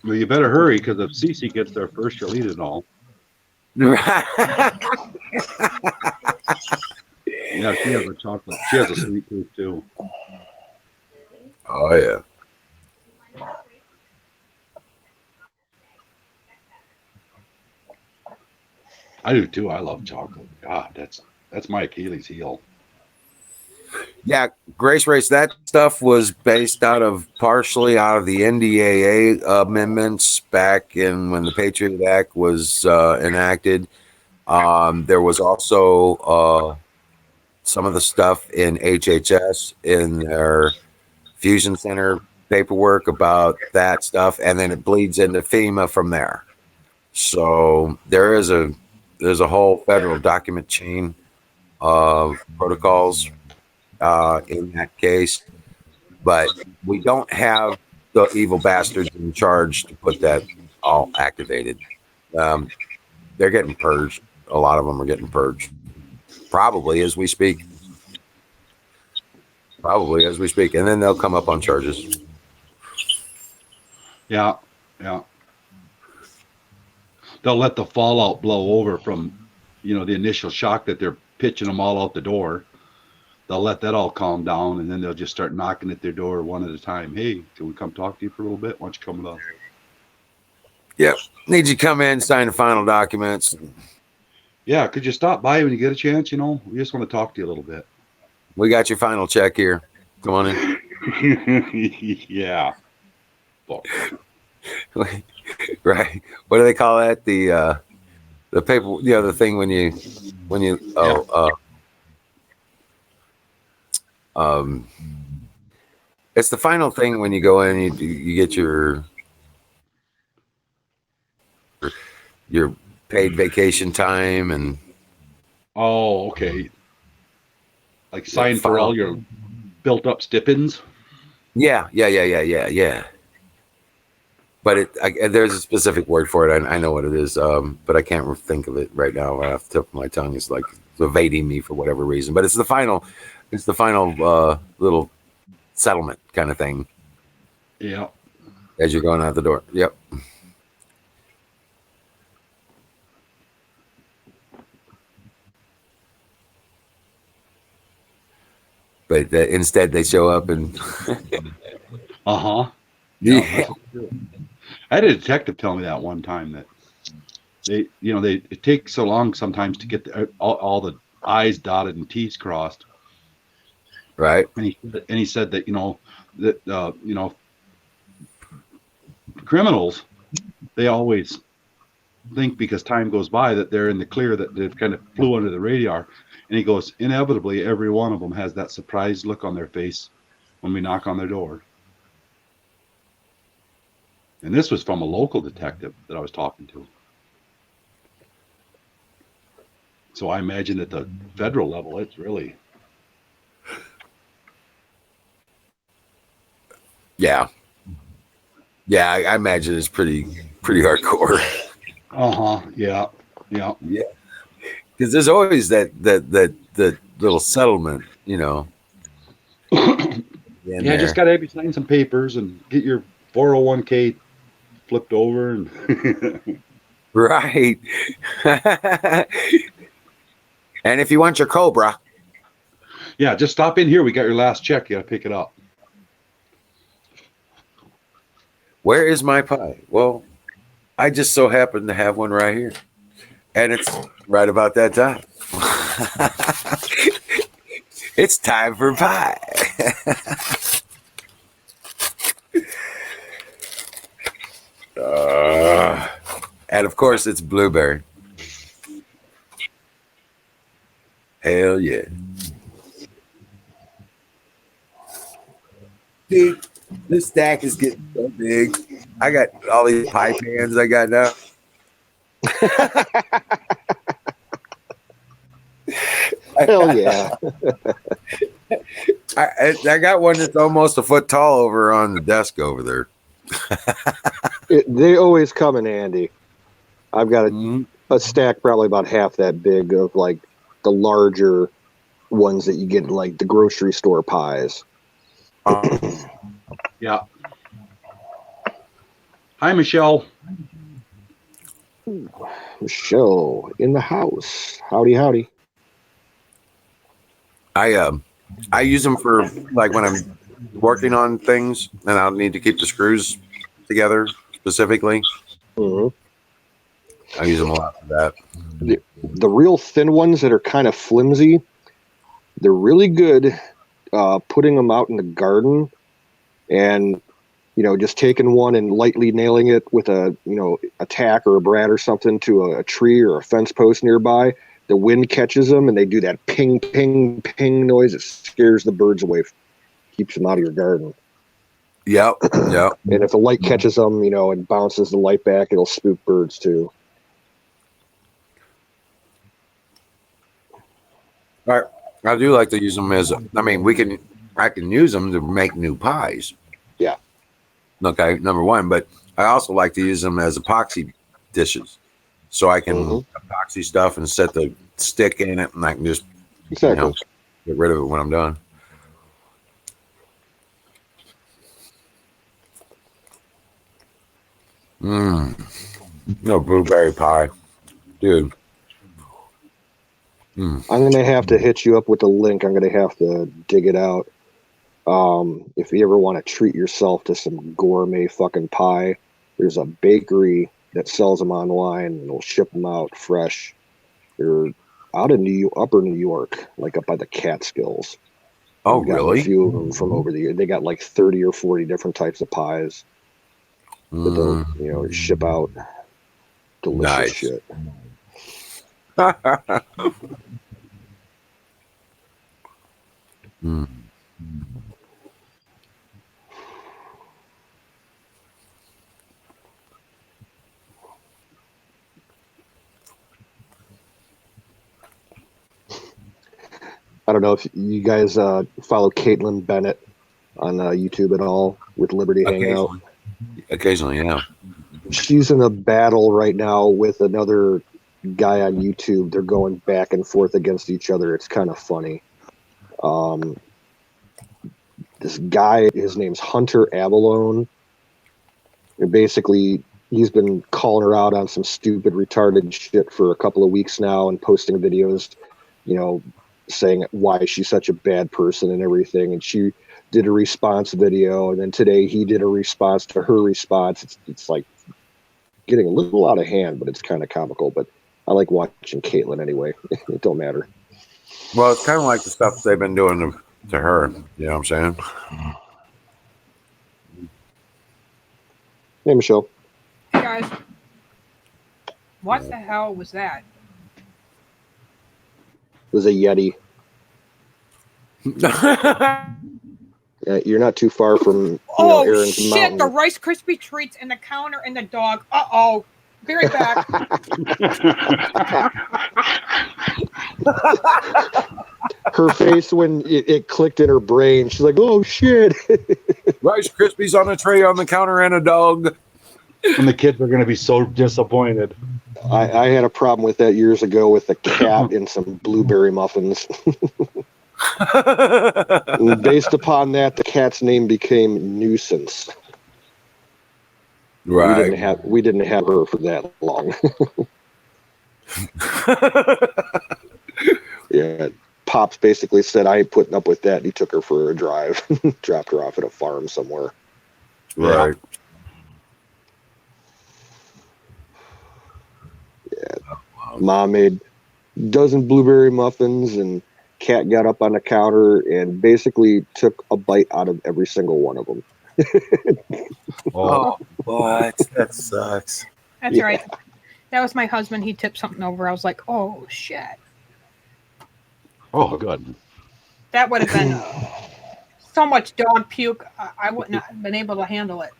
Well, you better hurry, because if Cece gets there first, she'll eat it all. Yeah, she has a chocolate. She has a sweet tooth too. Oh yeah. I do too. I love chocolate. God, that's my Achilles heel. Yeah, Grace Race, that stuff was based partially out of the NDAA amendments back in when the Patriot Act was enacted. There was also some of the stuff in HHS in their Fusion Center paperwork about that stuff, and then it bleeds into FEMA from there. So there's a whole federal document chain of protocols in that case, but we don't have the evil bastards in charge to put that all activated. They're getting purged. A lot of them are getting purged. probably as we speak. Probably as we speak, and then they'll come up on charges. Yeah, yeah. They'll let the fallout blow over from, the initial shock that they're pitching them all out the door. They'll let that all calm down, and then they'll just start knocking at their door one at a time. Hey, can we come talk to you for a little bit? Why don't you come with us? Yep. Need you to come in, sign the final documents. Yeah, could you stop by when you get a chance? We just want to talk to you a little bit. We got your final check here. Come on in. Yeah. Right. What do they call that? The paper, the thing when you it's the final thing when you go in, you get your paid vacation time and oh, okay. Like sign for all your built up stipends. Yeah. But there's a specific word for it. I know what it is, but I can't think of it right now right off the tip of my tongue. It's like evading me for whatever reason. But it's the final little settlement kind of thing. Yeah. As you're going out the door. Yep. But instead they show up and uh-huh. Yeah. I had a detective tell me that one time that it takes so long sometimes to get all the I's dotted and T's crossed. Right. And he said that criminals, they always think because time goes by that they're in the clear, that they've kind of flew under the radar. And he goes, inevitably, every one of them has that surprised look on their face when we knock on their door. And this was from a local detective that I was talking to. So I imagine at the federal level, it's really. Yeah. Yeah, I imagine it's pretty hardcore. Uh-huh. Yeah. Yeah. Because there's always that little settlement, Yeah, just got to have you sign some papers and get your 401k flipped over and right. And if you want your Cobra, yeah, just stop in here. We got your last check. You got to pick it up. Where is my pie? Well, I just so happen to have one right here. And it's right about that time. It's time for pie. And of course, it's blueberry. Hell yeah. Dude, this stack is getting so big. I got all these pie pans I got now. Hell yeah. I got one that's almost a foot tall over on the desk over there. They always come in handy. I've got a stack probably about half that big of like the larger ones that you get in like the grocery store pies. Yeah. Hi, Michelle. Michelle in the house. Howdy, howdy. I use them for like when I'm working on things and I'll need to keep the screws together specifically. Mm-hmm. I use them a lot for that. The real thin ones that are kind of flimsy, they're really good putting them out in the garden and, just taking one and lightly nailing it with a tack or a brad or something to a tree or a fence post nearby. The wind catches them and they do that ping, ping, ping noise. It scares the birds away, keeps them out of your garden. Yep. And if the light catches them, and bounces the light back, it'll spook birds too. All right. I do like to use them I can use them to make new pies. Yeah. Okay, number one, but I also like to use them as epoxy dishes. So I can epoxy stuff and set the stick in it and I can just Exactly. Get rid of it when I'm done. No blueberry pie, dude. I'm gonna have to hit you up with the link. I'm gonna have to dig it out. If you ever want to treat yourself to some gourmet fucking pie, there's a bakery that sells them online and will ship them out fresh. They're out in Upper New York, like up by the Catskills. Oh, I've gotten a really? few of them from over the year. They got like 30 or 40 different types of pies that they'll, ship out. Delicious Nice. shit. I don't know if you guys follow Caitlin Bennett on YouTube at all with Liberty Hangout. Occasionally, yeah. She's in a battle right now with another guy on YouTube. They're going back and forth against each other. It's kind of funny. This guy, his name's Hunter Avalone. And basically, he's been calling her out on some stupid, retarded shit for a couple of weeks now and posting videos, saying why she's such a bad person and everything. And she did a response video, and then today he did a response to her response. It's like getting a little out of hand, but it's kind of comical. But I like watching Caitlyn anyway. It don't matter. Well, it's kind of like the stuff they've been doing to her. You know what I'm saying? Hey, Michelle. Hey guys, what the hell was that? It was a Yeti. You're not too far from Aaron's shit! mountain. The Rice Krispie treats and the counter and the dog. Uh-oh. Be right back. Her face when it clicked in her brain. She's like, "Oh shit!" Rice Krispies on a tray on the counter and a dog. And the kids are going to be so disappointed. I had a problem with that years ago with a cat and some blueberry muffins. And based upon that, the cat's name became Nuisance. Right. We didn't have her for that long. Yeah. Pops basically said, I ain't putting up with that. And he took her for a drive, dropped her off at a farm somewhere. Right. Yeah. Mom made a dozen blueberry muffins, and cat got up on the counter and basically took a bite out of every single one of them. Oh, what? That sucks. That's right. That was my husband. He tipped something over. I was like, oh shit. Oh, good. That would have been so much dog puke. I wouldn't have been able to handle it.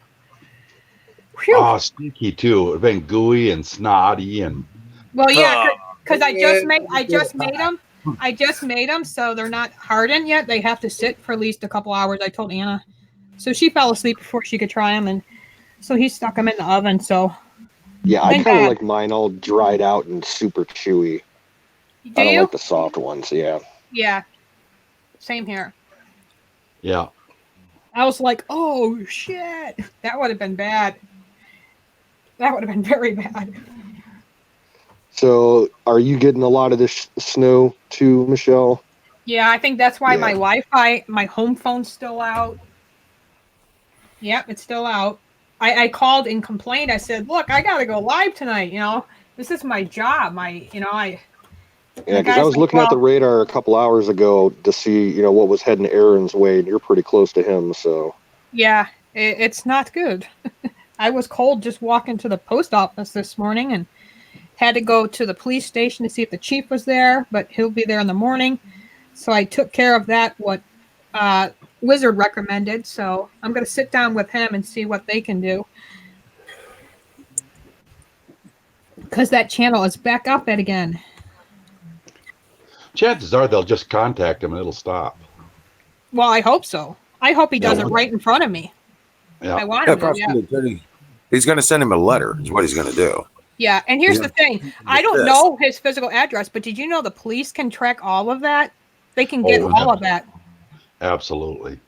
Whew. Oh, stinky too. It'd been gooey and snotty and. Well, yeah, because I just made them, so they're not hardened yet. They have to sit for at least a couple hours. I told Anna, so she fell asleep before she could try them, and so he stuck them in the oven. So yeah, I kind of like mine all dried out and super chewy. I don't like the soft ones. Yeah. Yeah. Same here. Yeah. I was like, oh shit, that would have been bad. That would have been very bad. So, are you getting a lot of this snow too, Michelle? Yeah, I think that's why my Wi-Fi, my home phone's still out. Yep, it's still out. I called and complained. I said, look, I got to go live tonight. This is my job. Yeah, because I was looking at the radar a couple hours ago to see, what was heading Aaron's way, and you're pretty close to him, so. Yeah, it's not good. I was cold just walking to the post office this morning and had to go to the police station to see if the chief was there, but he'll be there in the morning. So I took care of that, what Wizard recommended. So I'm going to sit down with him and see what they can do. Because that channel is back up again. Chances are they'll just contact him and it'll stop. Well, I hope so. I hope he does it right in front of me. Yeah. I want him to. He's going to send him a letter, is what he's going to do. Yeah, and here's Yeah. the thing. I don't know his physical address, but did you know the police can track all of that? They can get Oh, all of that. Absolutely.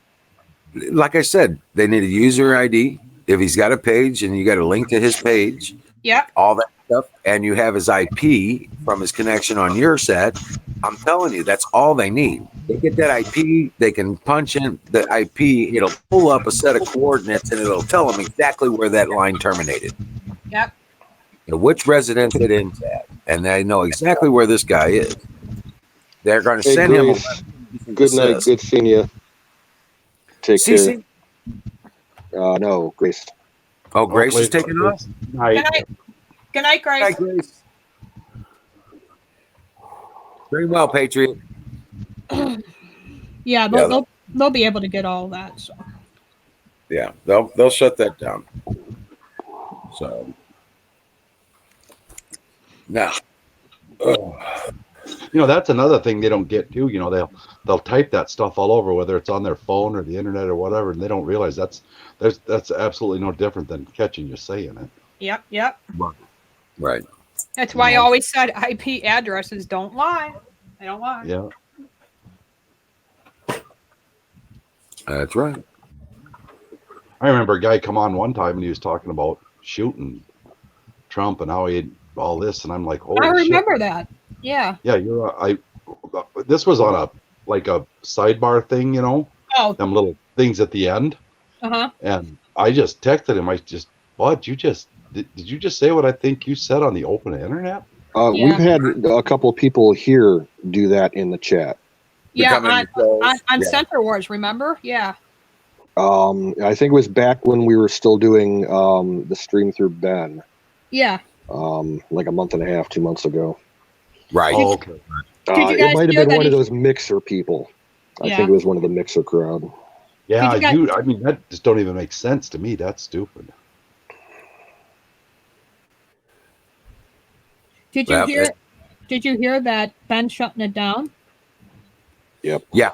Like I said, they need a user ID. If he's got a page and you got a link to his page, Yep. all that stuff, and you have his IP from his connection on your set, I'm telling you, that's all they need. They get that IP, they can punch in the IP, it'll pull up a set of coordinates and it'll tell them exactly where that line terminated. Yep. And which residence it ends at. And they know exactly where this guy is. They're going to Hey, send him a Grace. cease and Good night. desist. Good seeing you. Take care. CC? No, Grace. Oh, Grace is taking off? Good night. Good night, Grace. Hi, Grace. Very well, Patriot. Yeah, they'll be able to get all of that. So. Yeah, they'll shut that down. So now, That's another thing they don't get too. They'll type that stuff all over, whether it's on their phone or the internet or whatever, and they don't realize that's absolutely no different than catching you saying it. Yep. right. That's why I always said IP addresses don't lie. They don't lie. Yeah. That's right. I remember a guy come on one time and he was talking about shooting Trump and how he had all this, and I'm like, oh, I remember that. Yeah. Yeah, this was on a sidebar thing, Oh. them little things at the end. Uh-huh. And I just texted him. Bud, did you just say what I think you said on the open internet? Yeah. We've had a couple of people here do that in the chat. Yeah, on Center Wars, remember? Yeah. I think it was back when we were still doing the stream through Ben. Yeah. Like a month and a half, 2 months ago. Right. Oh, okay. It might have been one of those mixer people. I think it was one of the mixer crowd. Yeah, I mean, that just don't even make sense to me. That's stupid. Did you hear that Ben shutting it down? Yep. Yeah.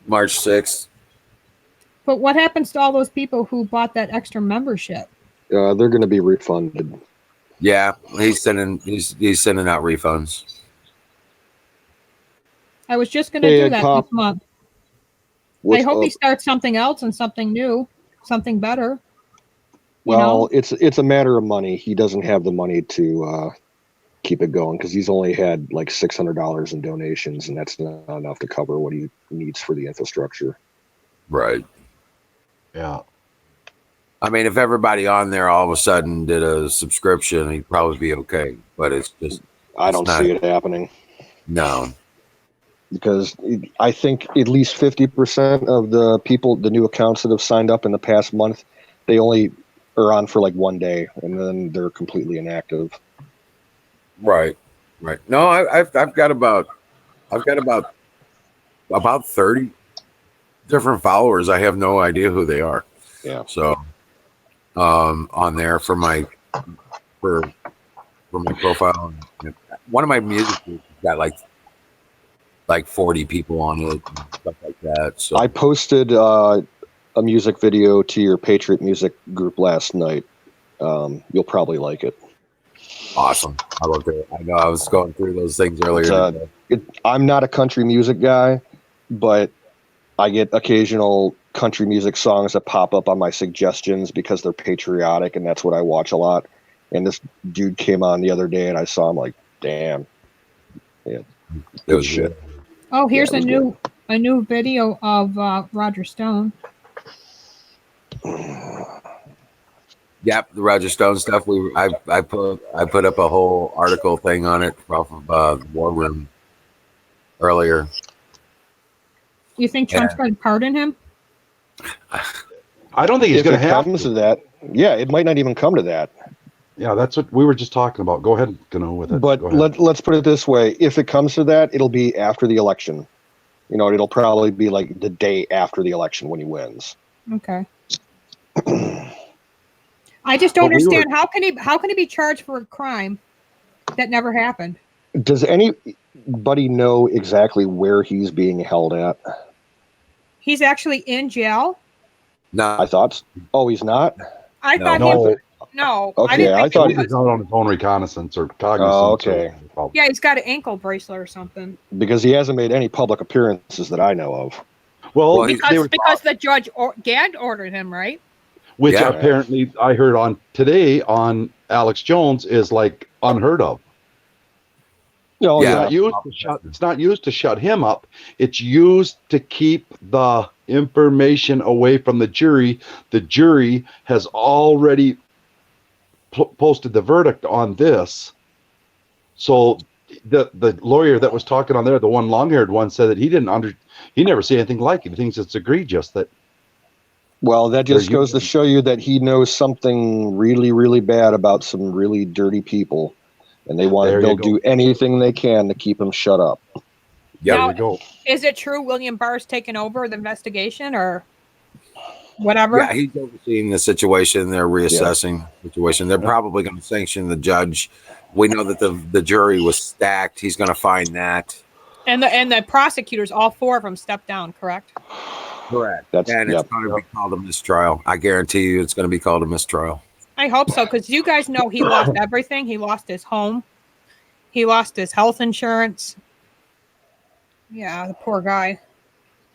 March 6th. But what happens to all those people who bought that extra membership? They're going to be refunded. Yeah, he's sending out refunds. I was just going to do that Pop, this month. I hope he starts something else and something new, something better. Well, it's a matter of money. He doesn't have the money to keep it going because he's only had like $600 in donations, and that's not enough to cover what he needs for the infrastructure. Right. Yeah. I mean, if everybody on there all of a sudden did a subscription, he'd probably be okay. But it's just... I don't see it happening. No. Because I think at least 50% of the people, the new accounts that have signed up in the past month, they only are on for like 1 day, and then they're completely inactive. Right. No, I've got about 30 different followers. I have no idea who they are. Yeah. So, on there for my profile, one of my music groups got like 40 people on it and stuff like that. So I posted a music video to your Patriot Music group last night. You'll probably like it. Awesome. I love it. I know I was going through those things earlier. I'm not a country music guy, but I get occasional country music songs that pop up on my suggestions because they're patriotic, and that's what I watch a lot. And this dude came on the other day, and I saw him like, damn. Yeah. It was shit. Oh, here's a new video of Roger Stone. Yep, the Roger Stone stuff. I put up a whole article thing on it off of the War Room earlier. You think Trump's going to pardon him? I don't think he's going to have comes to that. Yeah, it might not even come to that. Yeah, that's what we were just talking about. Go ahead, with it. But let's put it this way: if it comes to that, it'll be after the election. It'll probably be like the day after the election when he wins. Okay. I just don't understand how can he be charged for a crime that never happened? Does anybody know exactly where he's being held at? He's actually in jail. No, I thought. Oh, he's not. I thought no. No, I Okay, didn't I think thought it He he was was. out on his own reconnaissance or cognizance. Oh, okay. Or whatever it's called. Yeah, he's got an ankle bracelet or something. because he hasn't made any public appearances that I know of. Well, Well, they Because were, because the judge Gad ordered him, right? which Yeah. apparently I heard on today on Alex Jones is like unheard of. Oh Yeah. It's yeah, not used to shut. It's not used to shut him up. It's used to keep the information away from the jury. The jury has already posted the verdict on this. So the lawyer that was talking on there, the one long-haired one, said that he never see anything like it. He thinks it's egregious that well, that just They're goes to using- show you that he knows something really, really bad about some really dirty people, and There you they'll go. do anything they can to keep him shut up. Yeah. Now, there you go. is it true William Barr's taken over the investigation or whatever? Yeah, he's overseeing the situation. They're reassessing the situation. They're probably going to sanction the judge. We know that the jury was stacked. He's going to find that. And the prosecutors, all four of them, stepped down. Correct. Correct. That's And it's going to be called a mistrial. I guarantee you it's going to be called a mistrial. I hope so, because you guys know he lost everything. He lost his home. He lost his health insurance. Yeah, the poor guy.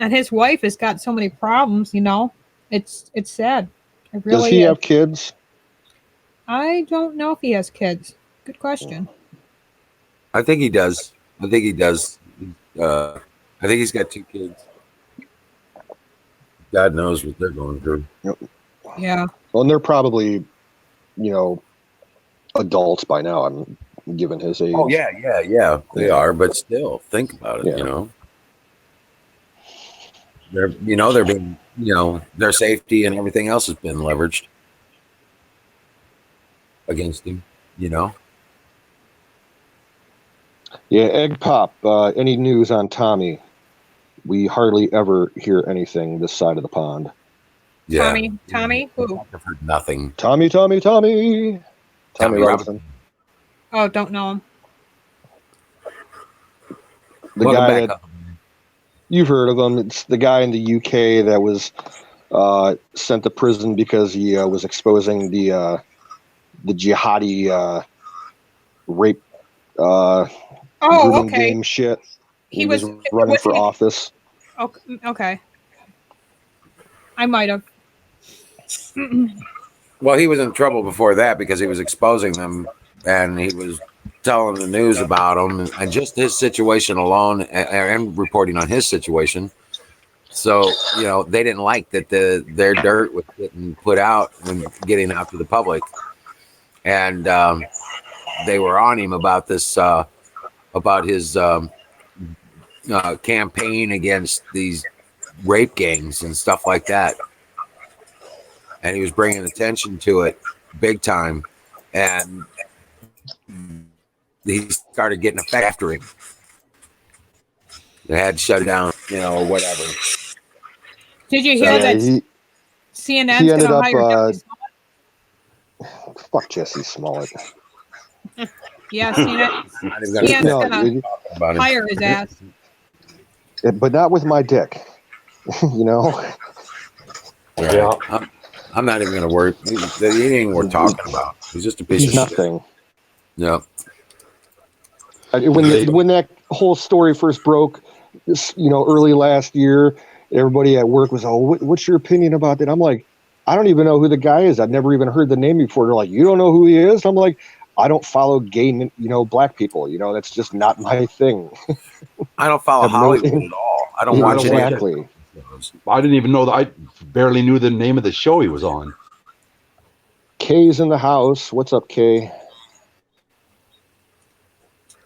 And his wife has got so many problems, you know. It's sad. It really Does he is. have kids? I don't know if he has kids. Good question. I think he does. I think he does. I think he's got 2 kids. God knows what they're going through. Yeah. Well, and they're probably, adults by now. I'm given his age. Oh yeah. They are, but still, think about it. Yeah. They're being, their safety and everything else has been leveraged against him. Yeah, Egg Pop. Any news on Tommy? We hardly ever hear anything this side of the pond. Yeah. Tommy, who? I've heard nothing. Tommy Tommy Robinson. Oh, don't know him. The Welcome guy back that up. you've heard of him. It's the guy in the UK that was sent to prison because he was exposing the jihadi rape grooming game shit. He was running was for he- office. Okay. I might have. Well, he was in trouble before that because he was exposing them and he was telling the news about them and just his situation alone and reporting on his situation. So, they didn't like that their dirt was getting put out and getting out to the public. And they were on him about this, about his campaign against these rape gangs and stuff like that. And he was bringing attention to it big time. And he started getting effect after him. They had to shut it down, or whatever. Did you hear that CNN's he ended going to up, hire Jesse Smollett? fuck Jesse Smollett. Yeah, CNN's going to hire his ass. But not with my dick. Yeah. I'm not even going to worry. He ain't even worth talking about. He's just a piece He's of shit. nothing. Yeah. When that whole story first broke, early last year, everybody at work was, what's your opinion about that? I'm like, I don't even know who the guy is. I've never even heard the name before. They're like, you don't know who he is? I'm like, I don't follow gay, black people. That's just not my thing. I don't follow Hollywood at all. I don't watch any of Exactly. it. I didn't even know that. I barely knew the name of the show he was on. Kay's in the house. What's up, Kay?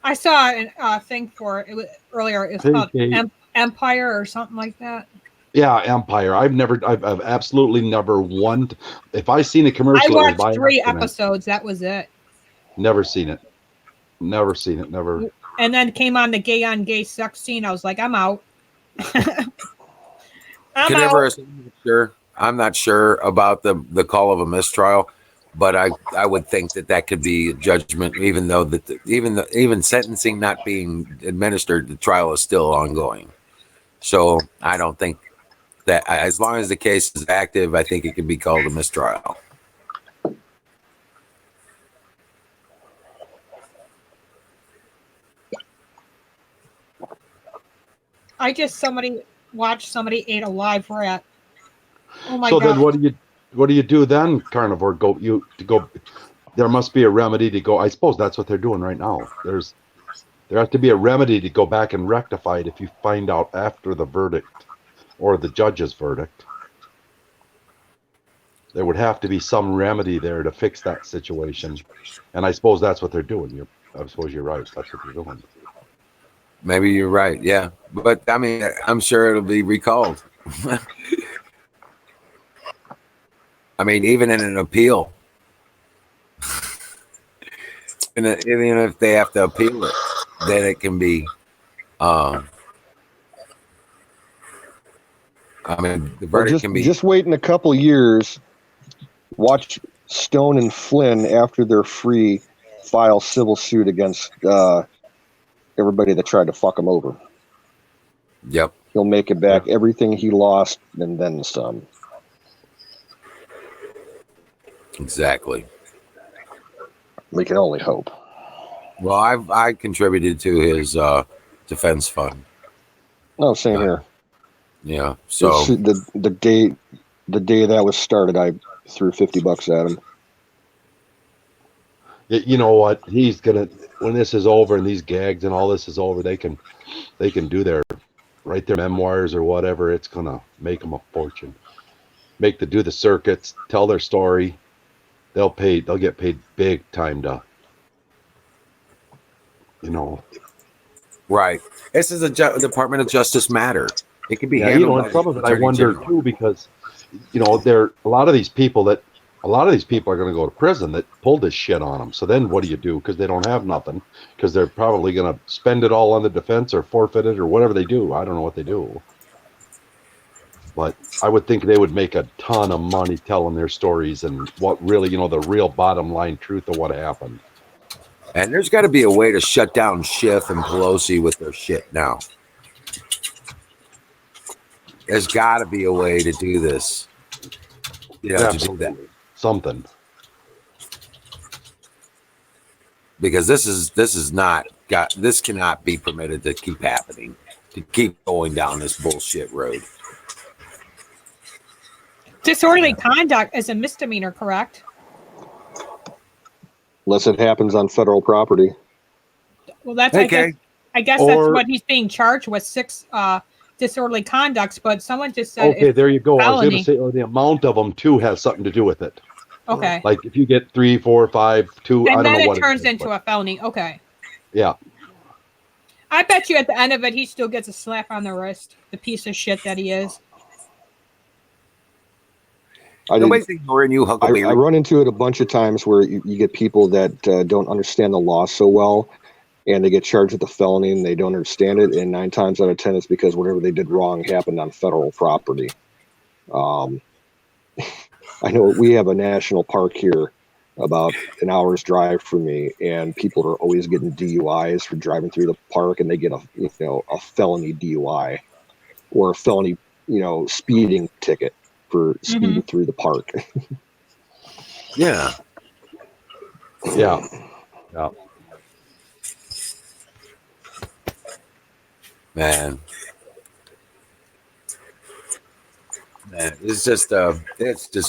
I saw a thing for it earlier. It's called Empire or something like that. Yeah, Empire. I've absolutely never if I seen a commercial, I watched 3 episodes. That was it. Never seen it. Never seen it. Never. And then came on the gay on gay sex scene. I was like, I'm out. I'm not sure about the call of a mistrial, but I would think that could be a judgment, even though even sentencing not being administered, the trial is still ongoing. So I don't think that as long as the case is active, I think it can be called a mistrial. I just watched somebody ate a live rat. Oh my So god! then what do you do then, carnivore? There must be a remedy to go. I suppose that's what they're doing right now. There has to be a remedy to go back and rectify it if you find out after the verdict or the judge's verdict. There would have to be some remedy there to fix that situation. And I suppose that's what they're doing. I suppose you're right. That's what they're doing. Maybe you're right. Yeah. But I mean, I'm sure it'll be recalled. I mean, even in an appeal. And even if they have to appeal it, then it can be. I mean, the Well, verdict can be. just wait in a couple years. Watch Stone and Flynn, after they're free, file civil suit against everybody that tried to fuck him over. Yep. He'll make it back, everything he lost, and then some. Exactly. We can only hope. Well, I contributed to his defense fund. No, same here. Yeah. So the day that was started, I threw $50 at him. You know what? He's gonna, when this is over and these gags and all this is over, they can write their memoirs or whatever. It's gonna make them a fortune. Do the circuits, tell their story. They'll get paid big time to, right. This is a Department of Justice matter. It can be yeah, handled. and some of it I wonder too, because there a lot of these people are going to go to prison that pulled this shit on them. So then what do you do? Because they don't have nothing, because they're probably going to spend it all on the defense or forfeit it or whatever they do. I don't know what they do. But I would think they would make a ton of money telling their stories and what really, the real bottom line truth of what happened. And there's got to be a way to shut down Schiff and Pelosi with their shit now. There's got to be a way to do this. To do that. Something. Because this cannot be permitted to keep happening, to keep going down this bullshit road. Disorderly conduct is a misdemeanor, correct? Unless it happens on federal property. Well, that's okay. I guess that's what he's being charged with, 6 disorderly conducts. But someone just said, okay, there you go. Felony. I was going to say, the amount of them too has something to do with it. Okay. Like if you get 3, 4, 5, 2, I don't know what. And then it turns into a felony. Okay. Yeah. I bet you at the end of it, he still gets a slap on the wrist. The piece of shit that he is. Nobody's ignoring you, Huckleberry. I run into it a bunch of times where you get people that don't understand the law so well, and they get charged with a felony and they don't understand it. And 9 times out of 10, it's because whatever they did wrong happened on federal property. I know we have a national park here about an hour's drive from me, and people are always getting DUIs for driving through the park, and they get a felony DUI or a felony speeding ticket for speeding through the park. Yeah. Man, it's just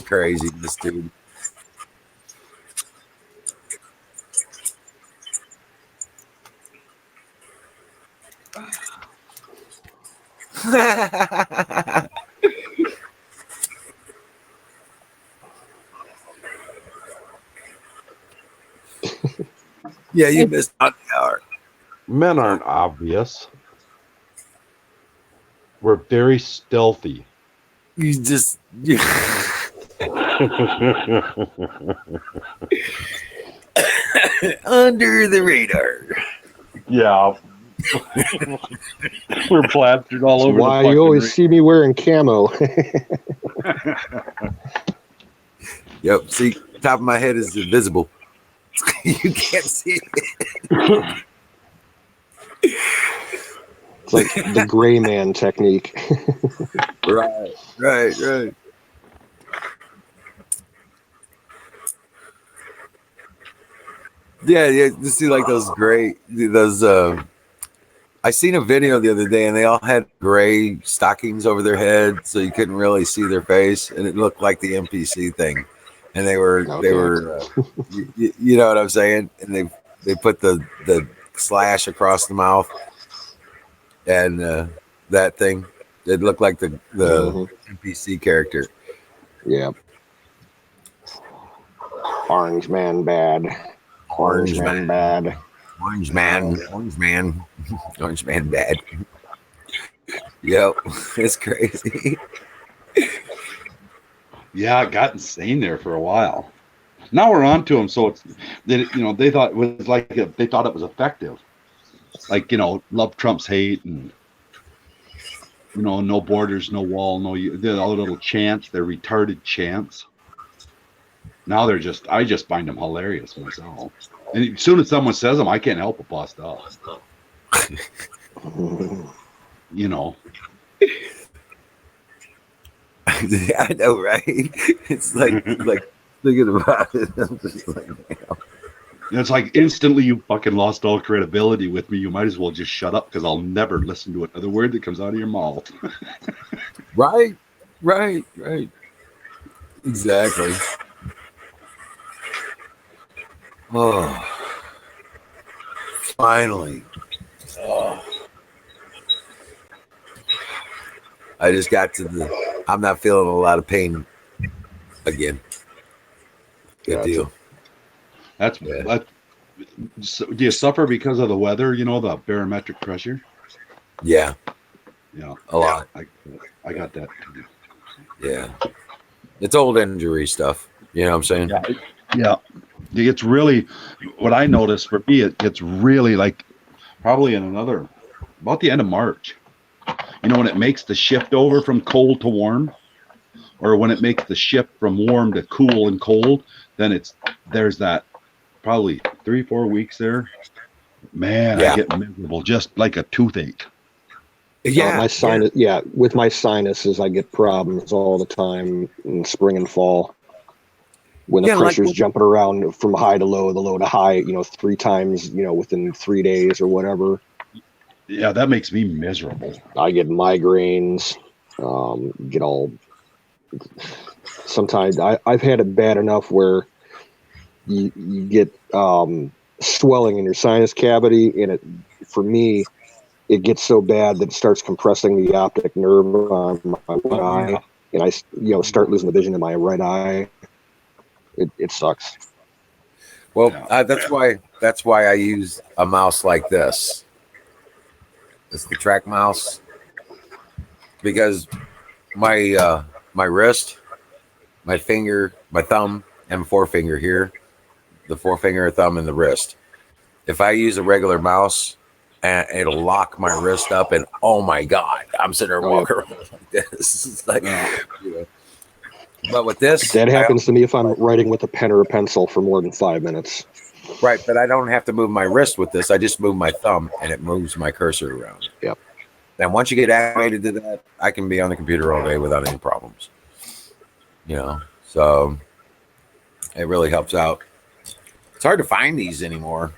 crazy, this dude. Yeah, you missed out the hour. Men aren't obvious. We're very stealthy. You just under the radar. Yeah. We're plastered all over. Why you always see me wearing camo? Yep. See, top of my head is invisible. You can't see it. It's like the gray man technique. Right. Yeah. You see like those I seen a video the other day, and they all had gray stockings over their head, so you couldn't really see their face, and it looked like the NPC thing. And they were you know what I'm saying? And they put the slash across the mouth, and that thing. It looked like the NPC character. Yeah. Orange man bad. Orange man bad. Orange man. Orange man. Orange man bad. Yep. It's crazy. Yeah, it got insane there for a while. Now we're on to them, so it's they thought it was they thought it was effective. Like, love trumps hate, and no borders, no wall, they're all little chants, they're retarded chants. Now I just find them hilarious myself. And as soon as someone says them, I can't help but bust up. I know, right? It's like thinking about it. I'm just like, damn. It's like instantly you fucking lost all credibility with me. You might as well just shut up, because I'll never listen to another word that comes out of your mouth. Right. Exactly. Oh, finally. Oh. I just got to I'm not feeling a lot of pain again. Good deal. So do you suffer because of the weather? The barometric pressure. Yeah. A lot. I got that too. Yeah. It's old injury stuff. You know what I'm saying? Yeah. It gets really, what I noticed for me, it gets really like probably about the end of March. When it makes the shift over from cold to warm, or when it makes the shift from warm to cool and cold, then there's that probably 3-4 weeks there. Man, I get miserable, just like a toothache. Yeah, my sinus. Yeah, with my sinuses, I get problems all the time in spring and fall. When the pressure's jumping around from high to low, the low to high, 3 times, within 3 days or whatever. Yeah, that makes me miserable. I get migraines. Sometimes I've had it bad enough where you get swelling in your sinus cavity, and for me, it gets so bad that it starts compressing the optic nerve on my right eye, and I start losing the vision in my right eye. It sucks. Well, that's why I use a mouse like this. It's the track mouse, because my wrist, my finger, my thumb, and forefinger here, the forefinger, thumb, and the wrist. If I use a regular mouse, and it'll lock my wrist up, and oh my god, I'm sitting there walking around like this. It's like, but with this, that happens to me if I'm writing with a pen or a pencil for more than 5 minutes. Right, but I don't have to move my wrist with this. I just move my thumb, and it moves my cursor around. Yep. And once you get acclimated to that, I can be on the computer all day without any problems. So it really helps out. It's hard to find these anymore,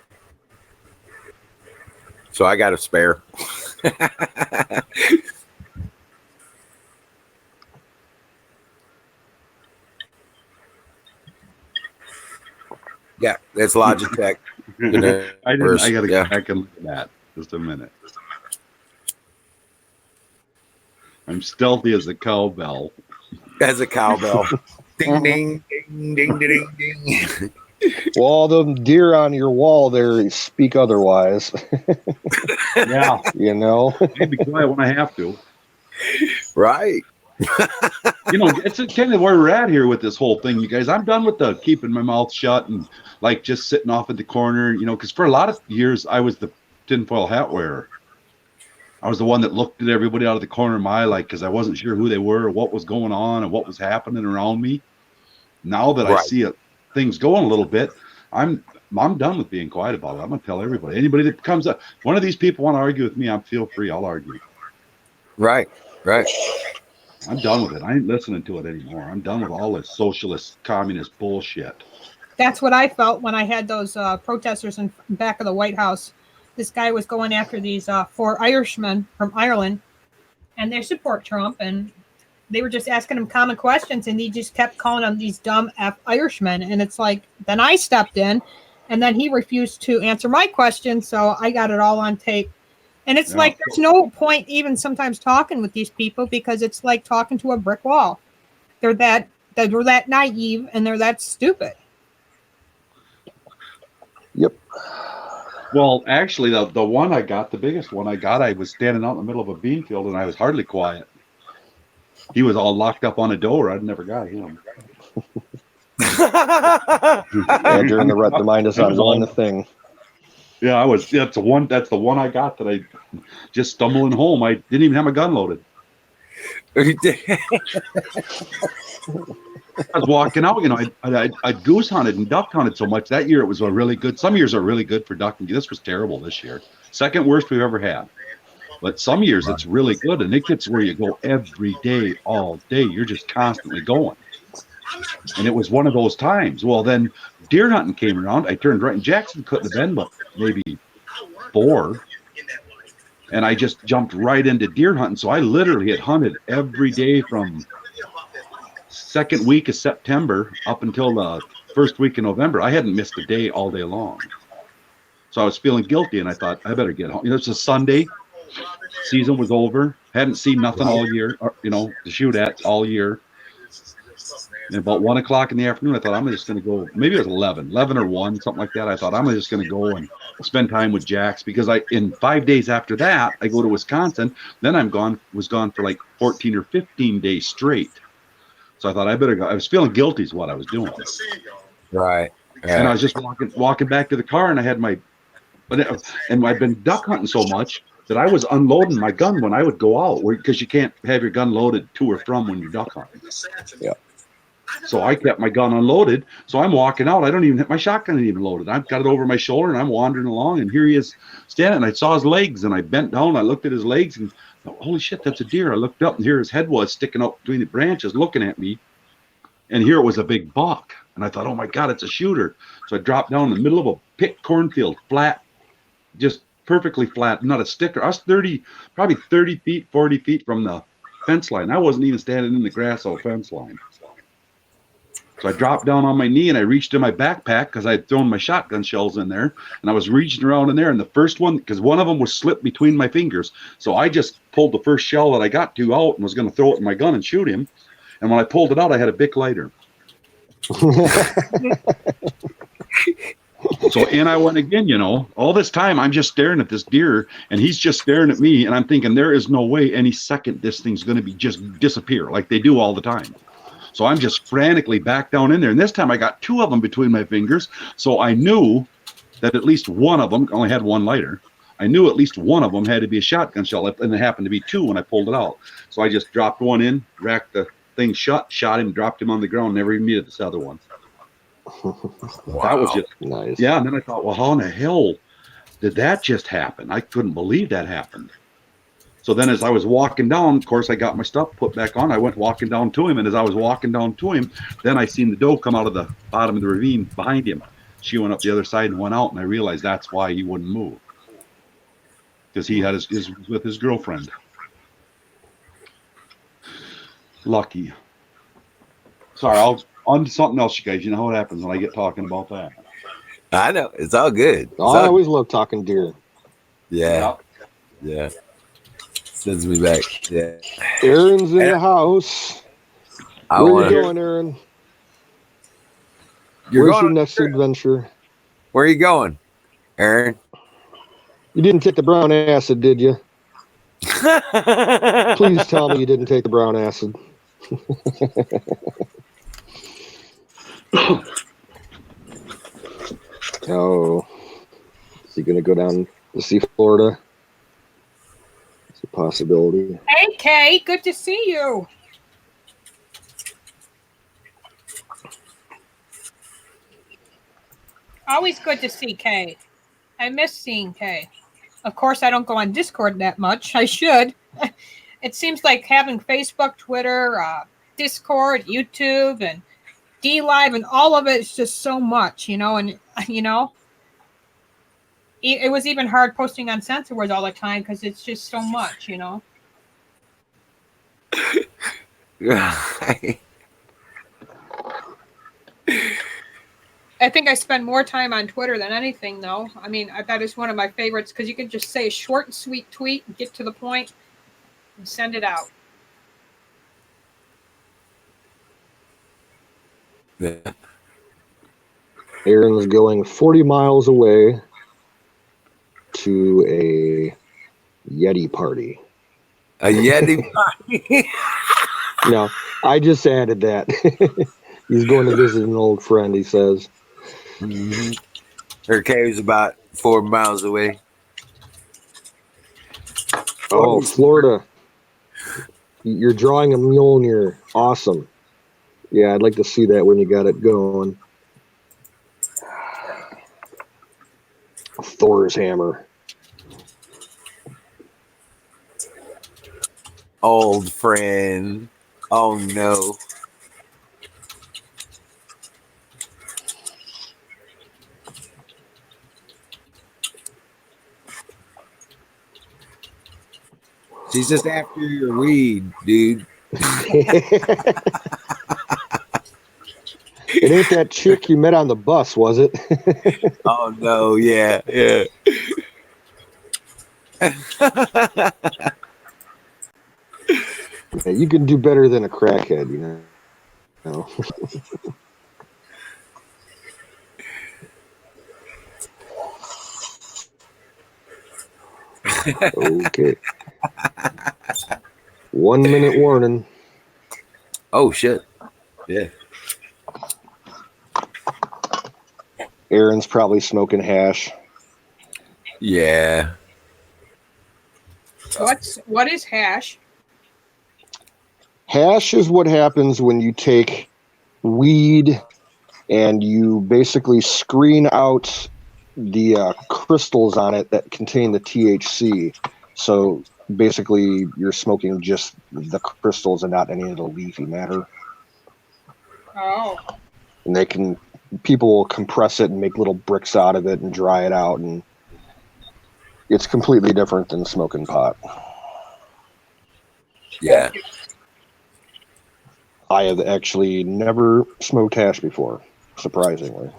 so I got a spare. Yeah, it's Logitech. I got to go back and look at that. Just a minute. I'm stealthy as a cowbell. As a cowbell. Ding, ding, ding, ding, ding, ding. Well, all the deer on your wall there speak otherwise. Yeah. I'd be quiet when I have to. Right. It's kind of where we're at here with this whole thing, you guys. I'm done with the keeping my mouth shut and like just sitting off at the corner, because for a lot of years I was the tinfoil hat wearer. I was the one that looked at everybody out of the corner of my eye, like, because I wasn't sure who they were or what was going on and what was happening around me. Now that I see things going a little bit, I'm done with being quiet about it. I'm gonna tell everybody. Anybody that comes up, one of these people want to argue with me, feel free. I'll argue. Right. I'm done with it. I ain't listening to it anymore. I'm done with all this socialist, communist bullshit. That's what I felt when I had those protesters in back of the White House this guy was going after these 4 Irishmen from Ireland, and they support Trump, and they were just asking him common questions, and he just kept calling them these dumb F Irishmen. And it's like, then I stepped in, and then he refused to answer my question, so I got it all on tape. And it's like, there's no point even sometimes talking with these people, because it's like talking to a brick wall. They're that naive, and they're that stupid. Yep. Well, actually, the one I got, the biggest one I got, I was standing out in the middle of a bean field, and I was hardly quiet. He was all locked up on a door. I'd never got him. Yeah, during the mind is on one thing. Yeah, I was. That's the one I got that I just stumbling home. I didn't even have my gun loaded. I was walking out, you know, I goose hunted and duck hunted so much that year. It was a really good. Some years are really good for duck hunting. This was terrible this year. Second worst we've ever had. But some years it's really good, and it gets where you go every day, all day. You're just constantly going. And it was one of those times. Well, then deer hunting came around. I turned right, and Jackson couldn't have been but maybe 4. And I just jumped right into deer hunting. So I literally had hunted every day from second week of September up until the first week of November. I hadn't missed a day all day long. So I was feeling guilty, and I thought, I better get home. You know, it's a Sunday. Season was over. Hadn't seen nothing all year, you know, to shoot at all year. And about 1 o'clock in the afternoon, I thought, I'm just going to go. Maybe it was 11 or 1, something like that. I thought, I'm just going to go and spend time with Jax, because in 5 days after that, I go to Wisconsin. Then was gone for like 14 or 15 days straight. So I thought I better go. I was feeling guilty is what I was doing. Right. And I was just walking back to the car, and I had and I've been duck hunting so much that I was unloading my gun when I would go out, because you can't have your gun loaded to or from when you're duck hunting. Yeah. So I kept my gun unloaded. So I'm walking out. I don't even have my shotgun even loaded. I've got it over my shoulder, and I'm wandering along, and here he is standing. I saw his legs, and I bent down. I looked at his legs, and thought, holy shit, that's a deer. I looked up, and here his head was sticking out between the branches, looking at me. And here it was a big buck. And I thought, oh my God, it's a shooter. So I dropped down in the middle of a picked cornfield, flat, just perfectly flat, not a sticker. I was probably 30 feet, 40 feet from the fence line. I wasn't even standing in the grass on the fence line. So I dropped down on my knee, and I reached in my backpack, because I had thrown my shotgun shells in there, and I was reaching around in there, and the first one, because one of them was slipped between my fingers, so I just pulled the first shell that I got to out and was going to throw it in my gun and shoot him. And when I pulled it out, I had a Bic lighter. So in I went again, you know. All this time, I'm just staring at this deer, and he's just staring at me, and I'm thinking, there is no way any second this thing's going to be just disappear like they do all the time. So I'm just frantically back down in there, and this time I got 2 of them between my fingers, so I knew that at least one of them only had one lighter. I knew at least one of them had to be a shotgun shell, and it happened to be 2 when I pulled it out. So I just dropped one in, racked the thing shut, shot him, dropped him on the ground, never even needed this other one. Wow. That was just nice. Yeah, and then I thought, well, how in the hell did that just happen? I couldn't believe that happened. So then as I was walking down, of course, I got my stuff put back on. I went walking down to him, and as I was walking down to him, then I seen the doe come out of the bottom of the ravine behind him. She went up the other side and went out, and I realized that's why he wouldn't move, because he had his with his girlfriend. Lucky. Sorry, I'll on to something else, you guys. You know how it happens when I get talking about that. I know. It's all good. I always love talking deer. Yeah. Sends me back. Yeah. Aaron's in the house. Where are you going, Aaron? Where's your next adventure? Where are you going, Aaron? You didn't take the brown acid, did you? Please tell me you didn't take the brown acid. Oh, is he going to go down to see Florida? It's a possibility. Hey, Kay, good to see you. Always good to see Kay. I miss seeing Kay. Of course, I don't go on Discord that much. I should. It seems like having Facebook, Twitter, Discord, YouTube, and D Live, and all of it is just so much, you know. And you know, it was even hard posting on censor words all the time because it's just so much, you know. I think I spend more time on Twitter than anything, though. I mean, that is one of my favorites because you can just say a short and sweet tweet and get to the point and send it out. Yeah. Aaron's going 40 miles away to a Yeti party. A Yeti party. No, I just added that. He's going to visit an old friend, he says. Mm-hmm. Her cave's about 4 miles away. Oh, Florida. You're drawing a Mjolnir. Awesome. Yeah, I'd like to see that when you got it going. Thor's hammer. Old friend. Oh no. She's just after your weed, dude. It ain't that chick you met on the bus, was it? Oh no, yeah, yeah. Yeah, you can do better than a crackhead, you know. Okay. 1 minute warning. Oh shit. Yeah. Aaron's probably smoking hash. Yeah. What is hash? Hash is what happens when you take weed and you basically screen out the crystals on it that contain the THC. So basically, you're smoking just the crystals and not any of the leafy matter. Oh. And people will compress it and make little bricks out of it and dry it out, and it's completely different than smoking pot. Yeah. I have actually never smoked hash before, surprisingly.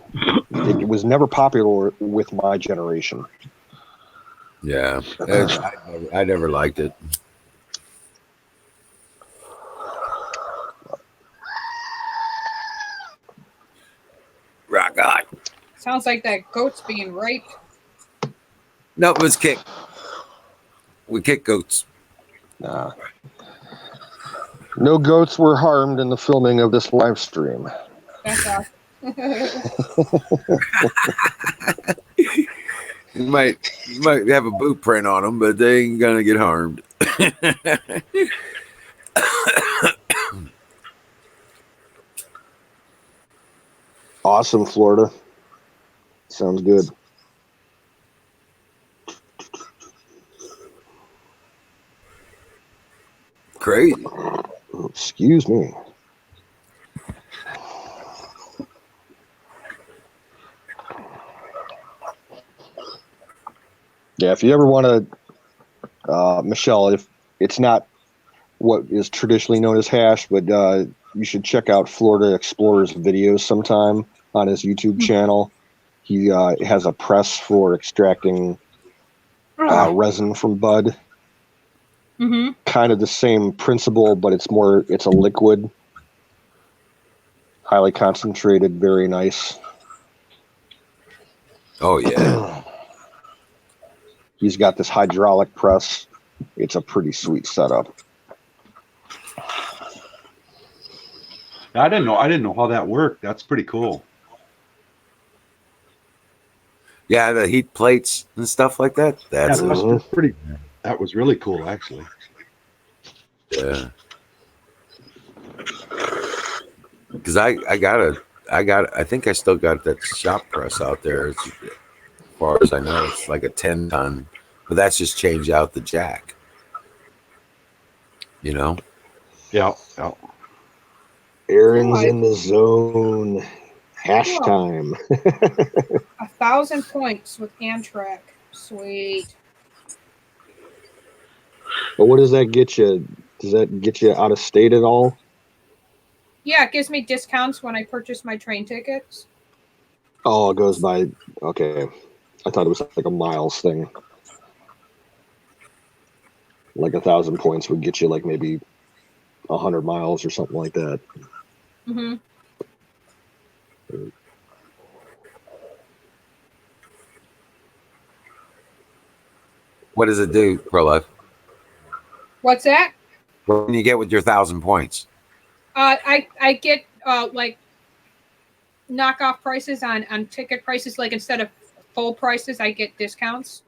It was never popular with my generation. Yeah. I never liked it. Rock on. Sounds like that goat's being raped. No, it was kicked. We kick goats. Nah. No goats were harmed in the filming of this live stream. That's awesome. You might have a boot print on them, but they ain't gonna get harmed. Awesome, Florida. Sounds good. Crazy. Excuse me. Yeah, if you ever want to, Michelle, if it's not what is traditionally known as hash, but you should check out Florida Explorer's videos sometime on his YouTube channel. He has a press for extracting resin from bud. Mm-hmm. Kind of the same principle, but it's a liquid, highly concentrated, very nice. Oh yeah. He's got this hydraulic press. It's a pretty sweet setup. I didn't know how that worked. That's pretty cool. Yeah, the heat plates and stuff like that. That's That was really cool, actually. Yeah. Because I think I still got that shop press out there. As far as I know, it's like a 10-ton, but that's just change out the jack. You know? Yeah. Aaron's in the zone. Hash time. A 1,000 points with Amtrak. Sweet. But what does that get you? Does that get you out of state at all? Yeah, it gives me discounts when I purchase my train tickets. Oh, it goes by. Okay, I thought it was like a miles thing. Like 1,000 points would get you like maybe 100 miles or something like that. Mm-hmm. What does it do, ProLife? What's that? What can you get with your 1,000 points? I get like knockoff prices on ticket prices. Like instead of full prices, I get discounts.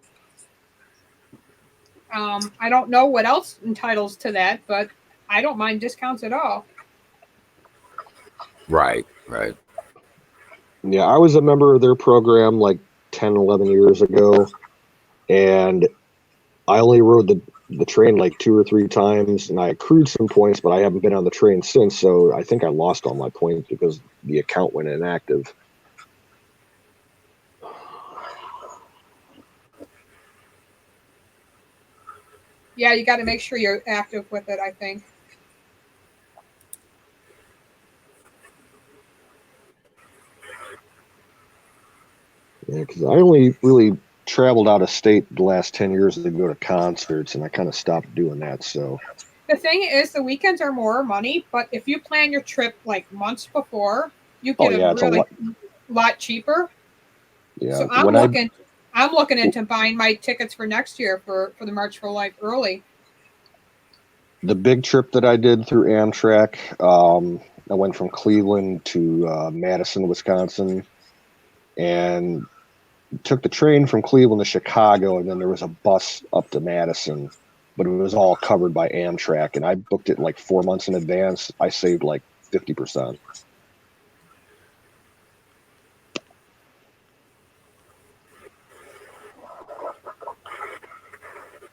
I don't know what else entitles to that, but I don't mind discounts at all. Right. Yeah, I was a member of their program like 10, 11 years ago, and I only rode the train like 2 or 3 times, and I accrued some points, but I haven't been on the train since. So I think I lost all my points because the account went inactive. Yeah, you got to make sure you're active with it, I think. Yeah, because I only really traveled out of state the last 10 years to go to concerts, and I kind of stopped doing that. So The thing is, the weekends are more money, but if you plan your trip like months before, you oh get it yeah, it's a really lot. lot cheaper. Yeah, So I'm looking into buying my tickets for next year for the March for Life early. the big trip that I did through Amtrak, I went from Cleveland to Madison, Wisconsin, and took the train from Cleveland to Chicago, and then there was a bus up to Madison, but it was all covered by Amtrak, and I booked it like 4 months in advance. I saved like 50%.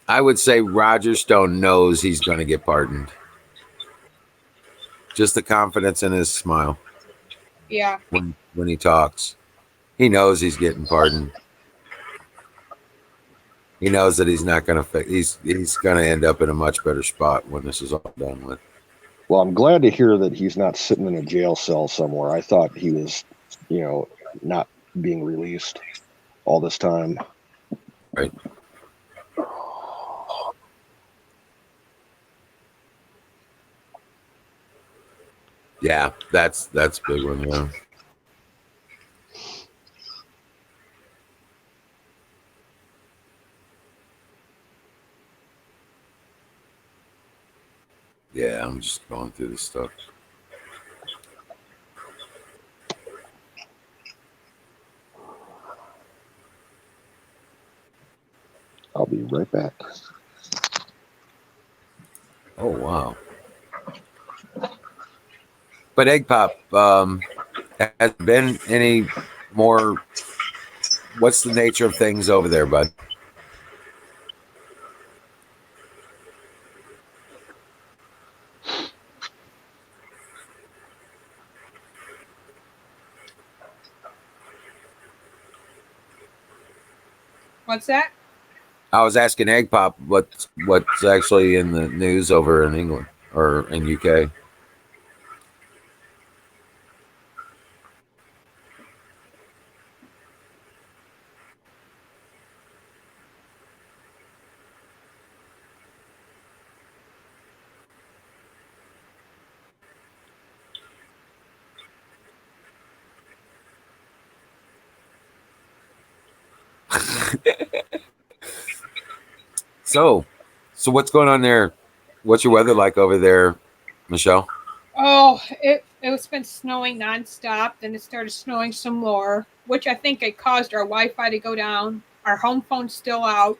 I would say Roger Stone knows he's going to get pardoned. Just the confidence in his smile Yeah. when he talks. He knows he's getting pardoned. He knows that he's not going to he's going to end up in a much better spot when this is all done with. Well, I'm glad to hear that he's not sitting in a jail cell somewhere. I thought he was, not being released all this time. Right. Yeah, that's a big one, yeah. Yeah, I'm just going through this stuff. I'll be right back. Oh wow. But Egg Pop, has been any more? What's the nature of things over there, bud? What's that? I was asking Egg Pop what's actually in the news over in England or in UK. So what's going on there? What's your weather like over there, Michelle? Oh, it's been snowing nonstop. Then it started snowing some more, which I think it caused our Wi-Fi to go down. Our home phone's still out.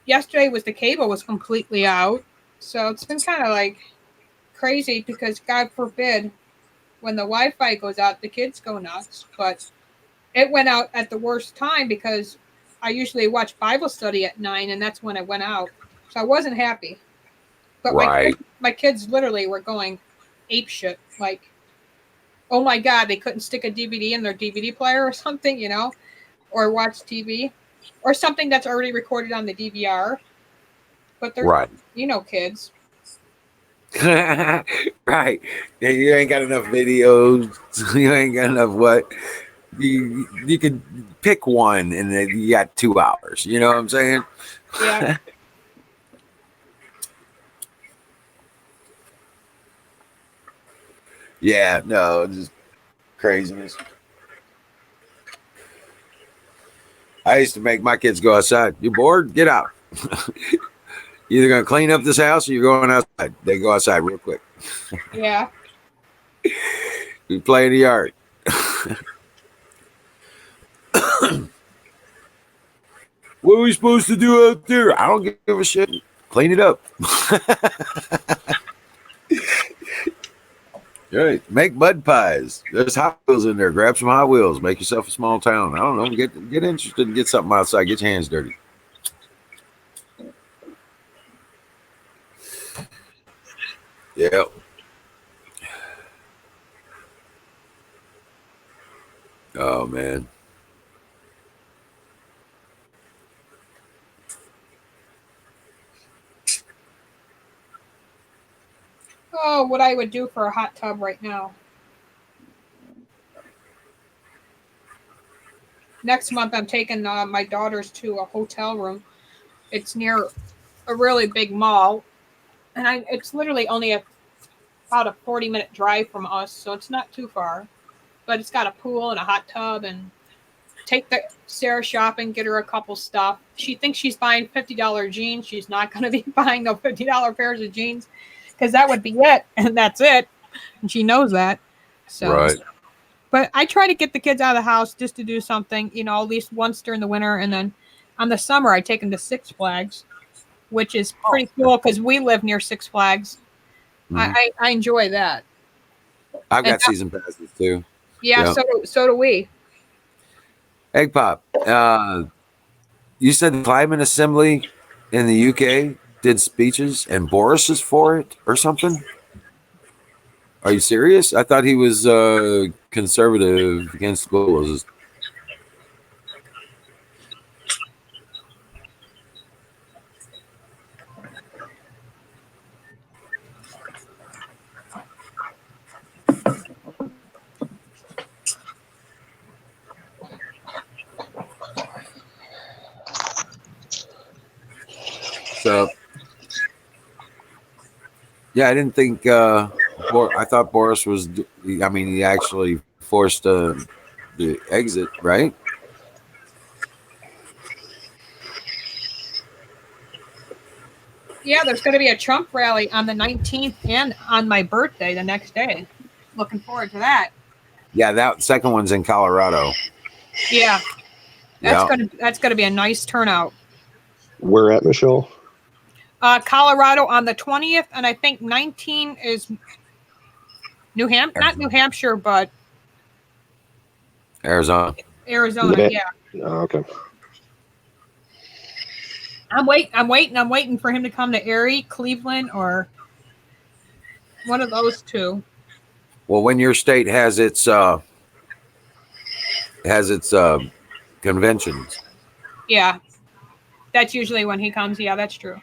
Yesterday the cable was completely out, so it's been kind of like crazy because God forbid when the Wi-Fi goes out, the kids go nuts. But it went out at the worst time because I usually watch Bible study at 9, and that's when it went out. So I wasn't happy. But Right. my kids literally were going ape shit. Like, oh my God, they couldn't stick a DVD in their DVD player or something, you know, or watch TV or something that's already recorded on the DVR. But they're, Right. you know, kids. Right. Yeah, you ain't got enough videos. You ain't got enough what? You could pick one and then you got 2 hours. You know what I'm saying? Yeah. Yeah, no, just craziness. I used to make my kids go outside. You bored? Get out. You're either going to clean up this house or you're going outside. They go outside real quick. Yeah. We play in the yard. What are we supposed to do out there? I don't give a shit. Clean it up. Right. Make mud pies. There's Hot Wheels in there. Grab some Hot Wheels. Make yourself a small town. I don't know. Get interested and get something outside. Get your hands dirty. Yeah. Oh man. Oh, what I would do for a hot tub right now. Next month, I'm taking my daughters to a hotel room. It's near a really big mall, and it's literally only about a 40-minute drive from us, so it's not too far. But it's got a pool and a hot tub, and take Sarah shopping, get her a couple stuff. She thinks she's buying $50 jeans. She's not going to be buying no $50 pairs of jeans because that would be it, and that's it. And she knows that. So. Right. But I try to get the kids out of the house just to do something, you know, at least once during the winter. And then on the summer, I take them to Six Flags, which is pretty cool because we live near Six Flags. Mhm. I enjoy that. I've got And season passes too. yeah, Yeah. so do we. Egg Pop. You said the Climate Assembly in the UK did speeches and Boris is for it or something? Are you serious? I thought he was conservative against globalism. So, yeah, I didn't think. I thought Boris was. I mean, he actually forced the exit, right? Yeah, there's going to be a Trump rally on the 19th and on my birthday the next day. Looking forward to that. Yeah, that second one's in Colorado. Yeah, Yeah. that's gonna be a nice turnout. Where at, Michelle? Colorado on the 20th, and I think 19 is not New Hampshire, but Arizona. Arizona. Yeah. Oh, okay. I'm waiting for him to come to Erie, Cleveland, or one of those two. Well, when your state has its conventions, Yeah, that's usually when he comes. Yeah, that's true.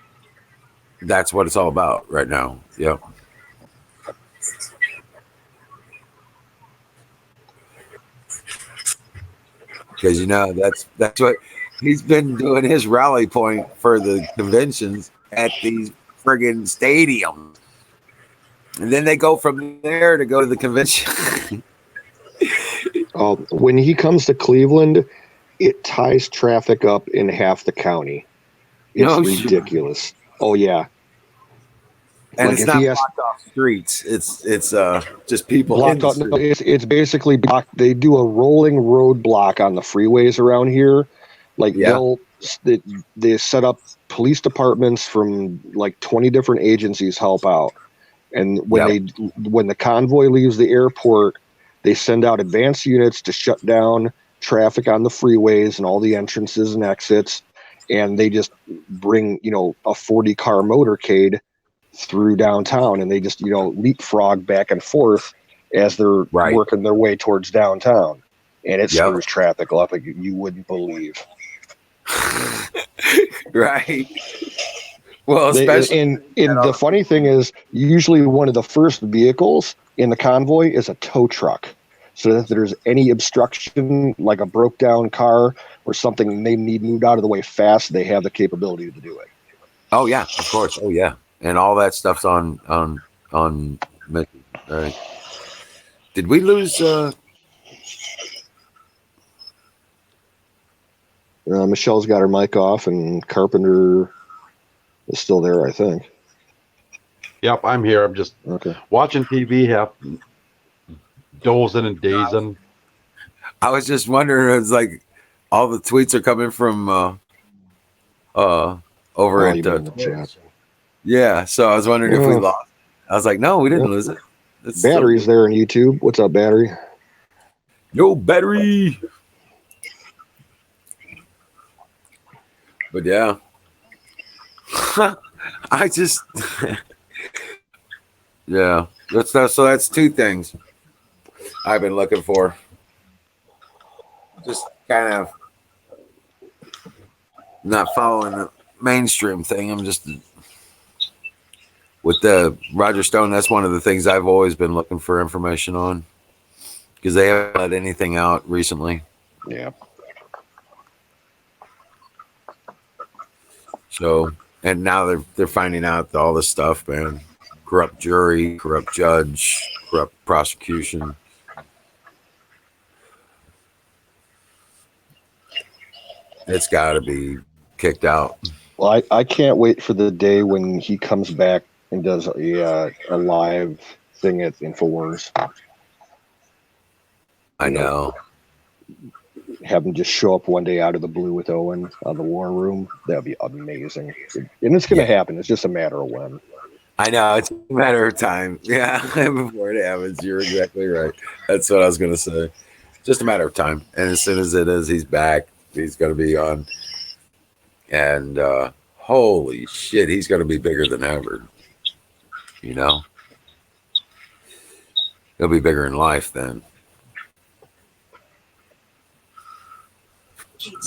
that's what it's all about right now. Yep. Because that's what he's been doing his rally point for the conventions at these friggin' stadiums, and then they go from there to go to the convention. When he comes to Cleveland, it ties traffic up in half the county. It's No, ridiculous. Oh yeah. And Like it's if not he has blocked off streets. It's just people in blocked the off. No, street. it's basically blocked. They do a rolling roadblock on the freeways around here. Like Yeah. they set up police departments from like 20 different agencies help out. And when the convoy leaves the airport, they send out advance units to shut down traffic on the freeways and all the entrances and exits. And they just bring, a 40-car motorcade through downtown, and they just, leapfrog back and forth as they're Right. working their way towards downtown, and it Yep. screws traffic up like you wouldn't believe. Right. Well, especially And the funny thing is, usually one of the first vehicles in the convoy is a tow truck. So that if there's any obstruction, like a broke down car or something they need moved out of the way fast, they have the capability to do it. Oh yeah, of course. Oh yeah, and all that stuff's on. Mission. All right. Did we lose? Michelle's got her mic off, and Carpenter is still there, I think. Yep, I'm here. I'm just Okay. watching TV, half dozing and dazing. I was just wondering. It's like all the tweets are coming from over Oh, at you mean the chat. yeah. So I was wondering if we lost. I was like, no, we didn't lose it. It's Battery's there on YouTube. What's up, Battery? No battery. But yeah, I just yeah. So that's two things I've been looking for. Just kind of not following the mainstream thing. I'm just with the Roger Stone. That's one of the things I've always been looking for information on because they haven't let anything out recently. Yeah. So, and now they're finding out all this stuff, man. Corrupt jury, corrupt judge, corrupt prosecution. It's got to be kicked out. Well, I can't wait for the day when he comes back and does a live thing at InfoWars. I know. Have him just show up one day out of the blue with Owen on the War Room. That'd be amazing. And it's going to happen. It's just a matter of when. I know. It's a matter of time. Yeah, before it happens. You're exactly right. That's what I was going to say. Just a matter of time. And as soon as it is, he's back. He's going to be on. And holy shit, he's going to be bigger than ever. You know? He'll be bigger in life then.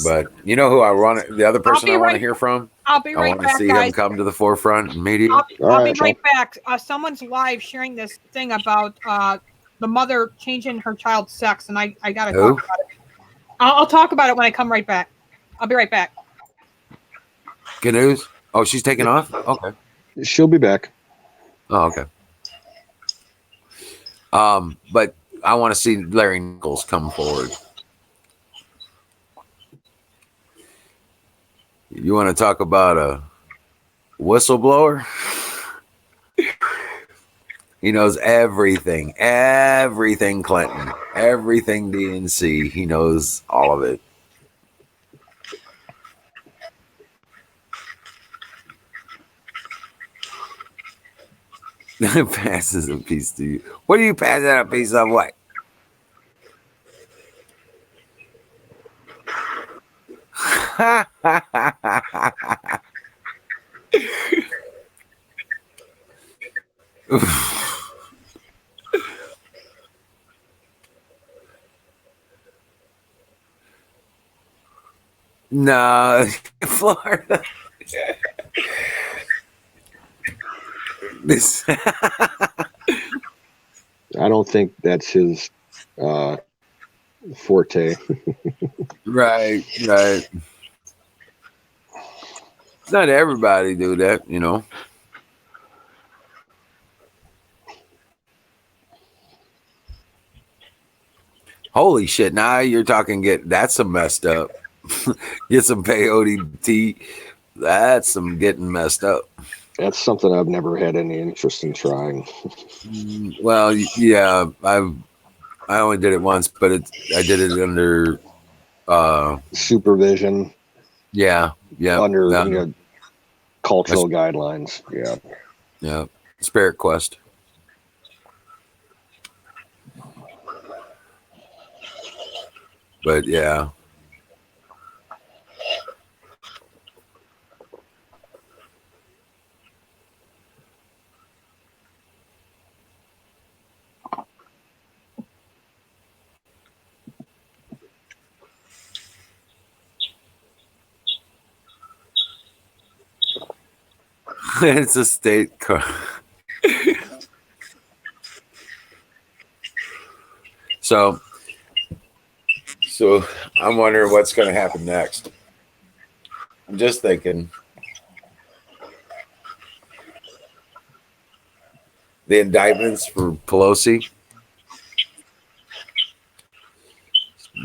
But you know who I want? The other person I want to hear from? I'll be right I want back, to see guys. him come to the forefront in media. I'll be right back. Someone's live sharing this thing about the mother changing her child's sex, and I got to talk about it. I'll talk about it when I come right back. I'll be right back. Good news? Oh, she's taking off? Okay. She'll be back. Oh, okay. But I want to see Larry Nichols come forward. You want to talk about a whistleblower? He knows everything Clinton, everything DNC. He knows all of it. Passes a piece to you. What are you passing a piece of? What? No, Florida. This. I don't think that's his forte. Right. Not everybody do that, you know. Holy shit! Now you're talking. That's some messed up. Get some peyote tea. That's some getting messed up. That's something I've never had any interest in trying. Well, yeah, I only did it once, but I did it under supervision. Yeah. Under cultural guidelines. Yeah. Spirit Quest. But yeah. It's a state car. So I'm wondering what's going to happen next. I'm just thinking the indictments for Pelosi,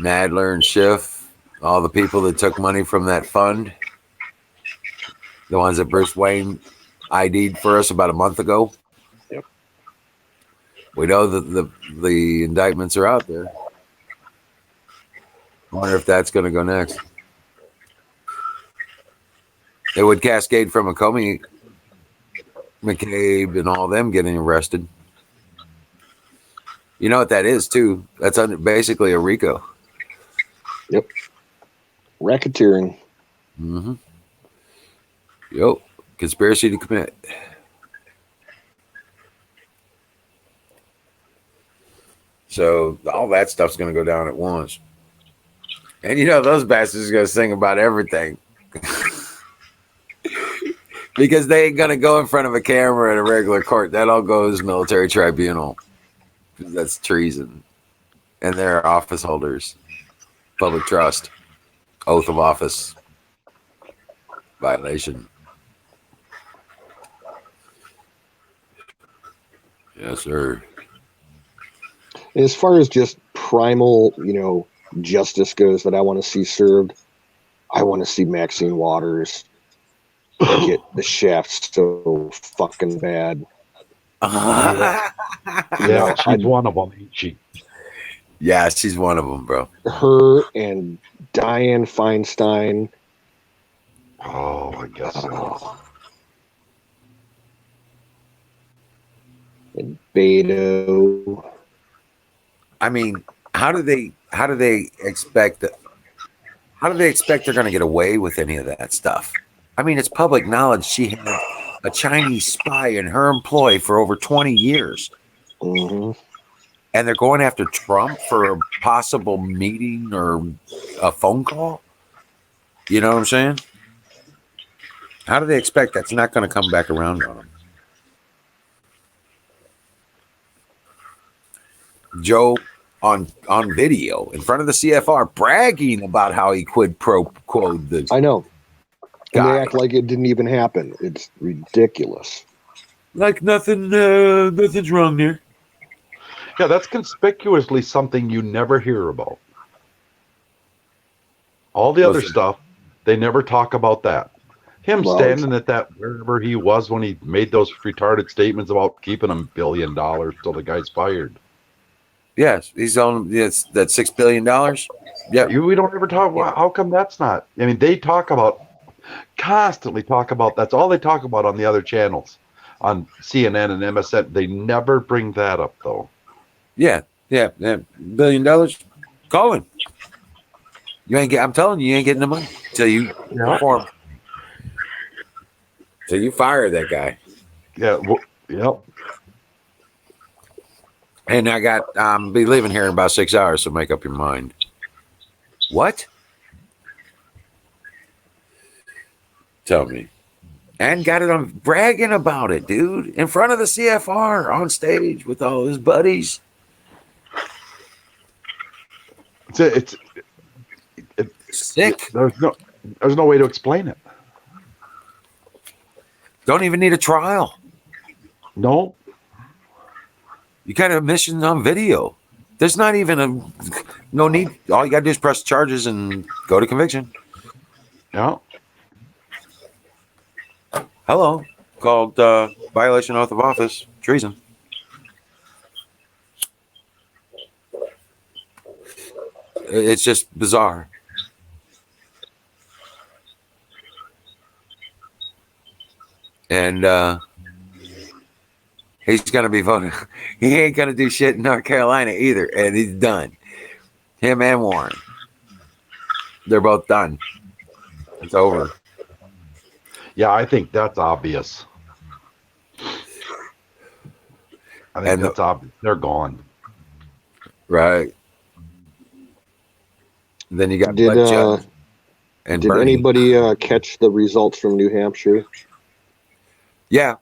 Nadler and Schiff, all the people that took money from that fund, the ones that Bruce Wayne ID'd for us about a month ago. Yep. We know that the indictments are out there. I wonder if that's going to go next. It would cascade from Comey, McCabe, and all them getting arrested. You know what that is, too? That's basically a RICO. Yep. Racketeering. Mm-hmm. Yep. Conspiracy to commit. So all that stuff's going to go down at once. And you know, those bastards are going to sing about everything. Because they ain't going to go in front of a camera in a regular court. That all goes military tribunal. That's treason. And they're office holders. Public trust. Oath of office. Violation. Yes, sir. As far as just primal, justice goes that I want to see served, I want to see Maxine Waters get the shaft so fucking bad. Yeah, she's one of them, ain't she? Yeah, she's one of them, bro. Her and Dianne Feinstein. Oh, I guess so. And Beto. I mean, how do they expect they're going to get away with any of that stuff? I mean, it's public knowledge she had a Chinese spy in her employ for over 20 years. Mm-hmm. And they're going after Trump for a possible meeting or a phone call? You know what I'm saying? How do they expect that's not going to come back around on them? Joe on video in front of the CFR bragging about how he quid pro quo'd the I know. And guy. they act like it didn't even happen. It's ridiculous. Like nothing's wrong there. Yeah, that's conspicuously something you never hear about. All the other stuff, they never talk about that. Him standing at that wherever he was when he made those retarded statements about keeping $1 billion till the guy's fired. Yes, he's on that $6 billion. Yeah, We don't ever talk. Well, how come that's not? I mean, they constantly talk about. That's all they talk about on the other channels, on CNN and MSN. They never bring that up though. Yeah, $1 billion. Call him. I'm telling you ain't getting the money till you perform. Till you fire that guy. Yeah. Yep. And I got be leaving here in about 6 hours, so make up your mind. What? Tell me. And got it on bragging about it, dude, in front of the CFR on stage with all his buddies. It's sick. There's no way to explain it. Don't even need a trial. No. You got admissions on video. There's not even no need. All you got to do is press charges and go to conviction. Yeah. Hello. Called violation of oath of office, treason. It's just bizarre. And he's going to be voting. He ain't going to do shit in North Carolina either. And he's done. Him and Warren. They're both done. It's over. Yeah, I think that's obvious. I think that's obvious. They're gone. Right. Then you got Did Bernie. anybody catch the results from New Hampshire? Yeah,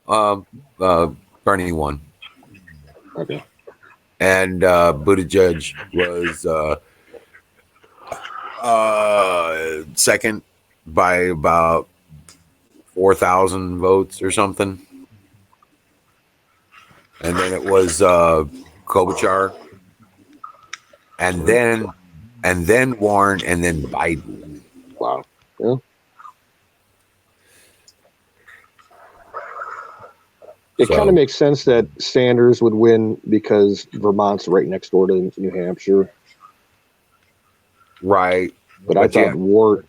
Bernie won, Okay. and Buttigieg was second by about 4,000 votes or something, and then it was Klobuchar, and then Warren, and then Biden. Wow. Yeah. It kind So, of makes sense that Sanders would win because Vermont's right next door to New Hampshire. right, But but yeah,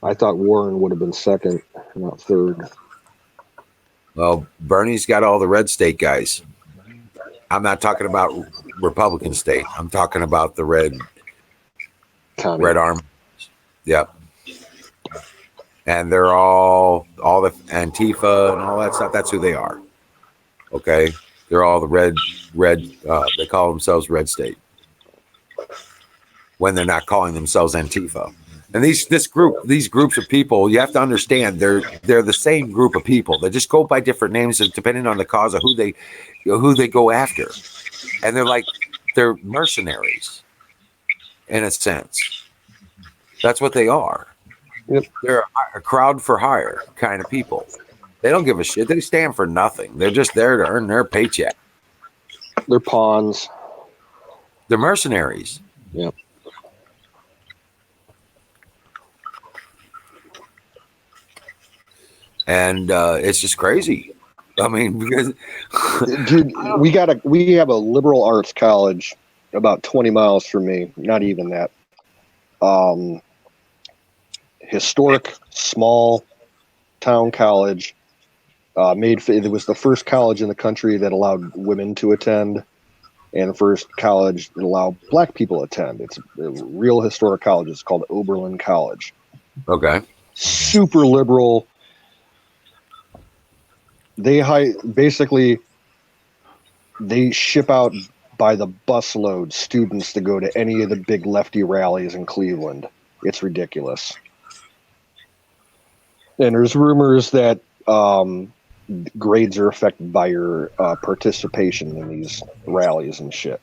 I thought Warren would have been second, not third. well, Bernie's got all the red state guys. I'm not talking about Republican state. I'm talking about the red arm. Yep. And they're all the Antifa and all that stuff. That's who they are. Okay. They're all the red, they call themselves red state when they're not calling themselves Antifa. And these groups of people, you have to understand they're the same group of people. They just go by different names depending on the cause of who they go after. And they're mercenaries in a sense. That's what they are. Yep. They're a crowd for hire kind of people. They don't give a shit. They stand for nothing. They're just there to earn their paycheck. They're pawns. They're mercenaries. Yep. And it's just crazy. I mean, because dude, we have a liberal arts college about 20 miles from me. Not even that. Historic small town college. It was the first college in the country that allowed women to attend, and the first college that allowed black people to attend. It's a real historic college. It's called Oberlin College. okay. Super liberal. Basically they ship out by the busload students to go to any of the big lefty rallies in Cleveland. It's ridiculous. And there's rumors that grades are affected by your participation in these rallies and shit.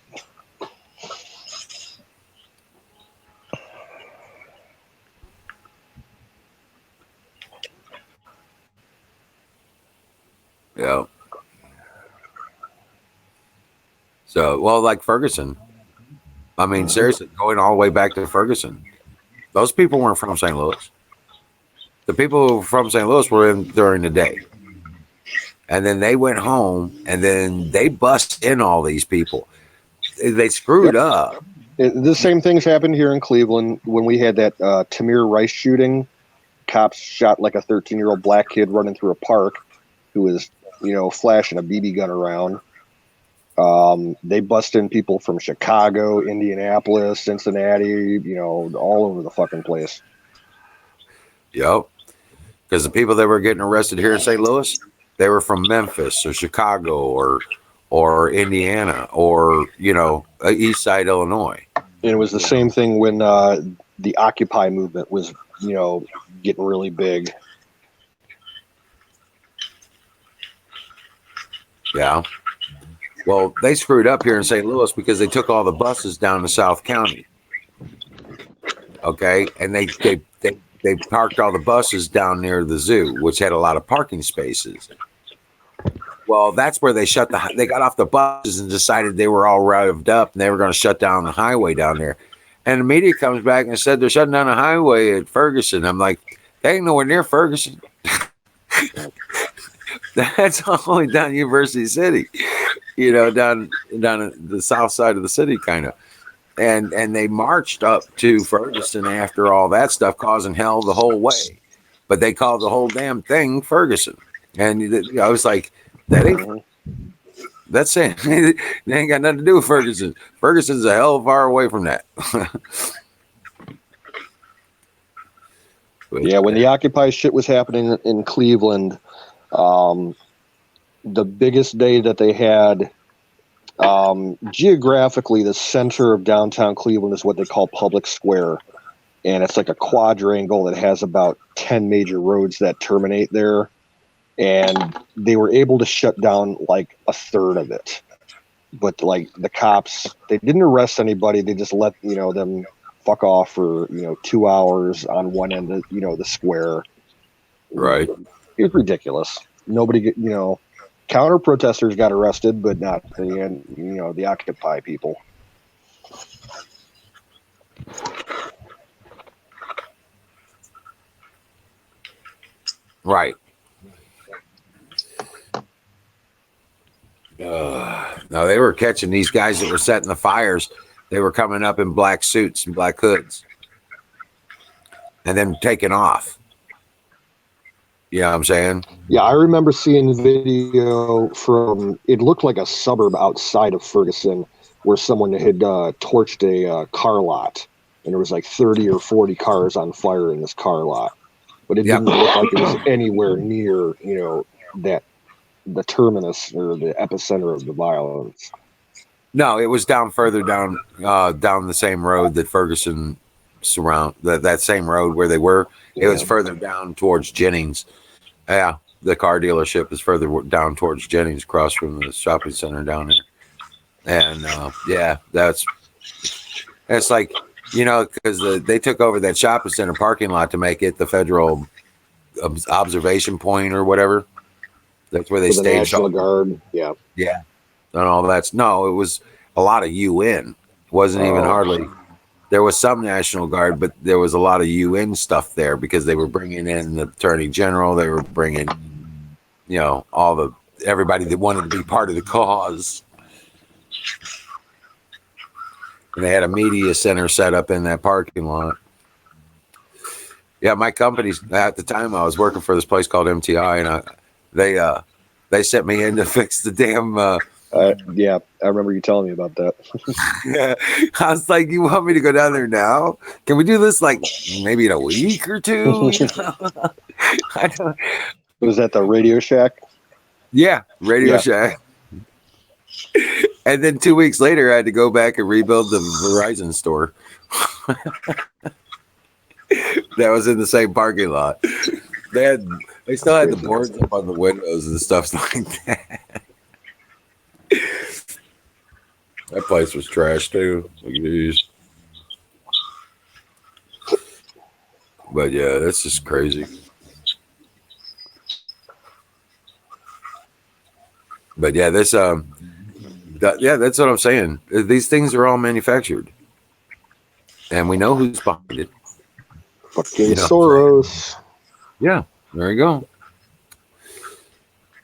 Yeah. So, well, like Ferguson. I mean, seriously, going all the way back to Ferguson. Those people weren't from St. Louis. The people who were from St. Louis were in during the day. And then they went home, and then they bust in all these people. They screwed up. The same things happened here in Cleveland when we had that Tamir Rice shooting. Cops shot like a 13-year-old black kid running through a park who was, flashing a BB gun around. They bust in people from Chicago, Indianapolis, Cincinnati, all over the fucking place. Yep. Because the people that were getting arrested here in St. Louis, they were from Memphis or Chicago or Indiana or, East Side, Illinois. And it was the same thing when the Occupy movement was, getting really big. Yeah. Well, they screwed up here in St. Louis because they took all the buses down to South County. Okay. And they parked all the buses down near the zoo, which had a lot of parking spaces. Well, that's where they got off the buses and decided they were all revved up and they were going to shut down the highway down there. And the media comes back and said they're shutting down the highway at Ferguson. I'm like, they ain't nowhere near Ferguson. That's only down University City, down the south side of the city, kind of. And they marched up to Ferguson after all that stuff, causing hell the whole way. But they called the whole damn thing Ferguson. And I was like, that's it. They ain't got nothing to do with Ferguson. Ferguson's a hell far away from that. Yeah, when the Occupy shit was happening in Cleveland, the biggest day that they had, geographically, the center of downtown Cleveland is what they call Public Square. And it's like a quadrangle that has about 10 major roads that terminate there. and they were able to shut down like a third of it. But like the cops, they didn't arrest anybody. They just let them fuck off for 2 hours on one end of the square. Right. It was ridiculous. Nobody counter protesters got arrested, but not the Occupy people. Right. No, they were catching these guys that were setting the fires. They were coming up in black suits and black hoods and then taking off. You know what I'm saying? Yeah, I remember seeing the video from, it looked like a suburb outside of Ferguson where someone had torched a car lot, and there was like 30 or 40 cars on fire in this car lot. But it didn't look like it was anywhere near, that the terminus or the epicenter of the violence. No, it was down further down the same road that Ferguson that same road where they were. It was further down towards Jennings. Yeah, the car dealership is further down towards Jennings, across from the shopping center down there. And that's like, because they took over that shopping center parking lot to make it the federal observation point or whatever. That's where they staged the National Guard. Yeah. Yeah. And all that's it was a lot of UN. It wasn't even hardly. There was some National Guard, but there was a lot of UN stuff there because they were bringing in the Attorney General. They were bringing, everybody that wanted to be part of the cause. And they had a media center set up in that parking lot. Yeah, my company's at the time I was working for this place called MTI, and they sent me in to fix the damn. Yeah, I remember you telling me about that. Yeah, I was like, "You want me to go down there now? Can we do this like maybe in a week or two?" I don't. Was that the Radio Shack? Yeah, Radio Shack. And then 2 weeks later, I had to go back and rebuild the Verizon store. That was in the same parking lot. They still had the boards up on the windows and stuff like that. That place was trash too. Look at these. But yeah, that's just crazy. But yeah, that's what I'm saying. These things are all manufactured, and we know who's behind it. Fucking Soros. Yeah, there you go.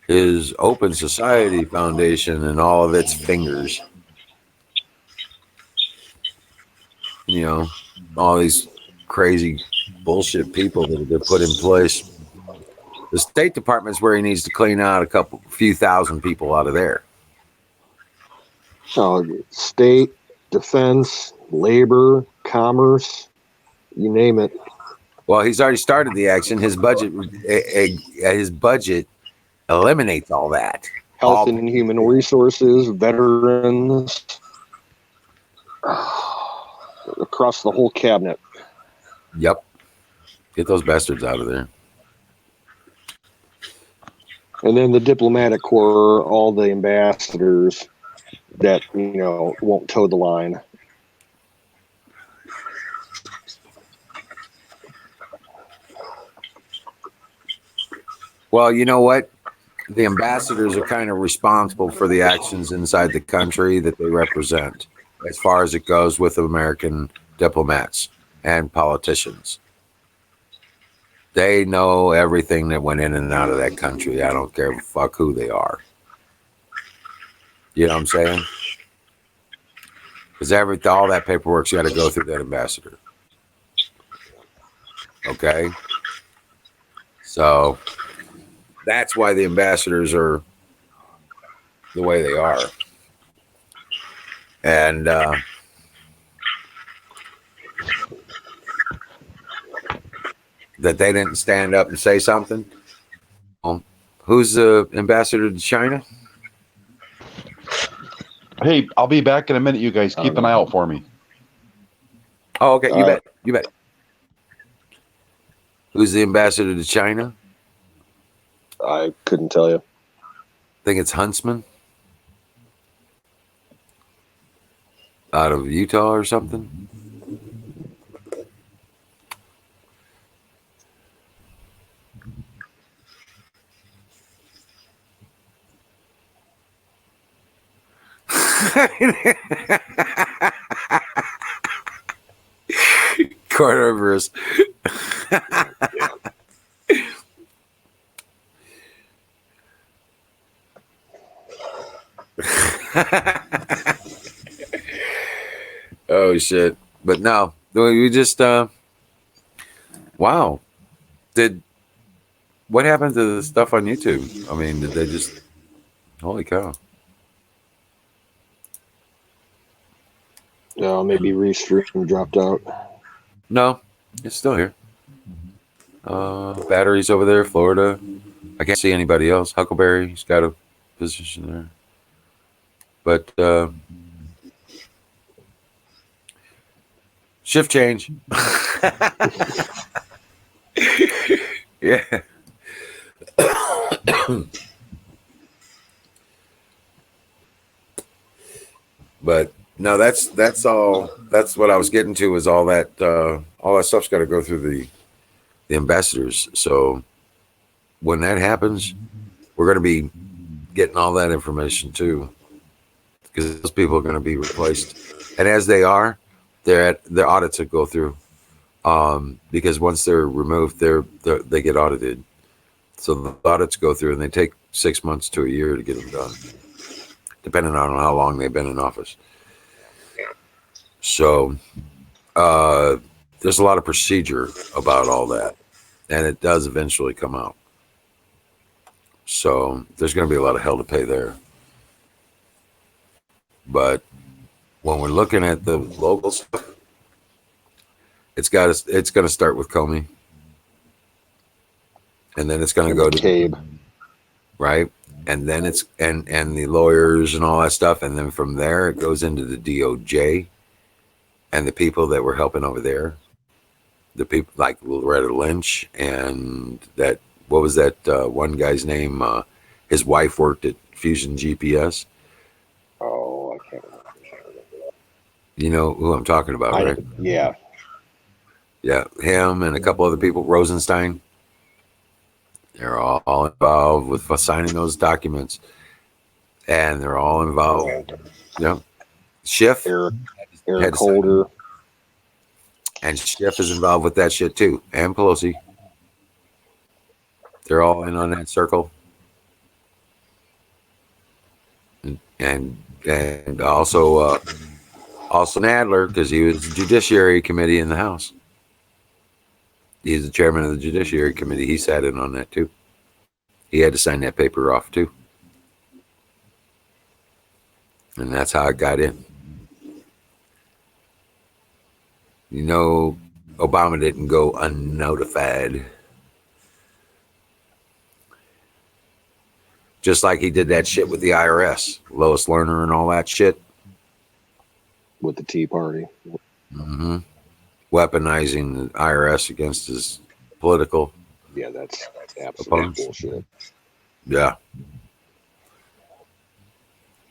His Open Society Foundation and all of its fingers. All these crazy bullshit people that have been put in place. The State Department's where he needs to clean out a few thousand people out of there. State, defense, labor, commerce, you name it. Well, he's already started the action. His budget eliminates all that. Health and human resources, veterans, across the whole cabinet. Yep. Get those bastards out of there. And then the diplomatic corps, all the ambassadors that, won't toe the line. Well, you know what? The ambassadors are kind of responsible for the actions inside the country that they represent, as far as it goes with American diplomats and politicians. They know everything that went in and out of that country. I don't care fuck who they are. You know what I'm saying? Because all that paperwork's got to go through that ambassador. Okay? So that's why the ambassadors are the way they are. And that they didn't stand up and say something. Who's the ambassador to China? Hey, I'll be back in a minute, you guys. Keep an eye out for me. Oh, okay. You bet. Who's the ambassador to China? I couldn't tell you. I think it's Huntsman out of Utah or something. Carnivorous. Oh shit! But no, we just wow. What happened to the stuff on YouTube? I mean, did they just? Holy cow! Maybe Restream dropped out. No, it's still here. Batteries over there, Florida. I can't see anybody else. Huckleberry's got a position there, but shift change. Yeah. But no, that's all. That's what I was getting to. Was all that stuff's got to go through the ambassadors. So when that happens, we're going to be getting all that information too, because those people are going to be replaced. And as they are, their audits will go through, because once they're removed, they get audited. So the audits go through, and they take 6 months to a year to get them done, depending on how long they've been in office. So there's a lot of procedure about all that, and it does eventually come out. So there's going to be a lot of hell to pay there. But when we're looking at the local stuff, it's going to start with Comey, and then it's going to go to Cabe, right, and then it's and the lawyers and all that stuff, and then from there it goes into the DOJ and the people that were helping over there, the people like Loretta Lynch and that. What was that one guy's name? His wife worked at Fusion GPS. Oh, I can't remember. You know who I'm talking about, right? Yeah. Yeah, him and a couple other people, Rosenstein. They're all involved with signing those documents, and they're all involved. Yeah, Schiff, Eric Holder, and Schiff is involved with that shit too, and Pelosi. They're all in on that circle, and also Nadler, because he was the Judiciary Committee in the House. He's the chairman of the Judiciary Committee. He sat in on that too. He had to sign that paper off too, and that's how it got in. You know, Obama didn't go unnotified. Just like he did that shit with the IRS, Lois Lerner and all that shit. With the Tea Party. Mm-hmm. Weaponizing the IRS against his political. Yeah, that's absolute opponents. Bullshit. Yeah.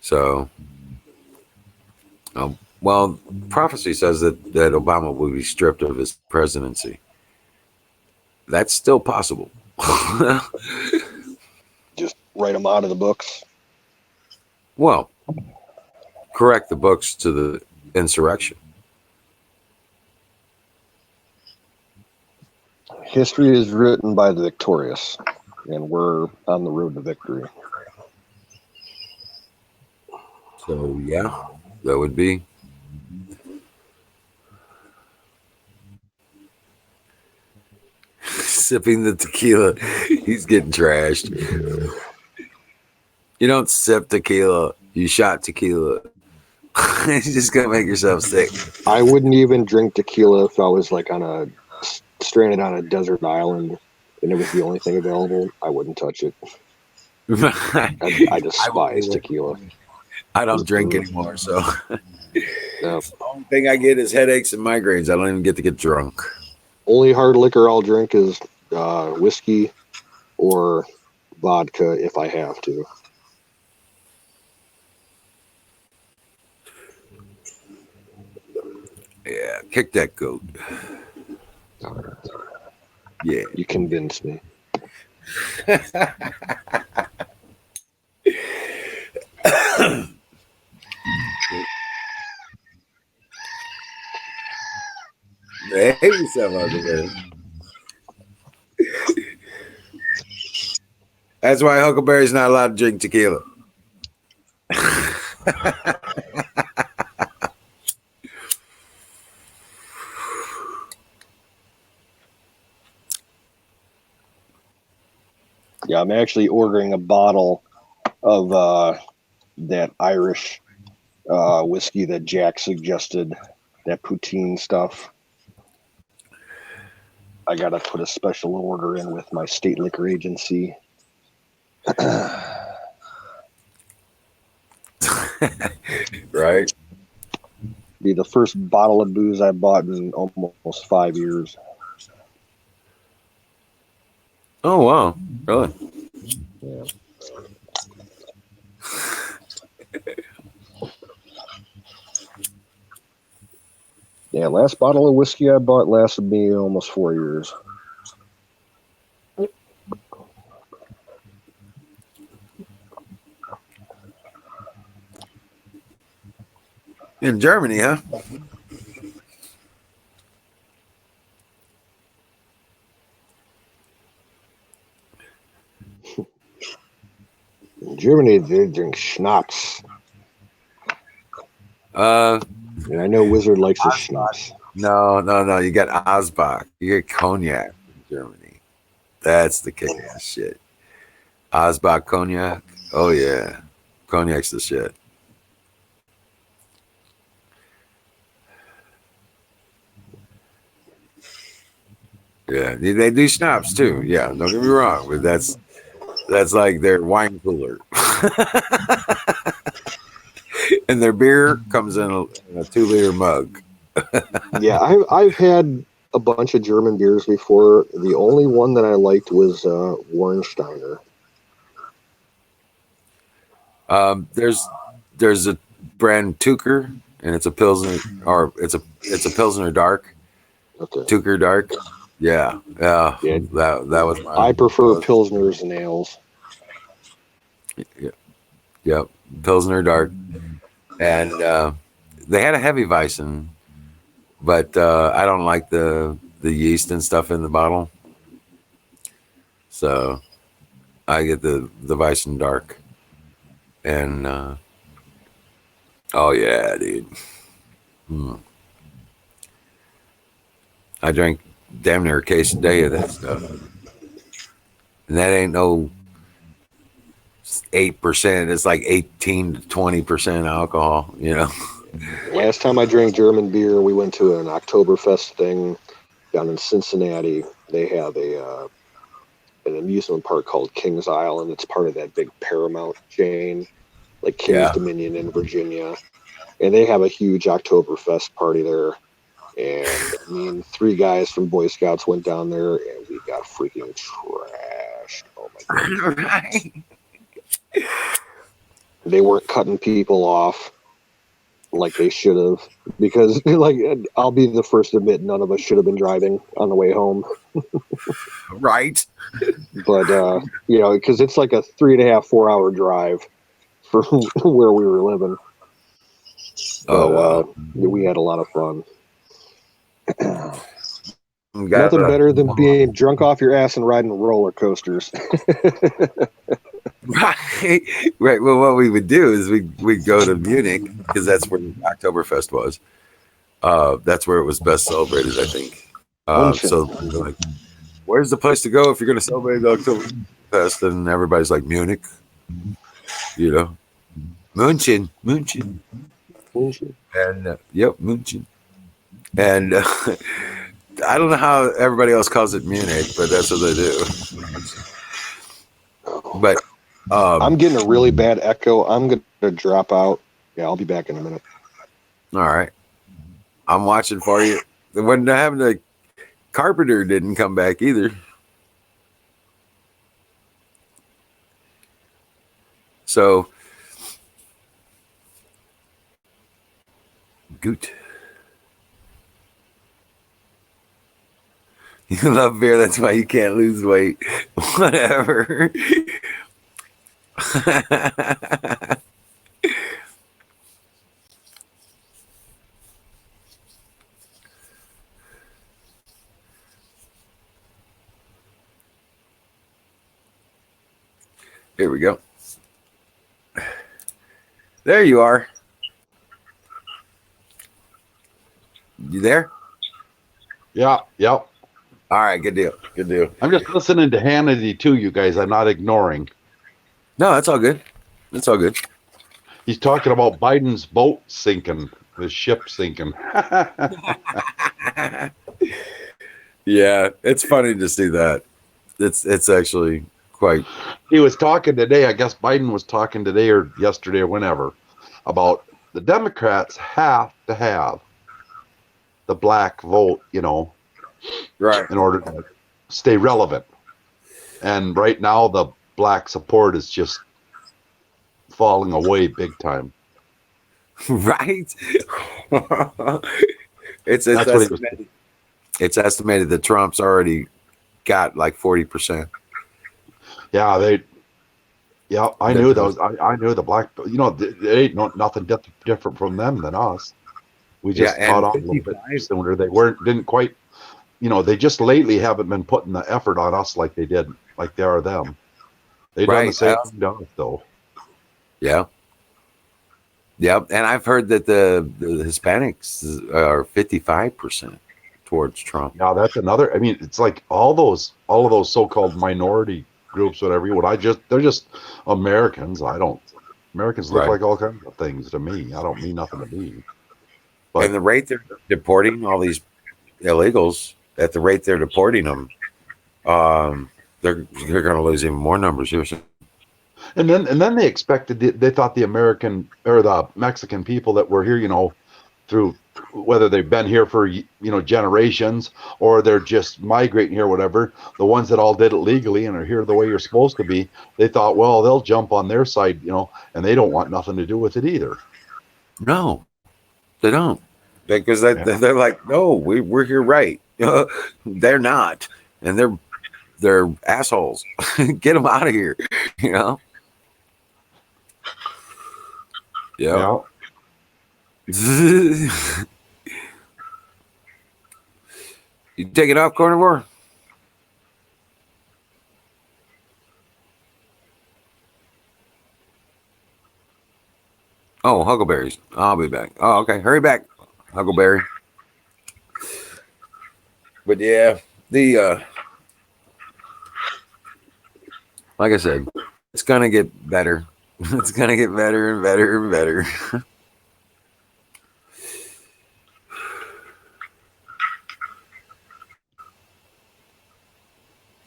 So, well, prophecy says that Obama will be stripped of his presidency. That's still possible. Just write them out of the books. Well, correct the books to the insurrection. History is written by the victorious, and we're on the road to victory. So, yeah, that would be. Sipping the tequila. He's getting trashed. You don't sip tequila. You shot tequila. You're just going to make yourself sick. I wouldn't even drink tequila if I was like stranded on a desert island and it was the only thing available. I wouldn't touch it. I despise tequila. I don't drink anymore, so No. the only thing I get is headaches and migraines. I don't even get to get drunk. Only hard liquor I'll drink is whiskey or vodka if I have to. Yeah, kick that goat. Yeah. You convinced me. Behave yourself, Huckleberry. That's why Huckleberry's not allowed to drink tequila. Yeah, I'm actually ordering a bottle of that Irish whiskey that Jack suggested, that poutine stuff. I got to put a special order in with my state liquor agency. Right? Be the first bottle of booze I bought in almost 5 years. Oh, wow. Really? Yeah. Yeah, last bottle of whiskey I bought lasted me almost 4 years. In Germany, huh? In Germany, they drink schnapps. And I know Wizard likes his schnapps. No. You got Osbach. You get cognac in Germany. That's the kick ass shit. Osbach cognac. Oh, yeah. Cognac's the shit. Yeah, they do schnapps too. Yeah, don't get me wrong, but that's like their wine cooler. And their beer comes in a 2-liter mug. Yeah, I've had a bunch of German beers before. The only one that I liked was Warnsteiner. There's a brand Tucher, and it's a Pilsner, or it's a Pilsner Dark. Okay. Tucher Dark. Yeah. Yeah. That was my. I prefer Pilsners and ales. Yeah. Yep. Pilsner Dark, and they had a heavy Weissen, but I don't like the yeast and stuff in the bottle, so I get the Weissen Dark, and oh yeah, dude. I drank damn near a case a day of that stuff, and that ain't no 8%. It's like 18 to 20% alcohol. You know. Last time I drank German beer, we went to an Oktoberfest thing down in Cincinnati. They have an amusement park called Kings Island. It's part of that big Paramount chain, like Kings Dominion in Virginia. And they have a huge Oktoberfest party there. And me and 3 guys from Boy Scouts went down there, and we got freaking trashed. Oh my god! Right. They weren't cutting people off like they should have, because, like, I'll be the first to admit, none of us should have been driving on the way home. Right. But because it's like a 3.5, 4-hour drive from where we were living. But we had a lot of fun. Nothing better than being drunk off your ass and riding roller coasters. Right. Well, what we would do is we'd go to Munich, because that's where Oktoberfest was. That's where it was best celebrated, I think. So like, where's the place to go if you're going to celebrate the Oktoberfest? And everybody's like, Munich. You know, München. And yep, München. And I don't know how everybody else calls it Munich, but that's what they do. But I'm getting a really bad echo. I'm going to drop out. Yeah, I'll be back in a minute. All right. I'm watching for you. When happened to Carpenter didn't come back either. So, Goot. You love beer, that's why you can't lose weight. Whatever. Here we go. There you are. You there? Yeah, yep. All right, good deal. Good deal. I'm just listening to Hannity too, you guys. I'm not ignoring. No, that's all good. That's all good. He's talking about Biden's boat sinking, the ship sinking. Yeah, it's funny to see that. It's actually quite. He was talking today, I guess Biden was talking today or yesterday or whenever, about the Democrats have to have the black vote, you know, Right. in order to stay relevant. And right now, the black support is just falling away big time. Right. it's That's what he was. estimated, it's estimated that Trump's already got like 40%. Yeah, Yeah, I knew those. I knew the black. You know, they ain't nothing different from them than us. We just caught on a little bit sooner. They didn't quite. You know, they just lately haven't been putting the effort on us like they did, like they are them. They've done the same thing to us, though. Yeah. Yep. And I've heard that the Hispanics are 55% towards Trump. Now that's another. I mean, it's like all of those so-called minority groups, whatever. They're just Americans. Americans look like all kinds of things to me. I don't mean nothing to me. But, and the rate they're deporting all these illegals, at the rate they're deporting them, they're going to lose even more numbers here. And then they expected. They thought the American or the Mexican people that were here, you know, through whether they've been here for, you know, generations or they're just migrating here, whatever. The ones that all did it legally and are here the way you're supposed to be, they thought, well, they'll jump on their side, you know, and they don't want nothing to do with it either. No, they don't, because they're like, no, we're here, right? They're not, and they're assholes. Get them out of here, you know. Yeah. You take it off, carnivore? Oh, Huckleberries. I'll be back. Oh, okay. Hurry back, Huckleberry. But yeah, like I said, it's gonna get better. It's gonna get better and better and better.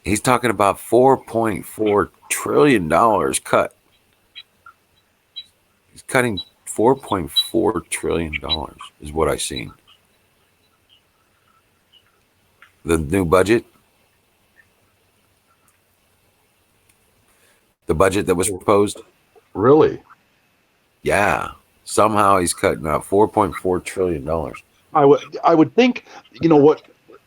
He's talking about $4.4 trillion cut. He's cutting $4.4 trillion is what I seen. The new budget. The budget that was proposed. Really? Yeah. Somehow he's cutting out $4.4 trillion. I would think, you know what,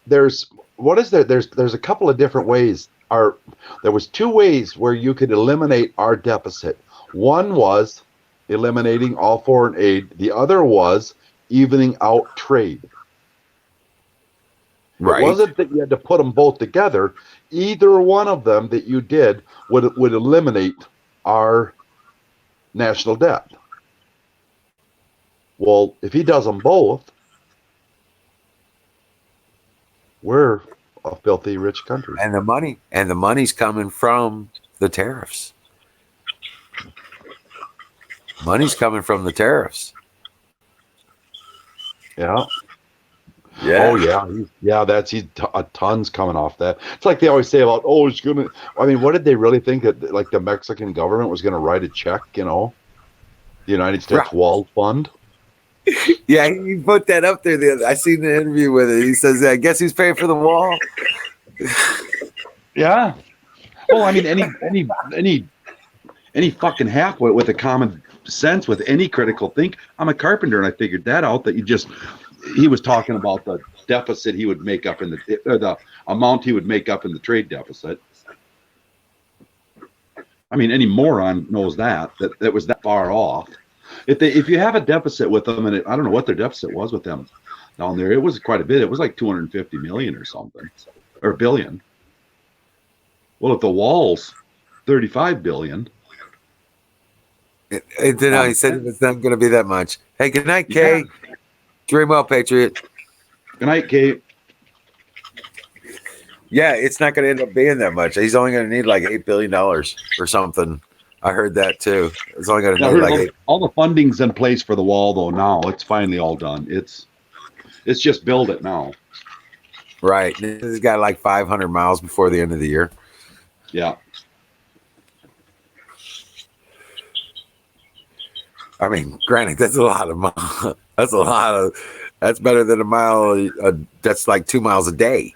there's a couple of different ways. There was two ways where you could eliminate our deficit. One was eliminating all foreign aid. The other was evening out trade. Right. It wasn't that you had to put them both together. Either one of them that you did would eliminate our national debt. Well, if he does them both, we're a filthy rich country. And the money's coming from the tariffs. Money's coming from the tariffs. Yeah. Yeah. Oh yeah. He's a tons coming off that. It's like they always say about, oh, it's gonna. I mean, what did they really think that like the Mexican government was gonna write a check? You know, the United States Wall Fund. Yeah, he put that up there. I seen the interview with it. He says, "I guess who's paying for the wall?" Yeah. Well, I mean, any fucking halfway with a common sense, with any critical think. I'm a carpenter, and I figured that out. That he was talking about the deficit he would make up in the amount he would make up in the trade deficit. I mean, any moron knows that was that far off. If you have a deficit with them, and I don't know what their deficit was with them down there, it was quite a bit. It was like 250 million or something, or billion. Well, if the wall's 35 billion, Then I said it's not going to be that much. Hey, good night, Kay. Yeah. Dream well, Patriot. Good night, Kate. Yeah, it's not going to end up being that much. He's only going to need like $8 billion or something. I heard that too. It's only going to need like all the funding's in place for the wall, though. Now it's finally all done. It's just build it now. Right. He's got like 500 miles before the end of the year. Yeah. I mean, granted, that's a lot of miles. That's better than a mile. That's like 2 miles a day.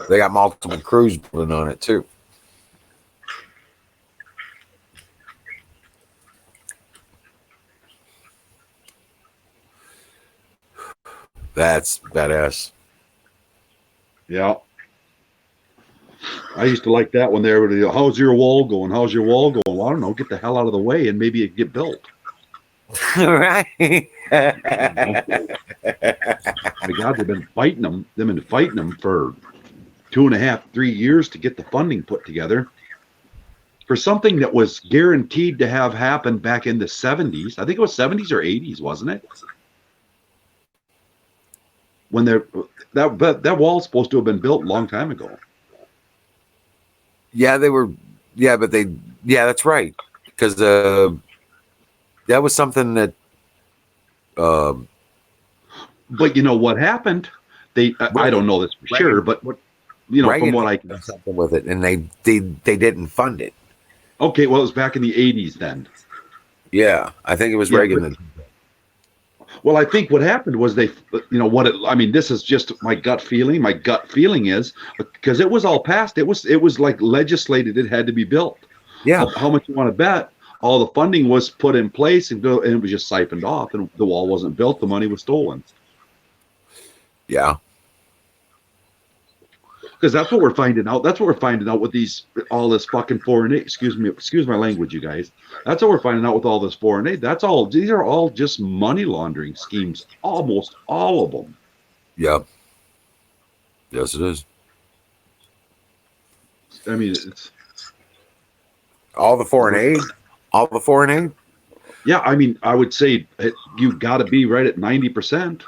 They got multiple crews building on it too. That's badass. Yeah. I used to like that when they were, how's your wall going? How's your wall going? Well, I don't know. Get the hell out of the way and maybe it get built. Right. My God, they've been fighting them. They've been fighting them for 2.5, 3 years to get the funding put together for something that was guaranteed to have happened back in the 70s. I think it was 70s or 80s, wasn't it? When that wall's supposed to have been built a long time ago. Yeah, they were. Yeah, but that's right. Because that was something that. But you know what happened? I don't know this for sure, but from what I can something with it, and they didn't fund it. Okay, well, it was back in the 80s then. Yeah, I think it was Reagan. Well, I think what happened was this is just my gut feeling. My gut feeling is because it was all passed. It was like legislated. It had to be built. Yeah. How much you want to bet? All the funding was put in place and it was just siphoned off, and the wall wasn't built. The money was stolen. Yeah. Because that's what we're finding out. That's what we're finding out with all this fucking foreign aid. Excuse my language, you guys. That's what we're finding out with all this foreign aid. These are all just money laundering schemes. Almost all of them. Yep. Yes, it is. I mean, it's all the foreign aid. All the foreign aid. Yeah, I mean, I would say you've got to be right at 90%.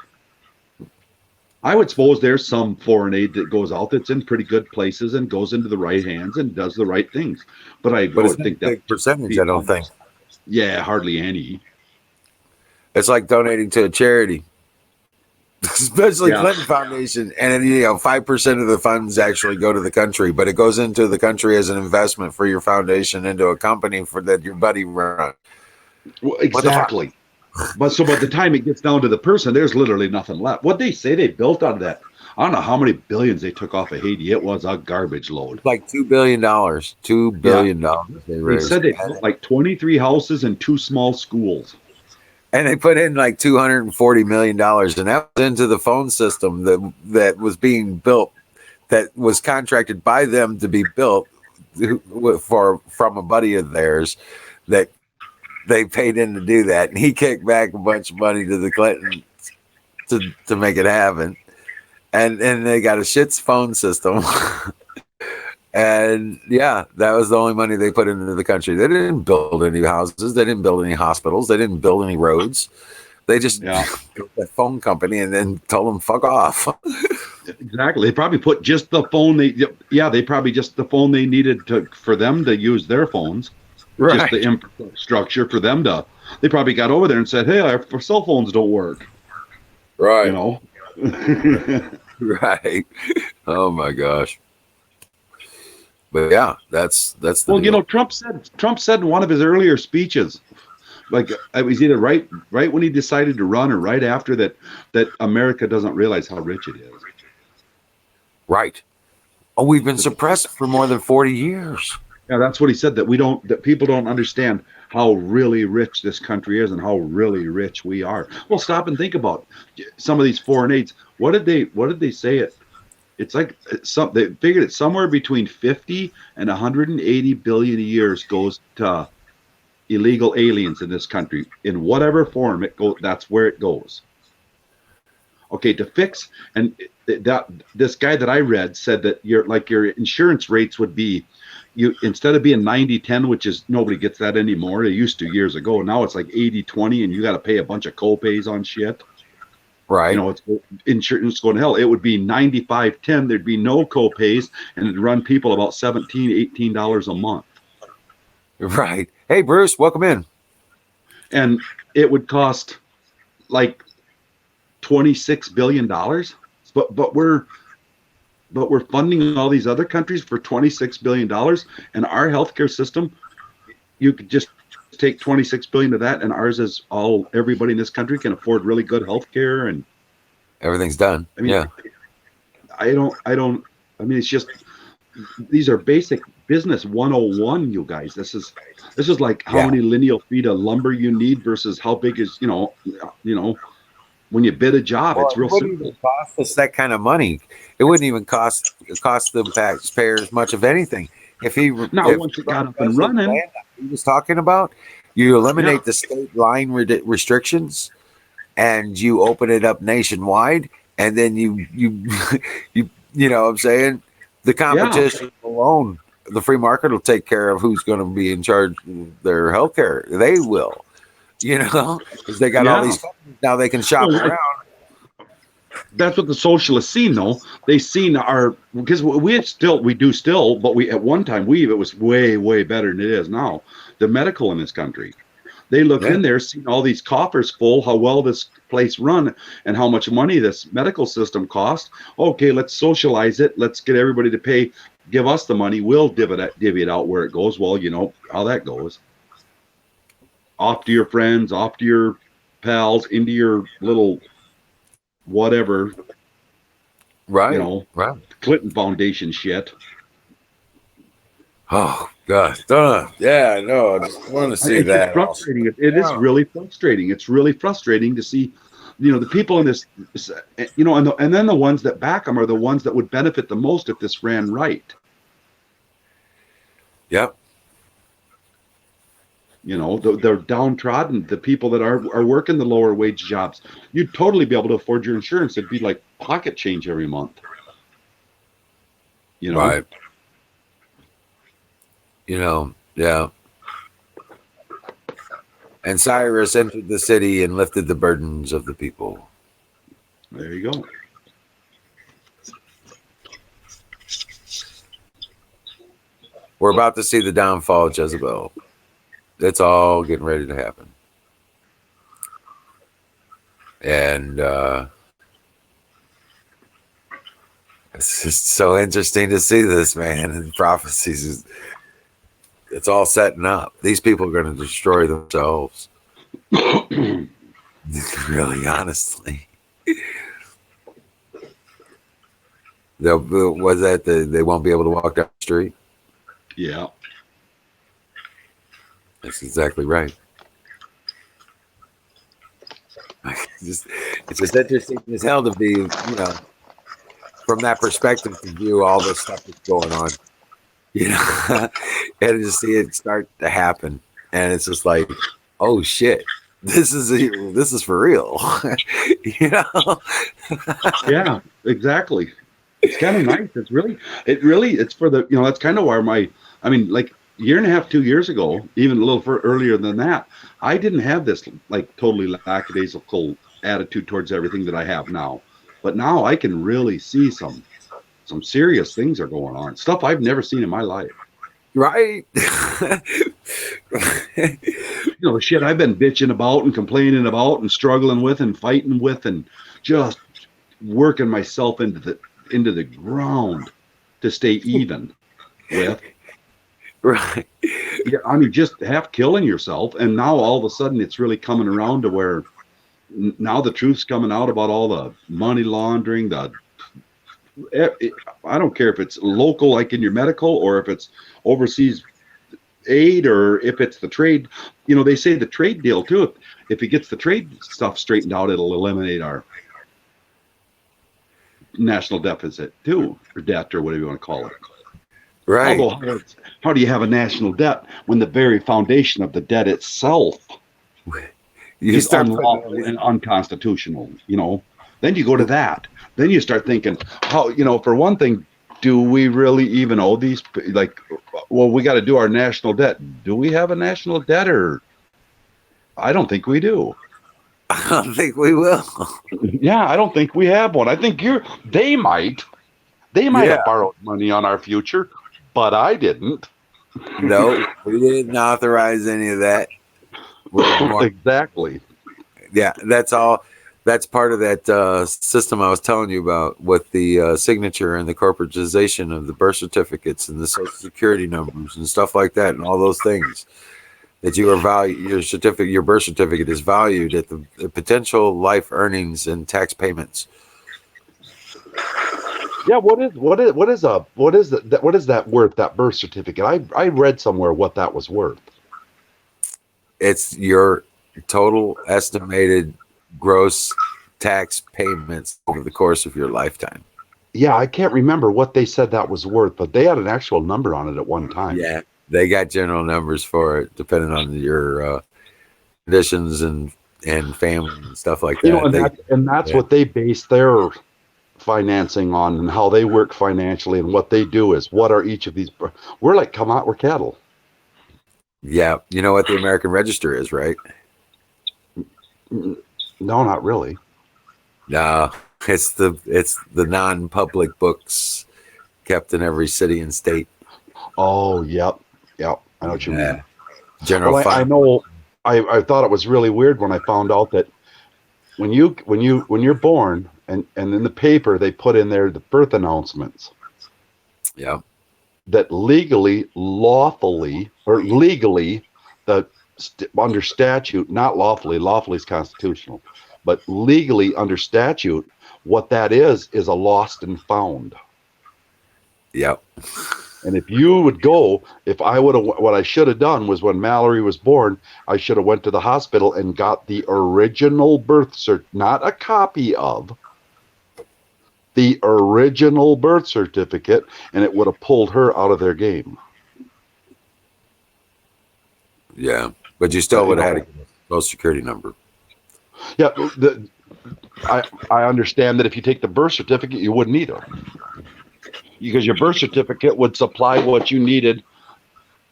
I would suppose there's some foreign aid that goes out that's in pretty good places and goes into the right hands and does the right things. But I would think that big percentage. I don't think. Yeah, hardly any. It's like donating to a charity, especially Clinton Foundation, and 5% of the funds actually go to the country, but it goes into the country as an investment for your foundation into a company that your buddy runs. Well, exactly. But by the time it gets down to the person, there's literally nothing left. What they say they built out of that, I don't know how many billions they took off of Haiti. It was a garbage load. Like $2 billion. $2 billion. They said they built like 23 houses and 2 small schools. And they put in like $240 million, and that was into the phone system that was being built, that was contracted by them to be built from a buddy of theirs that they paid in to do that, and he kicked back a bunch of money to the Clintons to make it happen, and they got a shit's phone system, and that was the only money they put into the country. They didn't build any houses, they didn't build any hospitals, they didn't build any roads. They just built that phone company and then told them fuck off. Exactly. They probably put just the phone the phone they needed for them to use their phones. Right. Just the infrastructure for them they probably got over there and said, hey, our cell phones don't work. Right. Right. Oh my gosh. But that's the deal. Trump said in one of his earlier speeches, like it was either right when he decided to run or right after, that America doesn't realize how rich it is. Right. Oh, we've been suppressed for more than 40 years. Yeah, that's what he said, that people don't understand how really rich this country is and how really rich we are. Well, stop and think about some of these foreign aids. What did they say it? It's like they figured it somewhere between 50 and 180 billion a year goes to illegal aliens in this country in whatever form it goes. That's where it goes. Okay, to fix, and that this guy that I read said that your insurance rates would be, you instead of being 90-10, which is nobody gets that anymore. They used to years ago. Now it's like 80-20, and you got to pay a bunch of co-pays on shit. Right. You know, it's insurance going to hell. It would be 95-10. There'd be no co-pays, and it'd run people about $17-18 a month. Right. Hey, Bruce, welcome in. And it would cost like $26 billion. But we're funding all these other countries for $26 billion, and our healthcare system, you could just take 26 billion of that, and ours is all, everybody in this country can afford really good healthcare, and everything's done. I mean, yeah. I mean, it's just, these are basic business 101, you guys. This is like how many lineal feet of lumber you need versus how big is, you know, when you bid a job. Well, it's real simple. It wouldn't even cost us that kind of money. It wouldn't even cost the taxpayers much of anything. If once it got up and running, he was talking about, you eliminate the state line restrictions, and you open it up nationwide, and then you know what I'm saying, the competition alone, the free market will take care of who's going to be in charge of their healthcare. They will, because they got all these companies now. They can shop around. That's what the socialists seen, though. They seen because we do still, but at one time it was way, way better than it is now. The medical in this country, they looked in there, seen all these coffers full, how well this place run, and how much money this medical system cost. Okay, let's socialize it. Let's get everybody to pay, give us the money. We'll divvy it out where it goes. Well, you know how that goes. Off to your friends, off to your pals, into your little whatever, right? Right. Clinton Foundation shit. Oh God, yeah, I know. I just want to see that. It's frustrating. It is really frustrating. It's really frustrating to see, the people in this, and then the ones that back them are the ones that would benefit the most if this ran right. Yep. They're downtrodden. The people that are working the lower wage jobs, you'd totally be able to afford your insurance. It'd be like pocket change every month. Right. Yeah. And Cyrus entered the city and lifted the burdens of the people. There you go. We're about to see the downfall of Jezebel. It's all getting ready to happen. And it's just so interesting to see this, man. And prophecies, it's all setting up. These people are going to destroy themselves. Really, honestly. They won't be able to walk down the street? Yeah. That's exactly right. It's just interesting as hell to be, from that perspective, to view all this stuff that's going on, and to see it start to happen, and it's just like, oh shit, this is for real, Yeah, exactly. It's kind of nice. It's for the, that's kind of where like year and a half, 2 years ago, even a little earlier than that, I didn't have this like totally lackadaisical attitude towards everything that I have now. But now I can really see some serious things are going on. Stuff I've never seen in my life. Right. Shit I've been bitching about and complaining about and struggling with and fighting with and just working myself into the ground to stay even with. Right. Yeah, I mean, just half killing yourself, and now all of a sudden it's really coming around to where now the truth's coming out about all the money laundering, the I don't care if it's local, like in your medical, or if it's overseas aid, or if it's the trade. You know, they say the trade deal too. If it gets the trade stuff straightened out, it'll eliminate our national deficit too, or debt, or whatever you want to call it. Right. Although, how do you have a national debt when the very foundation of the debt itself You is start unlawful and unconstitutional? You know, then you go to that. Then you start thinking, how, you know, for one thing, do we really even owe these? Like, well, we got to do our national debt. Do we have a national debt, or I don't think we do. I don't think we will. Yeah, I don't think we have one. I think they might Yeah. have borrowed money on our future, but I didn't. No, we didn't authorize any of that. Exactly. Yeah, that's all. That's part of that system I was telling you about with the signature and the corporatization of the birth certificates and the social security numbers and stuff like that, and all those things that you are your birth certificate is valued at the potential life earnings and tax payments. Yeah, what is that worth, that birth certificate? I read somewhere what that was worth. It's your total estimated gross tax payments over the course of your lifetime. Yeah, I can't remember what they said that was worth, but they had an actual number on it at one time. Yeah, they got general numbers for it depending on your conditions and family and stuff like that. You know, and that's what they base their financing on, and how they work financially, and what they do is, what are each of these? We're cattle. Yeah, you know what the American Register is, right? No, not really. No, it's the non-public books kept in every city and state. Oh, yep. I know what you mean. General fund. I know. I thought it was really weird when I found out that when you're born, and in the paper they put in there the birth announcements. Yeah. That lawfully, under statute, not lawfully is constitutional, but legally under statute, what that is a lost and found. Yep. And if you would go, what I should have done was, when Mallory was born, I should have went to the hospital and got the original birth cert, not a copy of, the original birth certificate, and it would have pulled her out of their game. Yeah, but you still would have had a social security number. Yeah, I understand that if you take the birth certificate, you wouldn't either, because your birth certificate would supply what you needed,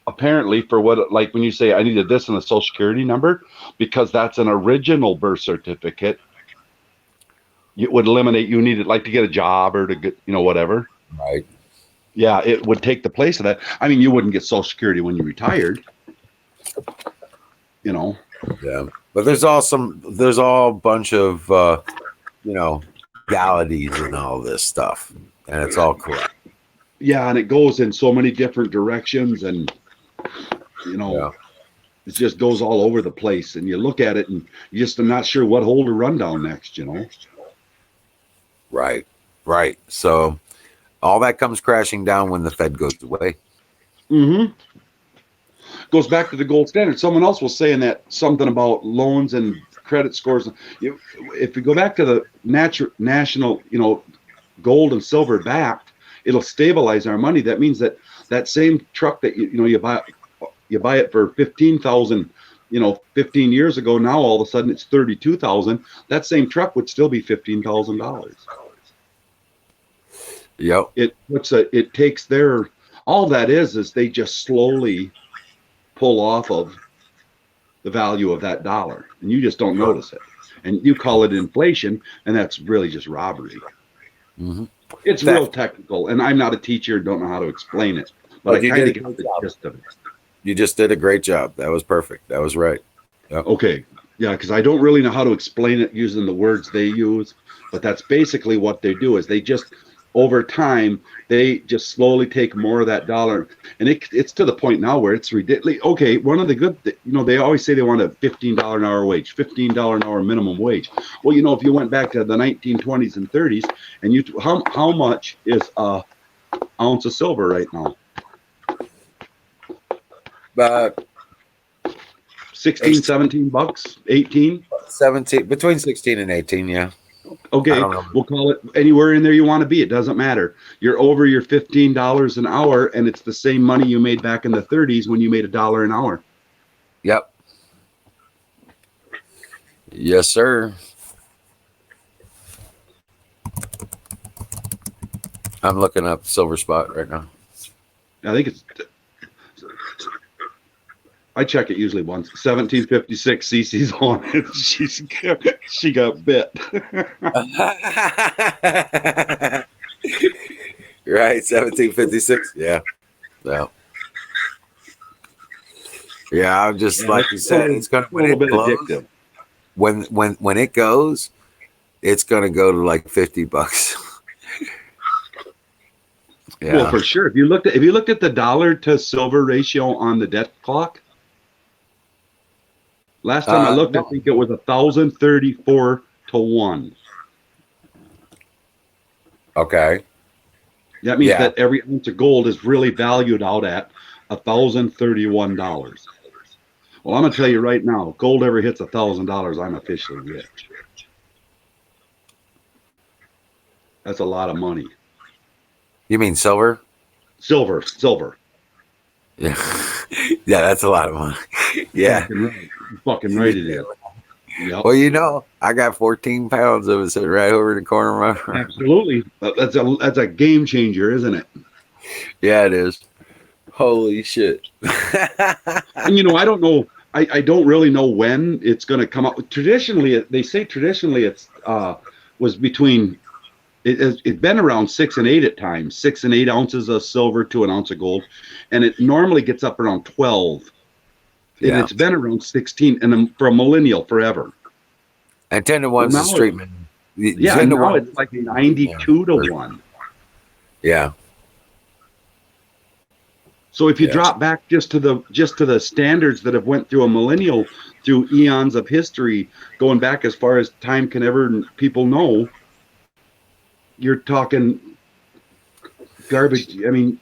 apparently, for what, like when you say I needed this and a social security number, because that's an original birth certificate. It would eliminate, you needed, like, to get a job or to get, whatever. Right. Yeah, it would take the place of that. I mean, you wouldn't get social security when you retired. Yeah, but there's all a bunch of legalities and all this stuff, and it's all correct. Yeah, and it goes in so many different directions, and it just goes all over the place. And you look at it, and you just are not sure what hole to run down next. Right. So all that comes crashing down when the Fed goes away. Mm-hmm. Goes back to the gold standard. Someone else was saying that something about loans and credit scores. If you go back to the national, gold and silver backed, it'll stabilize our money. That means that same truck that you buy it for 15,000. 15 years ago, now all of a sudden it's 32,000. That same truck would still be $15,000. Yep. It takes all that is they just slowly pull off of the value of that dollar, and you just don't notice it, and you call it inflation, and that's really just robbery. Mm-hmm. It's real technical, and I'm not a teacher, don't know how to explain it, but I kind of get the gist of it. You just did a great job. That was perfect. That was right. Yep. Okay. Yeah, because I don't really know how to explain it using the words they use, but that's basically what they do, is they just over time, they just slowly take more of that dollar, and it's to the point now where it's ridiculous. Okay, one of the good, they always say they want a $15 an hour wage, $15 an hour minimum wage. Well, if you went back to the 1920s and 30s, and how much is a ounce of silver right now? 16, 17 bucks, 18, 17, between 16 and 18. Yeah. Okay, we'll call it anywhere in there you want to be. It doesn't matter. You're over your $15 an hour, and it's the same money you made back in the 30s when you made $1 an hour. Yep. Yes, sir. I'm looking up silver spot right now. I think I check it usually once. 1756 CC's on it. She got bit. Right, 1756. Yeah. No. Yeah, I'm just like you said, it's gonna when it blows, addictive. When it goes, it's gonna go to like $50. Yeah. Well, for sure. If you looked at the dollar to silver ratio on the debt clock, last time I looked, no. I think it was 1,034 to 1. Okay. That means that every ounce of gold is really valued out at $1,031. Well, I'm gonna tell you right now, gold ever hits $1,000, I'm officially rich. That's a lot of money. You mean silver? Silver. Yeah, yeah, that's a lot of money. Yeah, fucking right it is. Yep. Well, I got 14 pounds of it sitting right over in the corner of my room. Absolutely, that's a game changer, isn't it? Yeah, it is. Holy shit! And I don't know. I don't really know when it's going to come up. Traditionally, it's was between. It's been around 6 and 8 at times, 6 and 8 ounces of silver to an ounce of gold, and it normally gets up around 12. And it's been around 16, and for a millennial forever. And 10 to 1's the street man. Yeah, and now it's like 92 to 1. Yeah. So if you drop back just to the standards that have went through a millennial, through eons of history, going back as far as time can ever people know, you're talking garbage. I mean,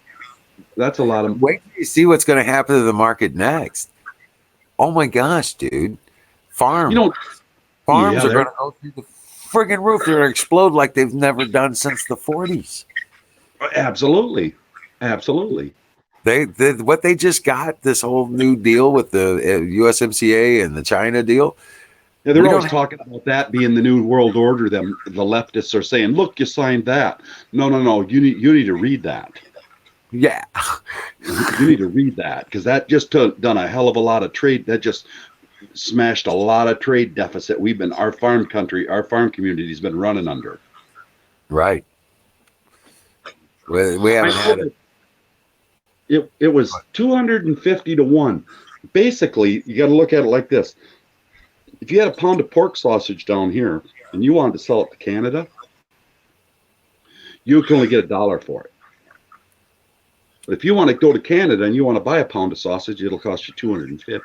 that's a lot of. Wait till you see what's going to happen to the market next. Oh my gosh, dude! Farms are going to go through the friggin' roof. They're going to explode like they've never done since the 40s. Absolutely. What they just got, this whole new deal with the USMCA and the China deal. Yeah, they're always talking about that being the new world order. The leftists are saying, "Look, you signed that." No. You need to read that. Yeah, you need to read that because that just done a hell of a lot of trade. That just smashed a lot of trade deficit. Our farm community's been running under. Right. We haven't had it. It was 250 to 1. Basically, you got to look at it like this. If you had a pound of pork sausage down here and you wanted to sell it to Canada, you can only get $1 for it. But if you want to go to Canada and you want to buy a pound of sausage, it'll cost you $250.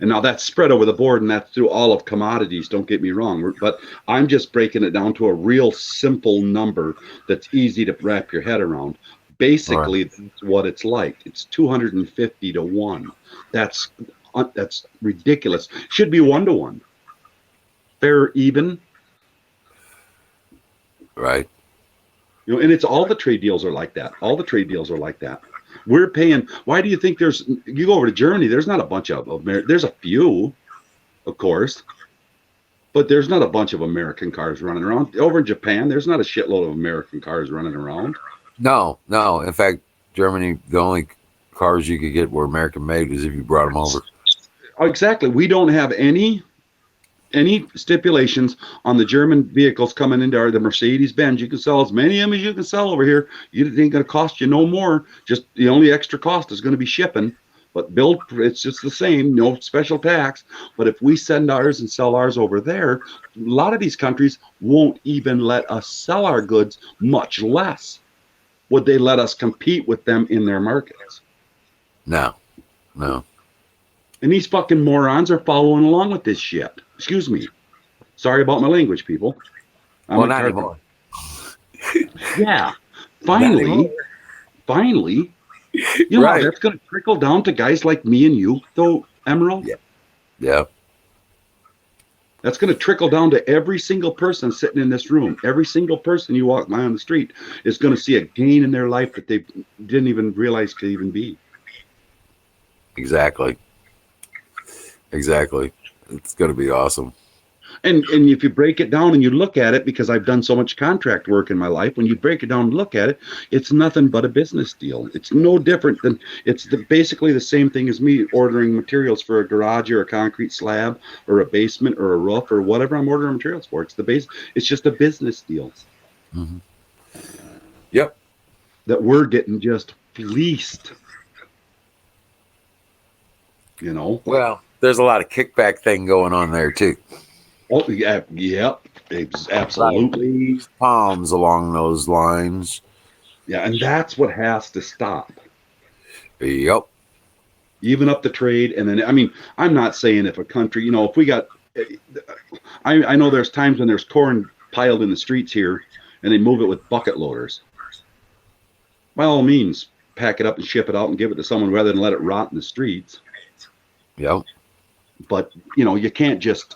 And now that's spread over the board, and that's through all of commodities. Don't get me wrong, but I'm just breaking it down to a real simple number that's easy to wrap your head around. Basically, That's what it's like. It's 250 to 1. That's ridiculous. Should be 1 to 1. Fair, even. Right. And it's all the trade deals are like that. We're paying. Why do you think you go over to Germany, there's not a bunch of there's a few, of course, but there's not a bunch of American cars running around. Over in Japan, there's not a shitload of American cars running around. No. In fact, Germany, the only cars you could get were American made is if you brought them over. Exactly. We don't have any stipulations on the German vehicles coming into the Mercedes-Benz. You can sell as many of them as you can sell over here. It ain't going to cost you no more. Just the only extra cost is going to be shipping. but build, it's just the same, no special tax. But if we send ours and sell ours over there, a lot of these countries won't even let us sell our goods, much less would they let us compete with them in their markets. No. And these fucking morons are following along with this shit. Excuse me. Sorry about my language, people. Well, not anymore. Yeah. Not anymore. Finally, you know how that's going to trickle down to guys like me and you, though, Emerald? Yeah. That's going to trickle down to every single person sitting in this room. Every single person you walk by on the street is going to see a gain in their life that they didn't even realize could even be. Exactly. It's going to be awesome. And if you break it down and you look at it, because I've done so much contract work in my life, when you break it down and look at it, it's nothing but a business deal. It's no different than, basically the same thing as me ordering materials for a garage or a concrete slab or a basement or a roof or whatever I'm ordering materials for. It's just a business deal. Mm-hmm. Yep. That we're getting just fleeced. You know? Well, there's a lot of kickback thing going on there too. Oh, yeah, absolutely. Palms along those lines. Yeah, and that's what has to stop. Yep. Even up the trade. And then, I mean, I'm not saying if a country, if we got, I know there's times when there's corn piled in the streets here and they move it with bucket loaders. By all means, pack it up and ship it out and give it to someone rather than let it rot in the streets. Yep. But, you can't just,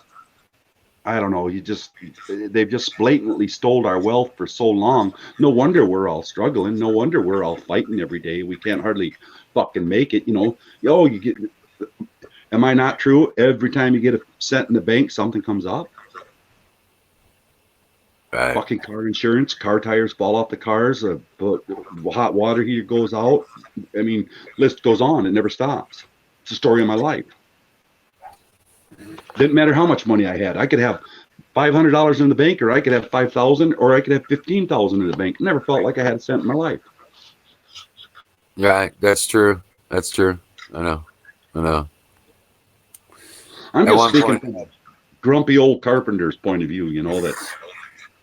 I don't know, they've just blatantly stole our wealth for so long. No wonder we're all struggling. No wonder we're all fighting every day. We can't hardly fucking make it, am I not true? Every time you get a cent in the bank, something comes up. Right. Fucking car insurance, car tires fall off the cars, hot water heater goes out. I mean, list goes on. It never stops. It's the story of my life. Didn't matter how much money I had. I could have $500 in the bank, or I could have 5,000, or I could have 15,000 in the bank. Never felt like I had a cent in my life. Right. That's true. I know. I'm just speaking from a grumpy old carpenter's point of view, that.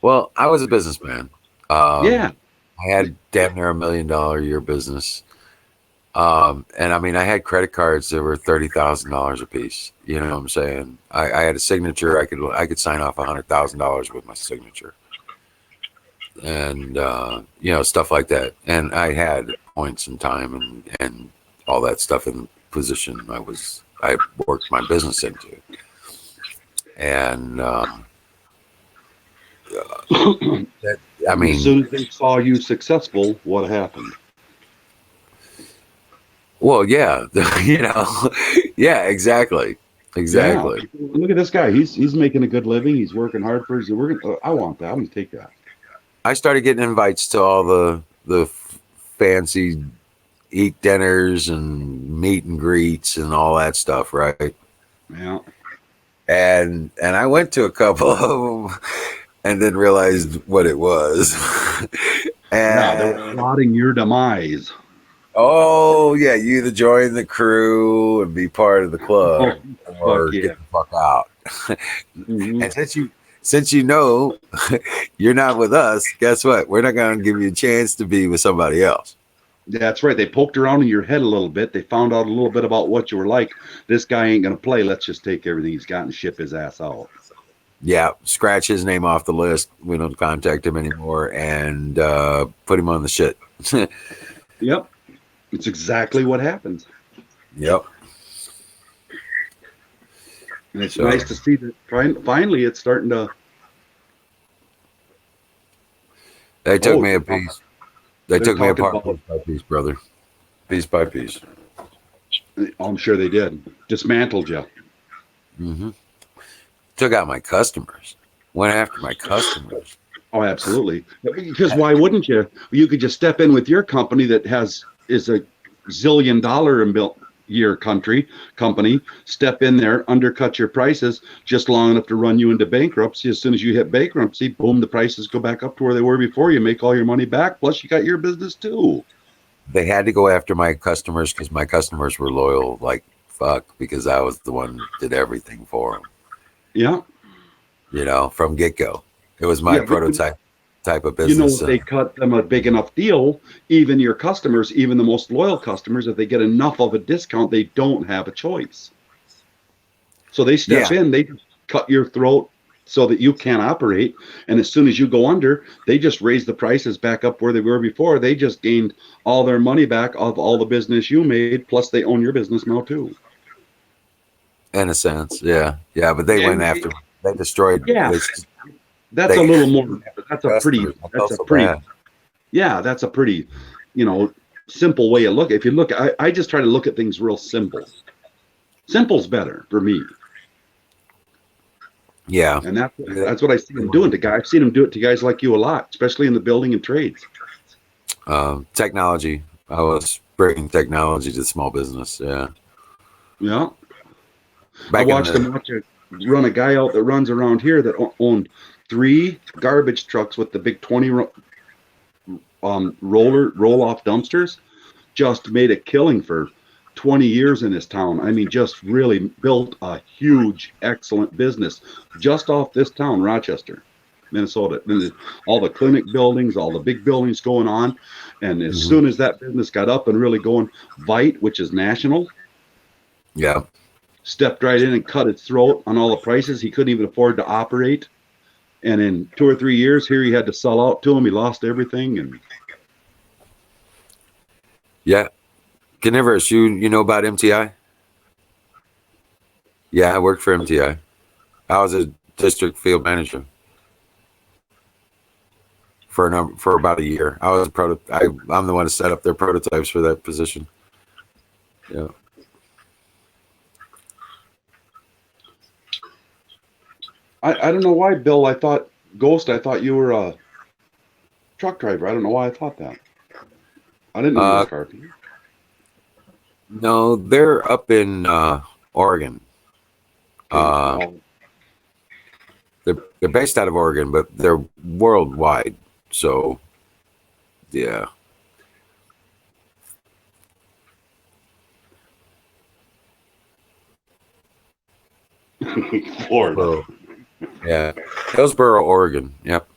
Well, I was a businessman. Yeah. I had damn near $1 million a year business. And I mean, I had credit cards that were $30,000 a piece. You know what I'm saying? I had a signature. I could sign off $100,000 with my signature, and stuff like that. And I had points in time and all that stuff in the position I worked my business into. And as soon as they saw you successful, what happened? Well, yeah, yeah, exactly. Yeah. Look at this guy. He's making a good living. He's working hard for his. I want that. I'm gonna take that. I started getting invites to all the fancy eat dinners and meet and greets and all that stuff, right? Yeah. And I went to a couple of them and then realized what it was. And they were plotting your demise. Oh yeah, you either join the crew and be part of the club, or get the fuck out. Mm-hmm. And since you're not with us, guess what? We're not going to give you a chance to be with somebody else. That's right. They poked around in your head a little bit. They found out a little bit about what you were like. This guy ain't going to play. Let's just take everything he's got and ship his ass out. Yeah, scratch his name off the list. We don't contact him anymore, and put him on the shit. Yep. It's exactly what happens. Yep. And it's nice to see that finally it's starting to. They took me a piece. They took me apart piece by piece, brother. Piece by piece. I'm sure they did. Dismantled you. Mm-hmm. Took out my customers. Went after my customers. Oh, absolutely. Because why wouldn't you? You could just step in with your company that is a $1 zillion year company, step in there, undercut your prices just long enough to run you into bankruptcy. As soon as you hit bankruptcy, boom, the prices go back up to where they were before. You make all your money back. Plus, you got your business too. they had to go after my customers because my customers were loyal like fuck because I was the one that did everything for them. Yeah. From get go. It was my Yeah, but prototype type of you know, business. they cut them a big enough deal. Even your customers, even the most loyal customers, if they get enough of a discount, they don't have a choice. So they step Yeah, in, they cut your throat so that you can't operate. And as soon as you go under, they just raise the prices back up where they were before. They just gained all their money back of all the business you made, plus they own your business now too. in a sense. Yeah, yeah. But they went And after. They destroyed. yeah, They that's they a little more. That's a pretty. customers. I That's felt a so pretty. bad. Yeah, that's a pretty, you know, simple way of look. If you look, I just try to look at things real simple. Simple's better for me, Yeah. and that's what I see them doing to guys. I've seen them do it to guys like you a lot, especially in the building and trades. Technology. I was bringing technology to small business. Yeah. Yeah, I Back in watched the them run a guy out that runs around here that owned 3 garbage trucks with the big 20 roll off dumpsters. Just made a killing for 20 years in this town. I mean, just really built a huge, excellent business just off this town, Rochester, Minnesota. And all the clinic buildings, all the big buildings going on. And as Mhm. soon as that business got up and really going, Vite, which is national, Yeah. stepped right in and cut its throat on all the prices. He couldn't even afford to operate. And in 2 or 3 years here, he had to sell out to him. He lost everything. And Yeah. Carnivorous, you know about MTI? Yeah, I worked for MTI. I was a district field manager for about a year. I was I'm the one to set up their prototypes for that position. Yeah. I don't know why, Bill. I thought you were a truck driver. I don't know why I thought that. I didn't know you were a carpenter. No, they're up in Oregon. Okay. They're based out of Oregon, but they're worldwide. So, yeah. Florida. Hillsboro. Yeah, Hillsboro, Oregon. Yep.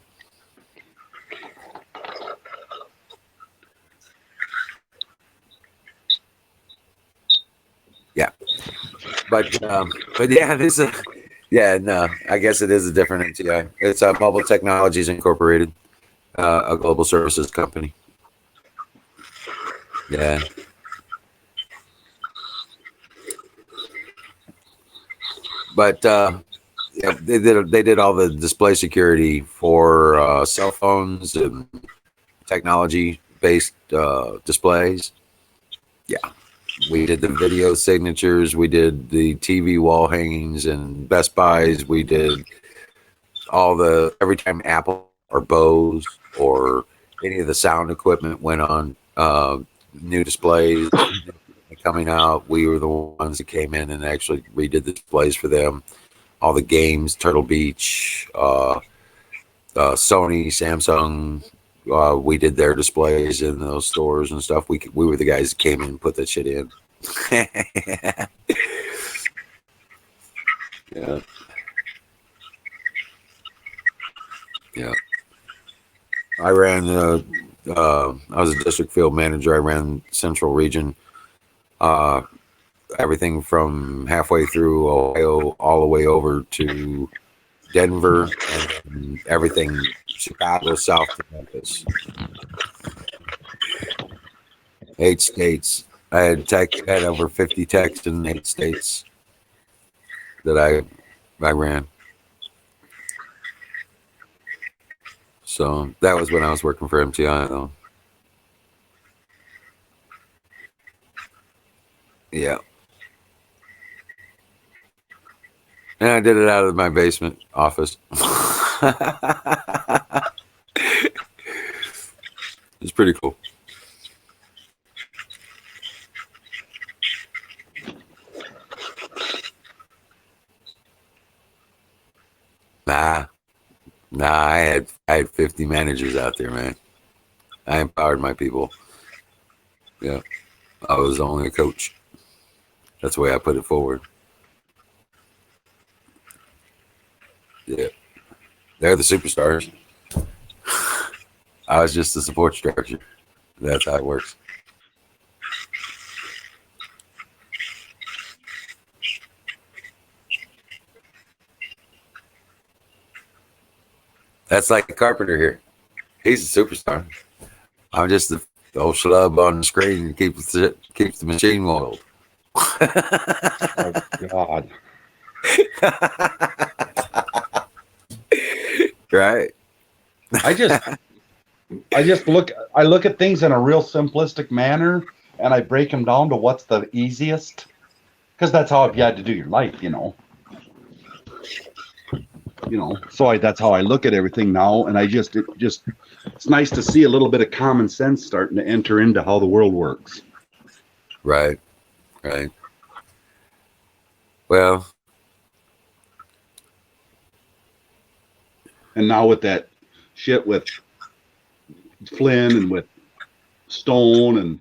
Yeah, but yeah, no, I guess it is a different MTI. It's Mobile Technologies Incorporated, a global services company. Yeah. But yeah, they did all the display security for cell phones and technology based displays. Yeah, we did the video signatures. We did the TV wall hangings and Best Buys. We did every time Apple or Bose or any of the sound equipment went on new displays coming out. We were the ones that came in and actually redid the displays for them. All the games, Turtle Beach, Sony, Samsung, we did their displays in those stores and stuff. We were the guys that came in and put that shit in. Yeah. Yeah. I ran. I was a district field manager. I ran Central Region. Everything from halfway through Ohio all the way over to Denver and everything Chicago south to Memphis. 8 states. I had over 50 techs in 8 states that I ran. So that was when I was working for MTI though. Yeah. And I did it out of my basement office. It's pretty cool. Nah, I had 50 managers out there, man. I empowered my people. Yeah, I was only a coach. That's the way I put it forward. Yeah, they're the superstars. I was just the support structure. That's how it works. That's like Carpenter here. He's a superstar. I'm just the old schlub on the screen and keeps the machine oiled. Oh God. Right? I just I look at things in a real simplistic manner and I break them down to what's the easiest because that's how you had to do your life, so that's how I look at everything now, and it's nice to see a little bit of common sense starting to enter into how the world works. Right. Right. Well, And now with that shit with Flynn and with Stone and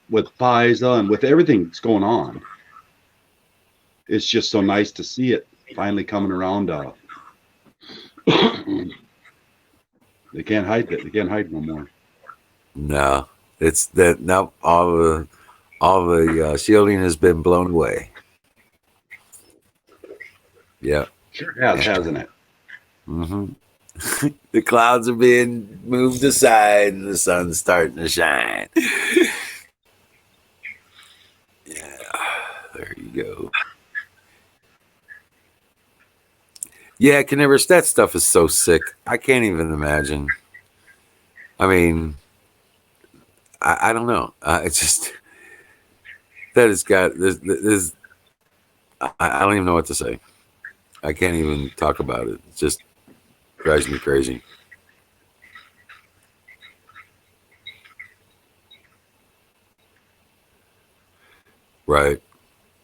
with FISA and with everything that's going on, it's just so nice to see it finally coming around. They can't hide it. They can't hide no more. no, it's that now all the shielding has been blown away. Yeah. Sure has, hasn't it? Mm-hmm. The clouds are being moved aside and the sun's starting to shine. Yeah, there you go. Yeah, I can never. That stuff is so sick. I can't even imagine. I mean, I don't know. It's just that it's got this. I don't even know what to say. I can't even talk about it. It just drives me crazy. Right.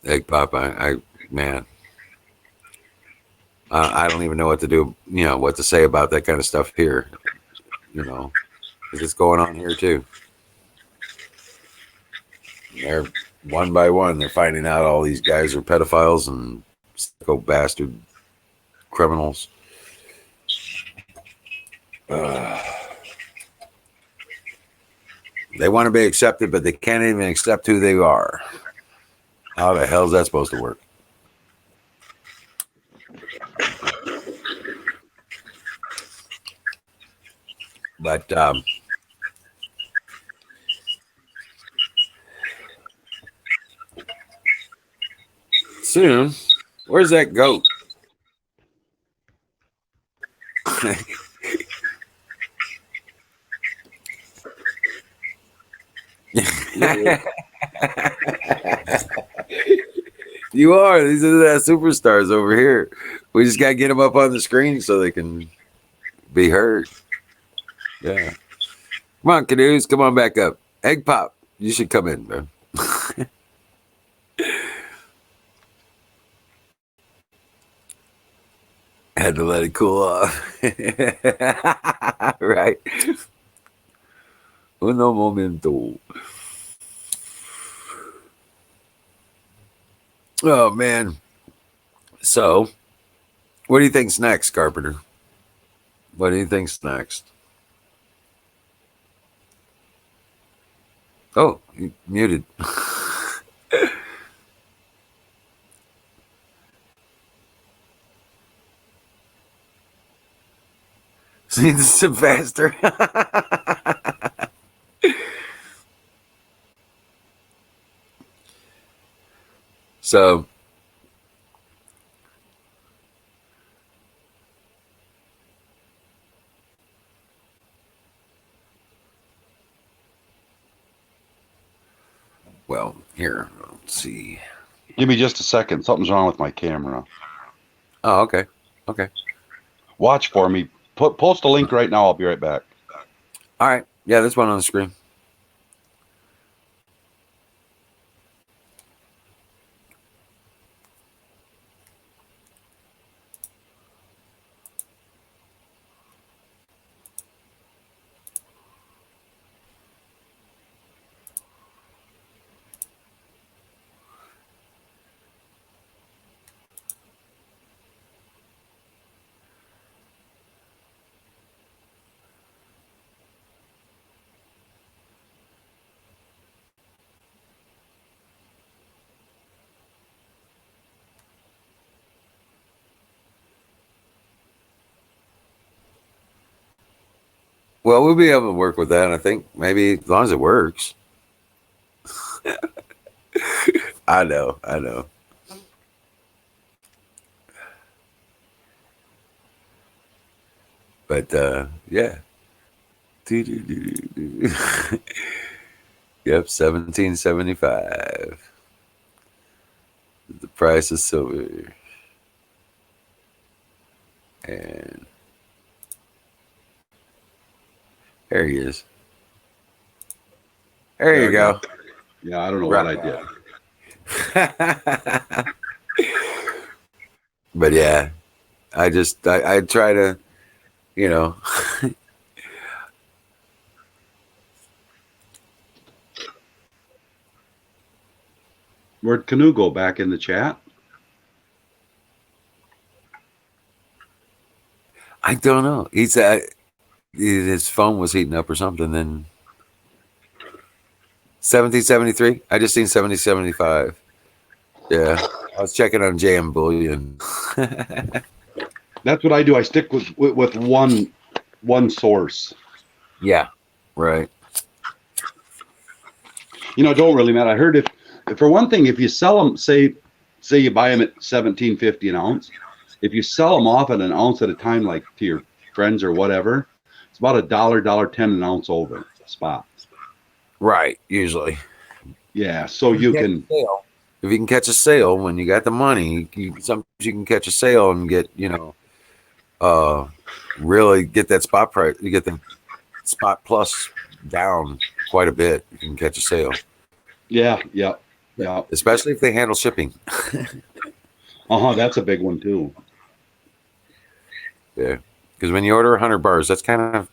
Egg pop. I man. I don't even know what to do. What to say about that kind of stuff here. Because it's going on here too. They're one by one. They're finding out all these guys are pedophiles and psycho bastard criminals. They want to be accepted, but they can't even accept who they are. How the hell is that supposed to work? But soon, where's that goat? You are. These are the superstars over here. We just got to get them up on the screen so they can be heard. Yeah. Come on, canoes. Come on back up. Egg pop. You should come in, man. Had to let it cool off. Right. Uno momento. Oh, man. So, what do you think's next, Carpenter? What do you think's next? Oh, you muted. See this is faster. So, well, here, let's see. Give me just a second. Something's wrong with my camera. Oh, okay. Okay. Watch for me. Post a link right now. I'll be right back. All right. Yeah, there's one on the screen. Well, we'll be able to work with that. I think maybe as long as it works. I know. But yeah. Yep, 1775. The price of silver. And there he is. There you go. Yeah, I don't know what I did. But yeah, I try to, you know. Where'd Canoe go? Back in the chat? I don't know. He's his phone was heating up or something. Then 1773. I just seen 1775. Yeah, I was checking on JM Bullion. That's what I do. I stick with one source. Yeah, right. You know, it don't really matter. I heard if for one thing, if you sell them, say you buy them at $17.50 an ounce, if you sell them off at an ounce at a time, like to your friends or whatever, it's about $1.10 an ounce over spot. Right, usually. Yeah, so you can. If you can catch a sale when you got the money, sometimes you can catch a sale and get, really get that spot price. You get the spot plus down quite a bit. You can catch a sale. Yeah. Especially if they handle shipping. That's a big one too. Yeah, because when you order 100 bars, that's kind of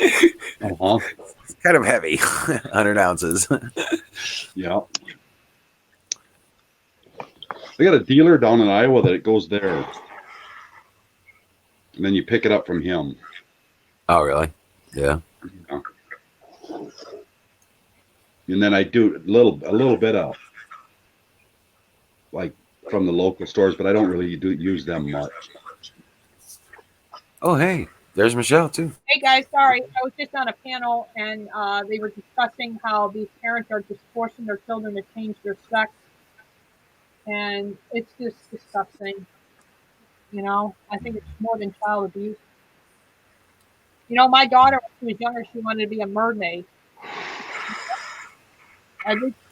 it's kind of heavy. 100 ounces. Yeah. I got a dealer down in Iowa that it goes there, and then you pick it up from him. Oh, really? Yeah. And then I do a little bit of like from the local stores, but I don't really use them much. Oh, hey, there's Michelle too. Hey guys, sorry, I was just on a panel and they were discussing how these parents are just forcing their children to change their sex, and it's just disgusting. I think it's more than child abuse. My daughter, when she was younger, she wanted to be a mermaid.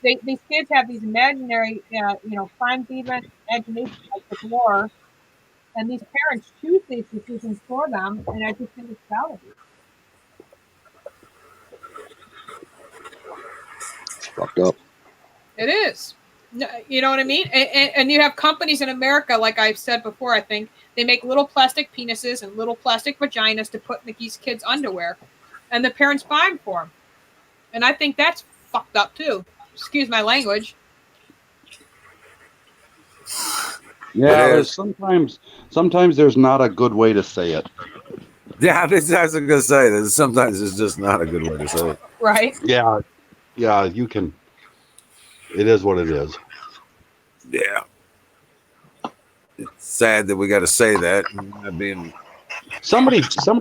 These kids have these imaginary, fine-even imagination like the war, and these parents choose these decisions for them, and I just think it's child abuse. It's fucked up. It is. You know what I mean? And you have companies in America, like I've said before, I think, they make little plastic penises and little plastic vaginas to put in these kids' underwear, and the parents buy them for them. And I think that's fucked up too. Excuse my language. Yeah, sometimes there's not a good way to say it. Yeah, I was gonna say that sometimes it's just not a good way to say it. Right. Yeah, you can. It is what it is. Yeah. It's sad that we got to say that. Being somebody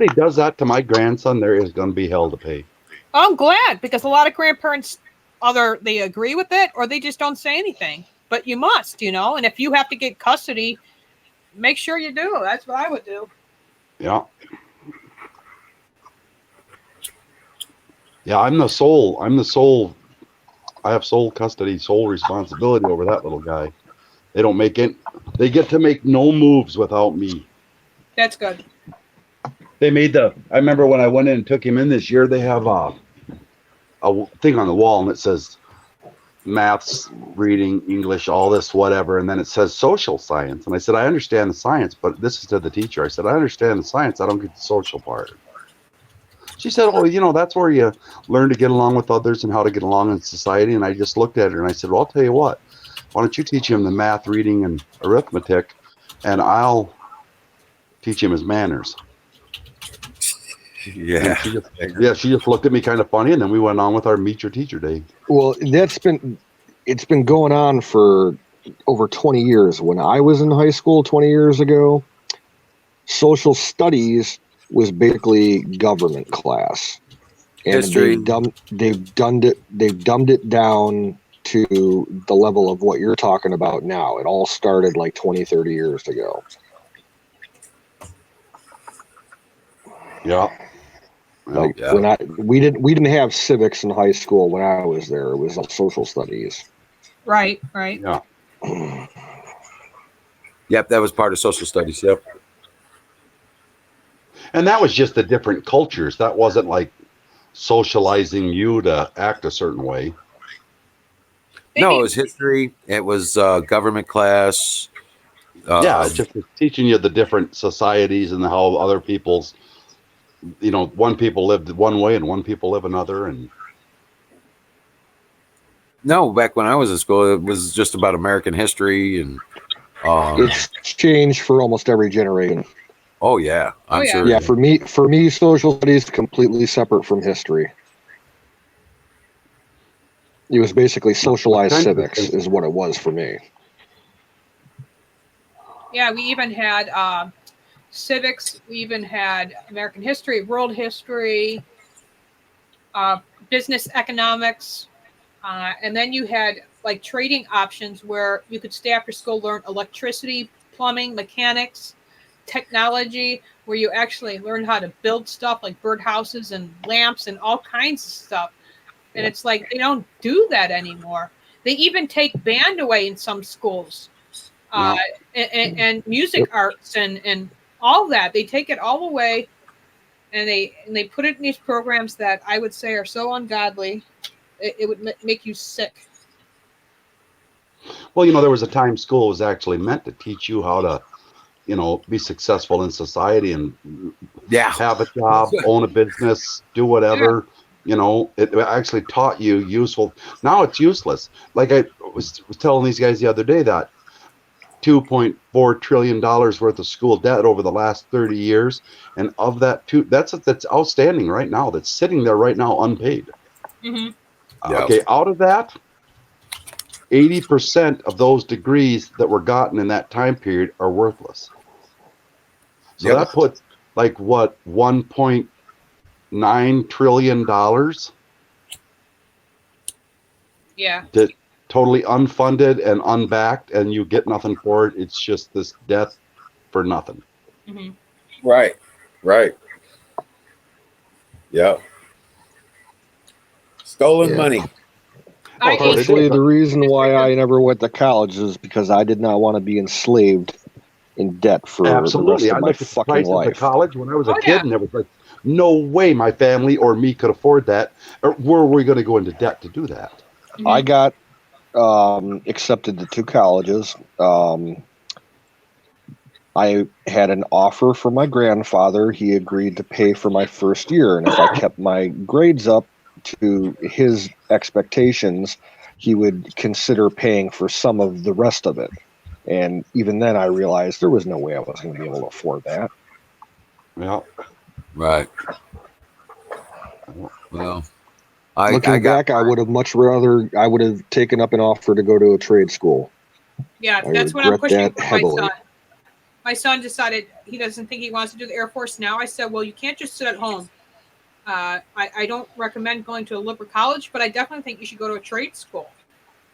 does that to my grandson, there is going to be hell to pay. I'm glad, because a lot of grandparents either they agree with it or they just don't say anything. But you must, and if you have to get custody, make sure you do. That's what I would do. Yeah. Yeah, I'm the sole. I have sole custody, sole responsibility over that little guy. They don't make it. They get to make no moves without me. That's good. They made I remember when I went in and took him in this year, they have a thing on the wall and it says maths, reading, English, all this, whatever. And then it says social science. And I said, I understand the science, but this is to the teacher. I said, I understand the science. I don't get the social part. She said, oh, that's where you learn to get along with others and how to get along in society. And I just looked at her and I said, well, I'll tell you what. Why don't you teach him the math, reading, and arithmetic, and I'll teach him his manners. Yeah. She just looked at me kind of funny, and then we went on with our Meet Your Teacher Day. Well, it's been going on for over 20 years. When I was in high school 20 years ago, social studies was basically government class, and History. they've dumbed it down to the level of what you're talking about now. It all started like 20, 30 years ago. Yeah. Like Yeah. we didn't have civics in high school when I was there. It was social studies. Right, right. Yeah. Yep, that was part of social studies. Yep. And that was just the different cultures. That wasn't like socializing you to act a certain way. No, it was history. It was government class. Yeah, it's just teaching you the different societies and how other people's, one people lived one way and one people live another. And No, back when I was in school, it was just about American history and. It's changed for almost every generation. Oh yeah, I'm sure. Yeah, for me, social studies is completely separate from history. It was basically socialized civics, is what it was for me. Yeah, we even had civics. We even had American history, world history, business economics, and then you had like trading options where you could stay after school, learn electricity, plumbing, mechanics, technology, where you actually learn how to build stuff like birdhouses and lamps and all kinds of stuff. And it's like they don't do that anymore. They even take band away in some schools, and music arts and all that. They take it all away, and they put it in these programs that I would say are so ungodly. It would make you sick. Well, there was a time school was actually meant to teach you how to, be successful in society and have a job, own a business, do whatever. It actually taught you useful. Now it's useless. Like I was telling these guys the other day that $2.4 trillion worth of school debt over the last 30 years. And of that, that's outstanding right now. That's sitting there right now unpaid. Mm-hmm. Okay, out of that, 80% of those degrees that were gotten in that time period are worthless. So that puts like what, $1.9 trillion? Yeah. That totally unfunded and unbacked, and you get nothing for it. It's just this death for nothing. Mm-hmm. Right. Yep. Stolen money. Partially the reason why I never went to college is because I did not want to be enslaved in debt for the rest of my fucking life. Of college when I was a kid, and there was like no way my family or me could afford that. Or were we going to go into debt to do that? Mm-hmm. I got accepted to 2 colleges. I had an offer from my grandfather. He agreed to pay for my first year, and if I kept my grades up to his expectations, he would consider paying for some of the rest of it. And even then, I realized there was no way I was going to be able to afford that. Yeah. Right. Well, looking back, I would have I would have taken up an offer to go to a trade school. Yeah, that's what I'm pushing for my son. My son decided he doesn't think he wants to do the Air Force now. I said, well, you can't just sit at home. I don't recommend going to a liberal college, but I definitely think you should go to a trade school.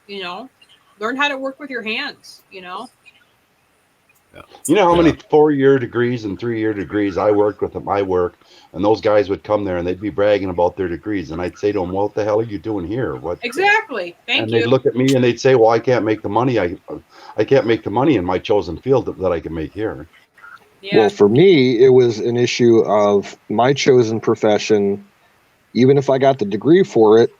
Learn how to work with your hands. You know how many 4-year degrees and 3-year degrees I worked with at my work, and those guys would come there and they'd be bragging about their degrees, and I'd say to them, "Well, what the hell are you doing here?" What exactly? Thank you. And they'd look at me and they'd say, "Well, I can't make the money. I can't make the money in my chosen field that I can make here." Yeah. Well, for me, it was an issue of my chosen profession. Even if I got the degree for it,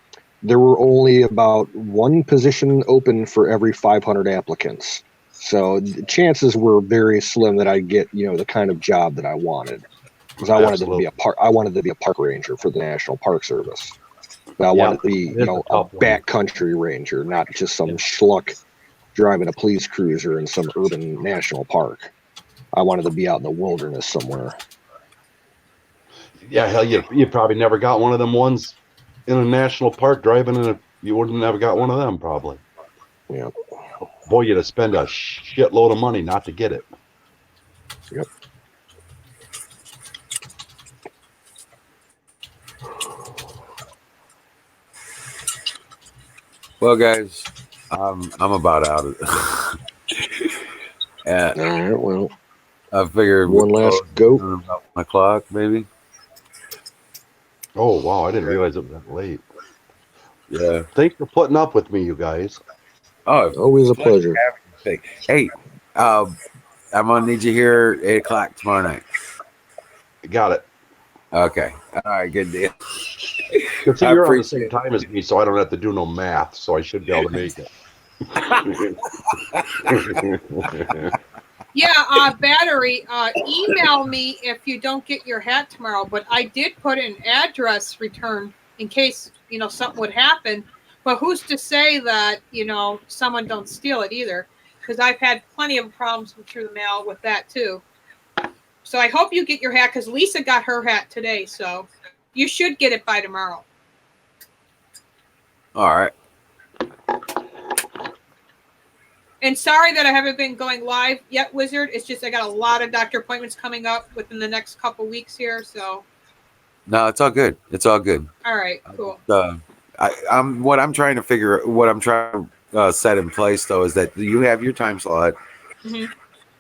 there were only about 1 position open for every 500 applicants. So the chances were very slim that I'd get, the kind of job that I wanted. Because I wanted to be I wanted to be a park ranger for the National Park Service. But I wanted to be, a backcountry ranger, not just some schluck driving a police cruiser in some urban national park. I wanted to be out in the wilderness somewhere. Yeah, hell, you probably never got one of them ones in a national park driving you wouldn't have got one of them probably. Yeah. Boy, you'd have spent a shitload of money not to get it. Yep. Well, guys, I'm about out of All right, well, I figured one last go. about 1 o'clock, maybe. Oh wow, I didn't realize it was that late. Yeah. Thanks for putting up with me, you guys. Oh, Always a pleasure. hey, I'm gonna need you here 8 o'clock tomorrow night. Got it. Okay. All right. Good deal. Good see I you're on the same appreciate time as me, so I don't have to do no math. So I should be able to make it. Yeah, Battery, email me if you don't get your hat tomorrow. But I did put an address return in case, something would happen. But who's to say that, someone don't steal it either? Because I've had plenty of problems through the mail with that too. So I hope you get your hat because Lisa got her hat today. So you should get it by tomorrow. All right. And sorry that I haven't been going live yet, Wizard. It's just I got a lot of doctor appointments coming up within the next couple weeks here. So. No, it's all good. It's all good. All right, cool. What I'm trying to set in place though is that you have your time slot. Mm-hmm.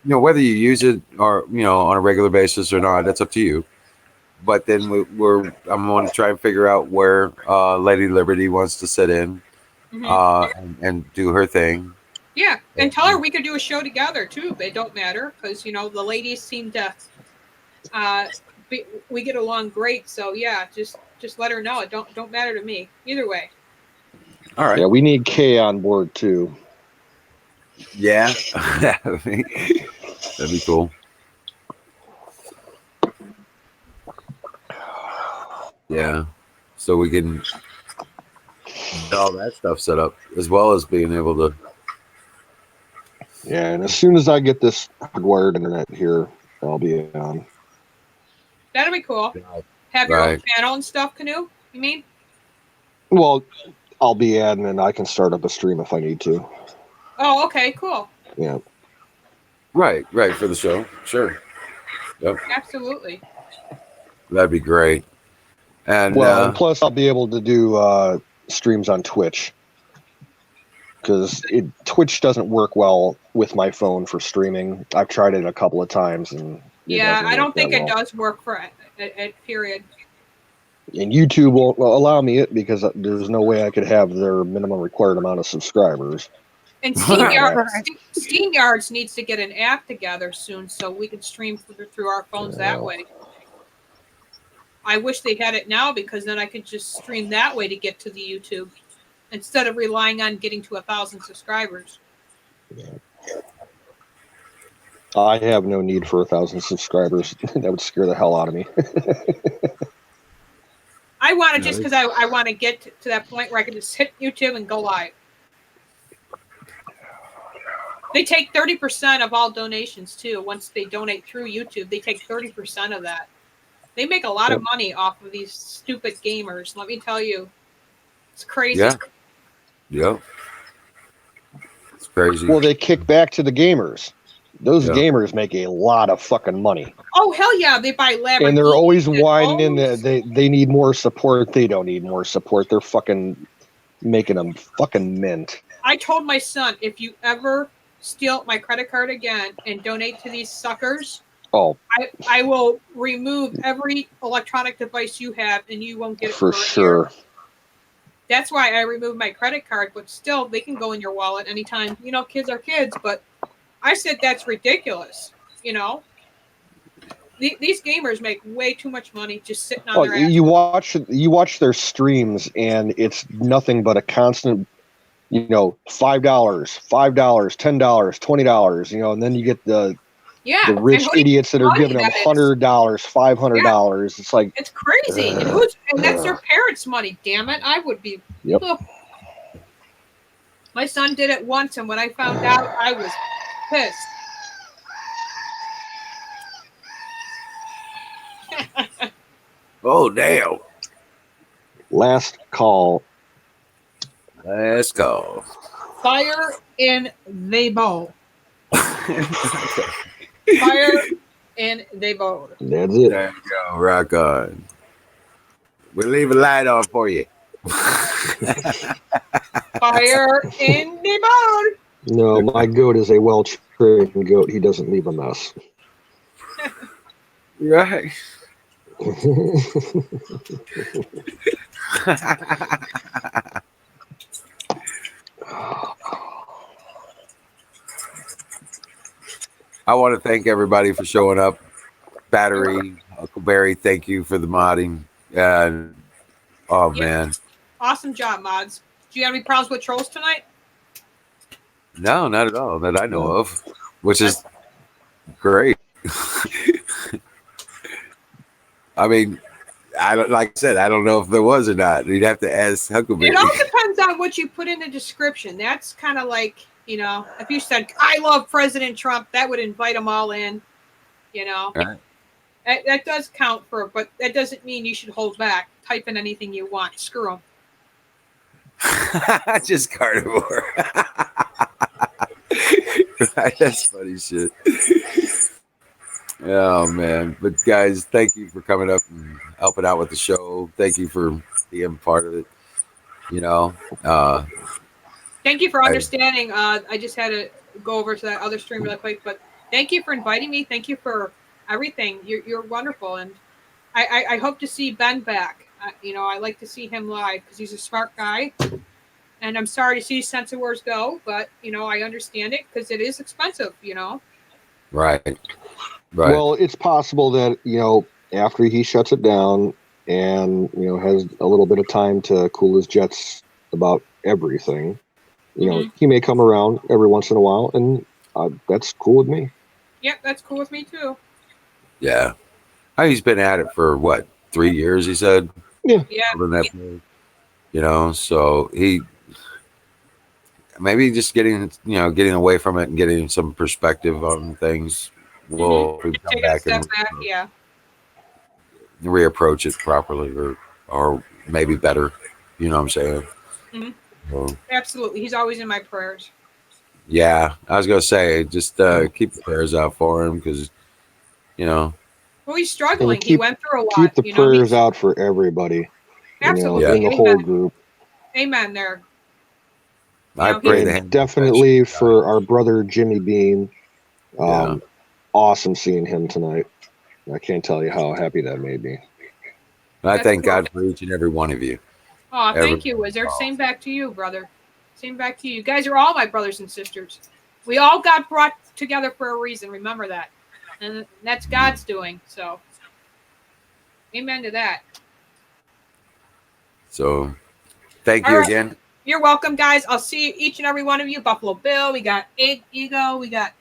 Whether you use it or on a regular basis or not, that's up to you. But then I'm going to try and figure out where Lady Liberty wants to sit in, and do her thing. Yeah, and tell her we could do a show together too. It don't matter because the ladies seem to we get along great. So yeah, just let her know. It don't matter to me either way. All right. Yeah, we need Kay on board too. Yeah, that'd be cool. Yeah, so we can get all that stuff set up as well as being able to. Yeah, and as soon as I get this hardwired internet here, I'll be on. That'll be cool. Have your own Right. channel and stuff, Canoe? You mean? Well, I'll be admin. I can start up a stream if I need to. Oh, okay, cool. Yeah. Right, for the show. Sure. Yep. Absolutely. That'd be great. And and plus I'll be able to do streams on Twitch. Because Twitch doesn't work well with my phone for streaming. I've tried it a couple of times, and yeah, I don't think it does work for it. Period. And YouTube won't allow me it because there's no way I could have their minimum required amount of subscribers. And SteamYards needs to get an app together soon so we can stream through our phones that way. I wish they had it now because then I could just stream that way to get to the YouTube instead of relying on getting to 1,000 subscribers. Yeah. I have no need for 1,000 subscribers. That would scare the hell out of me. I want to just because I want to get to that point where I can just hit YouTube and go live. They take 30% of all donations too. Once they donate through YouTube, they take 30% of that. They make a lot of money off of these stupid gamers. Let me tell you, it's crazy. Yeah. Yep. It's crazy. Well, they kick back to the gamers. Those gamers make a lot of fucking money. Oh hell yeah, they buy Lamborghinis. And they're always whining that they need more support. They don't need more support. They're fucking making them fucking mint. I told my son, if you ever steal my credit card again and donate to these suckers, I will remove every electronic device you have and you won't get it for sure. That's why I removed my credit card, but still they can go in your wallet anytime. Kids are kids, but I said that's ridiculous. These gamers make way too much money just sitting on their ass. You watch their streams and it's nothing but a constant, $5, $10, $20, and then you get the rich idiots that are giving them $100, $500. Yeah. It's like it's crazy, and that's their parents' money. Damn it, I would be. Yep. My son did it once, and when I found out, I was pissed. Oh damn! Last call. Fire in the bowl. Fire in the bowl. That's it. There you go. Rock on. We'll leave a light on for you. Fire in the bone. No, my goat is a well-trained goat. He doesn't leave a mess. Right. I want to thank everybody for showing up. Battery, Uncle Barry, thank you for the modding. And oh Yep. man, Awesome job, mods. Do you have any problems with trolls tonight? no, not at all that I know No. of, which is great. I mean, I don't, like I said, I don't know if there was or not. You'd have to ask Huckleberry. It all depends on what you put in the description. That's kind of like, you know, if you said, I love President Trump, that would invite them all in, you know. Right. That does count for, but that doesn't mean you should hold back. Type in anything you want. Screw them. Just carnivore. Right, that's funny shit. Oh man, but guys, thank you for coming up and helping out with the show. Thank you for being part of it. You know, Thank you for understanding. I just had to go over to that other stream really quick, but thank you for inviting me. Thank you for everything. You're wonderful, and I hope to see Ben back. You know, I like to see him live because he's a smart guy. And I'm sorry to see Sense of Wars go, but you know I understand it because it is expensive. You know. right. Well, it's possible that, after he shuts it down and, has a little bit of time to cool his jets about everything, he may come around every once in a while, and that's cool with me. Yep, that's cool with me too. Yeah. He's been at it for what, 3 years, he said? Yeah. So he maybe just getting away from it and getting some perspective on things will come take back a step and back, yeah. reapproach it properly or maybe better. You know what I'm saying? So, absolutely. He's always in my prayers. yeah, I was gonna say just keep the prayers out for him because well, he's struggling. He went through a lot. Keep the prayers out for everybody. Absolutely. In the whole group. Amen there. I pray and definitely for our brother Jimmy Beam. Awesome seeing him tonight. I can't tell you how happy that made me. I thank God for each and every one of you. Oh, thank you, Wizard. Same back to you, brother. Same back to you. You guys are all my brothers and sisters. We all got brought together for a reason. Remember that. And that's God's doing. So, amen to that. So, thank you again. You're welcome, guys. I'll see each and every one of you. Buffalo Bill. We got Ego. We got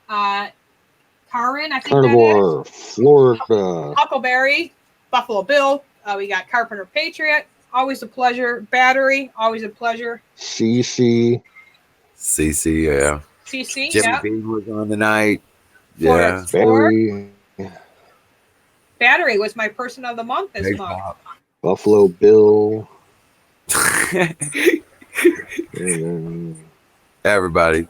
Karin. I think Carnivore, Florida. Huckleberry. Buffalo Bill. We got Carpenter Patriot. Always a pleasure. Battery. Always a pleasure. CC, yeah. CC, Jimmy Beam was on the night. Florida Battery. Battery was my person of the month this month. Buffalo Bill. Everybody,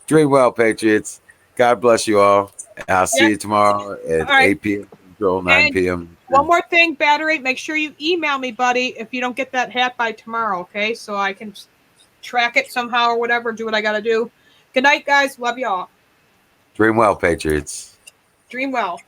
dream well, Patriots. God bless you all. I'll see you tomorrow at 8 p.m. Central, 9 p.m. One more thing, Battery. Make sure you email me, buddy, if you don't get that hat by tomorrow, okay? So I can track it somehow or whatever, do what I got to do. Good night, guys. Love y'all. Dream well, Patriots. Dream well.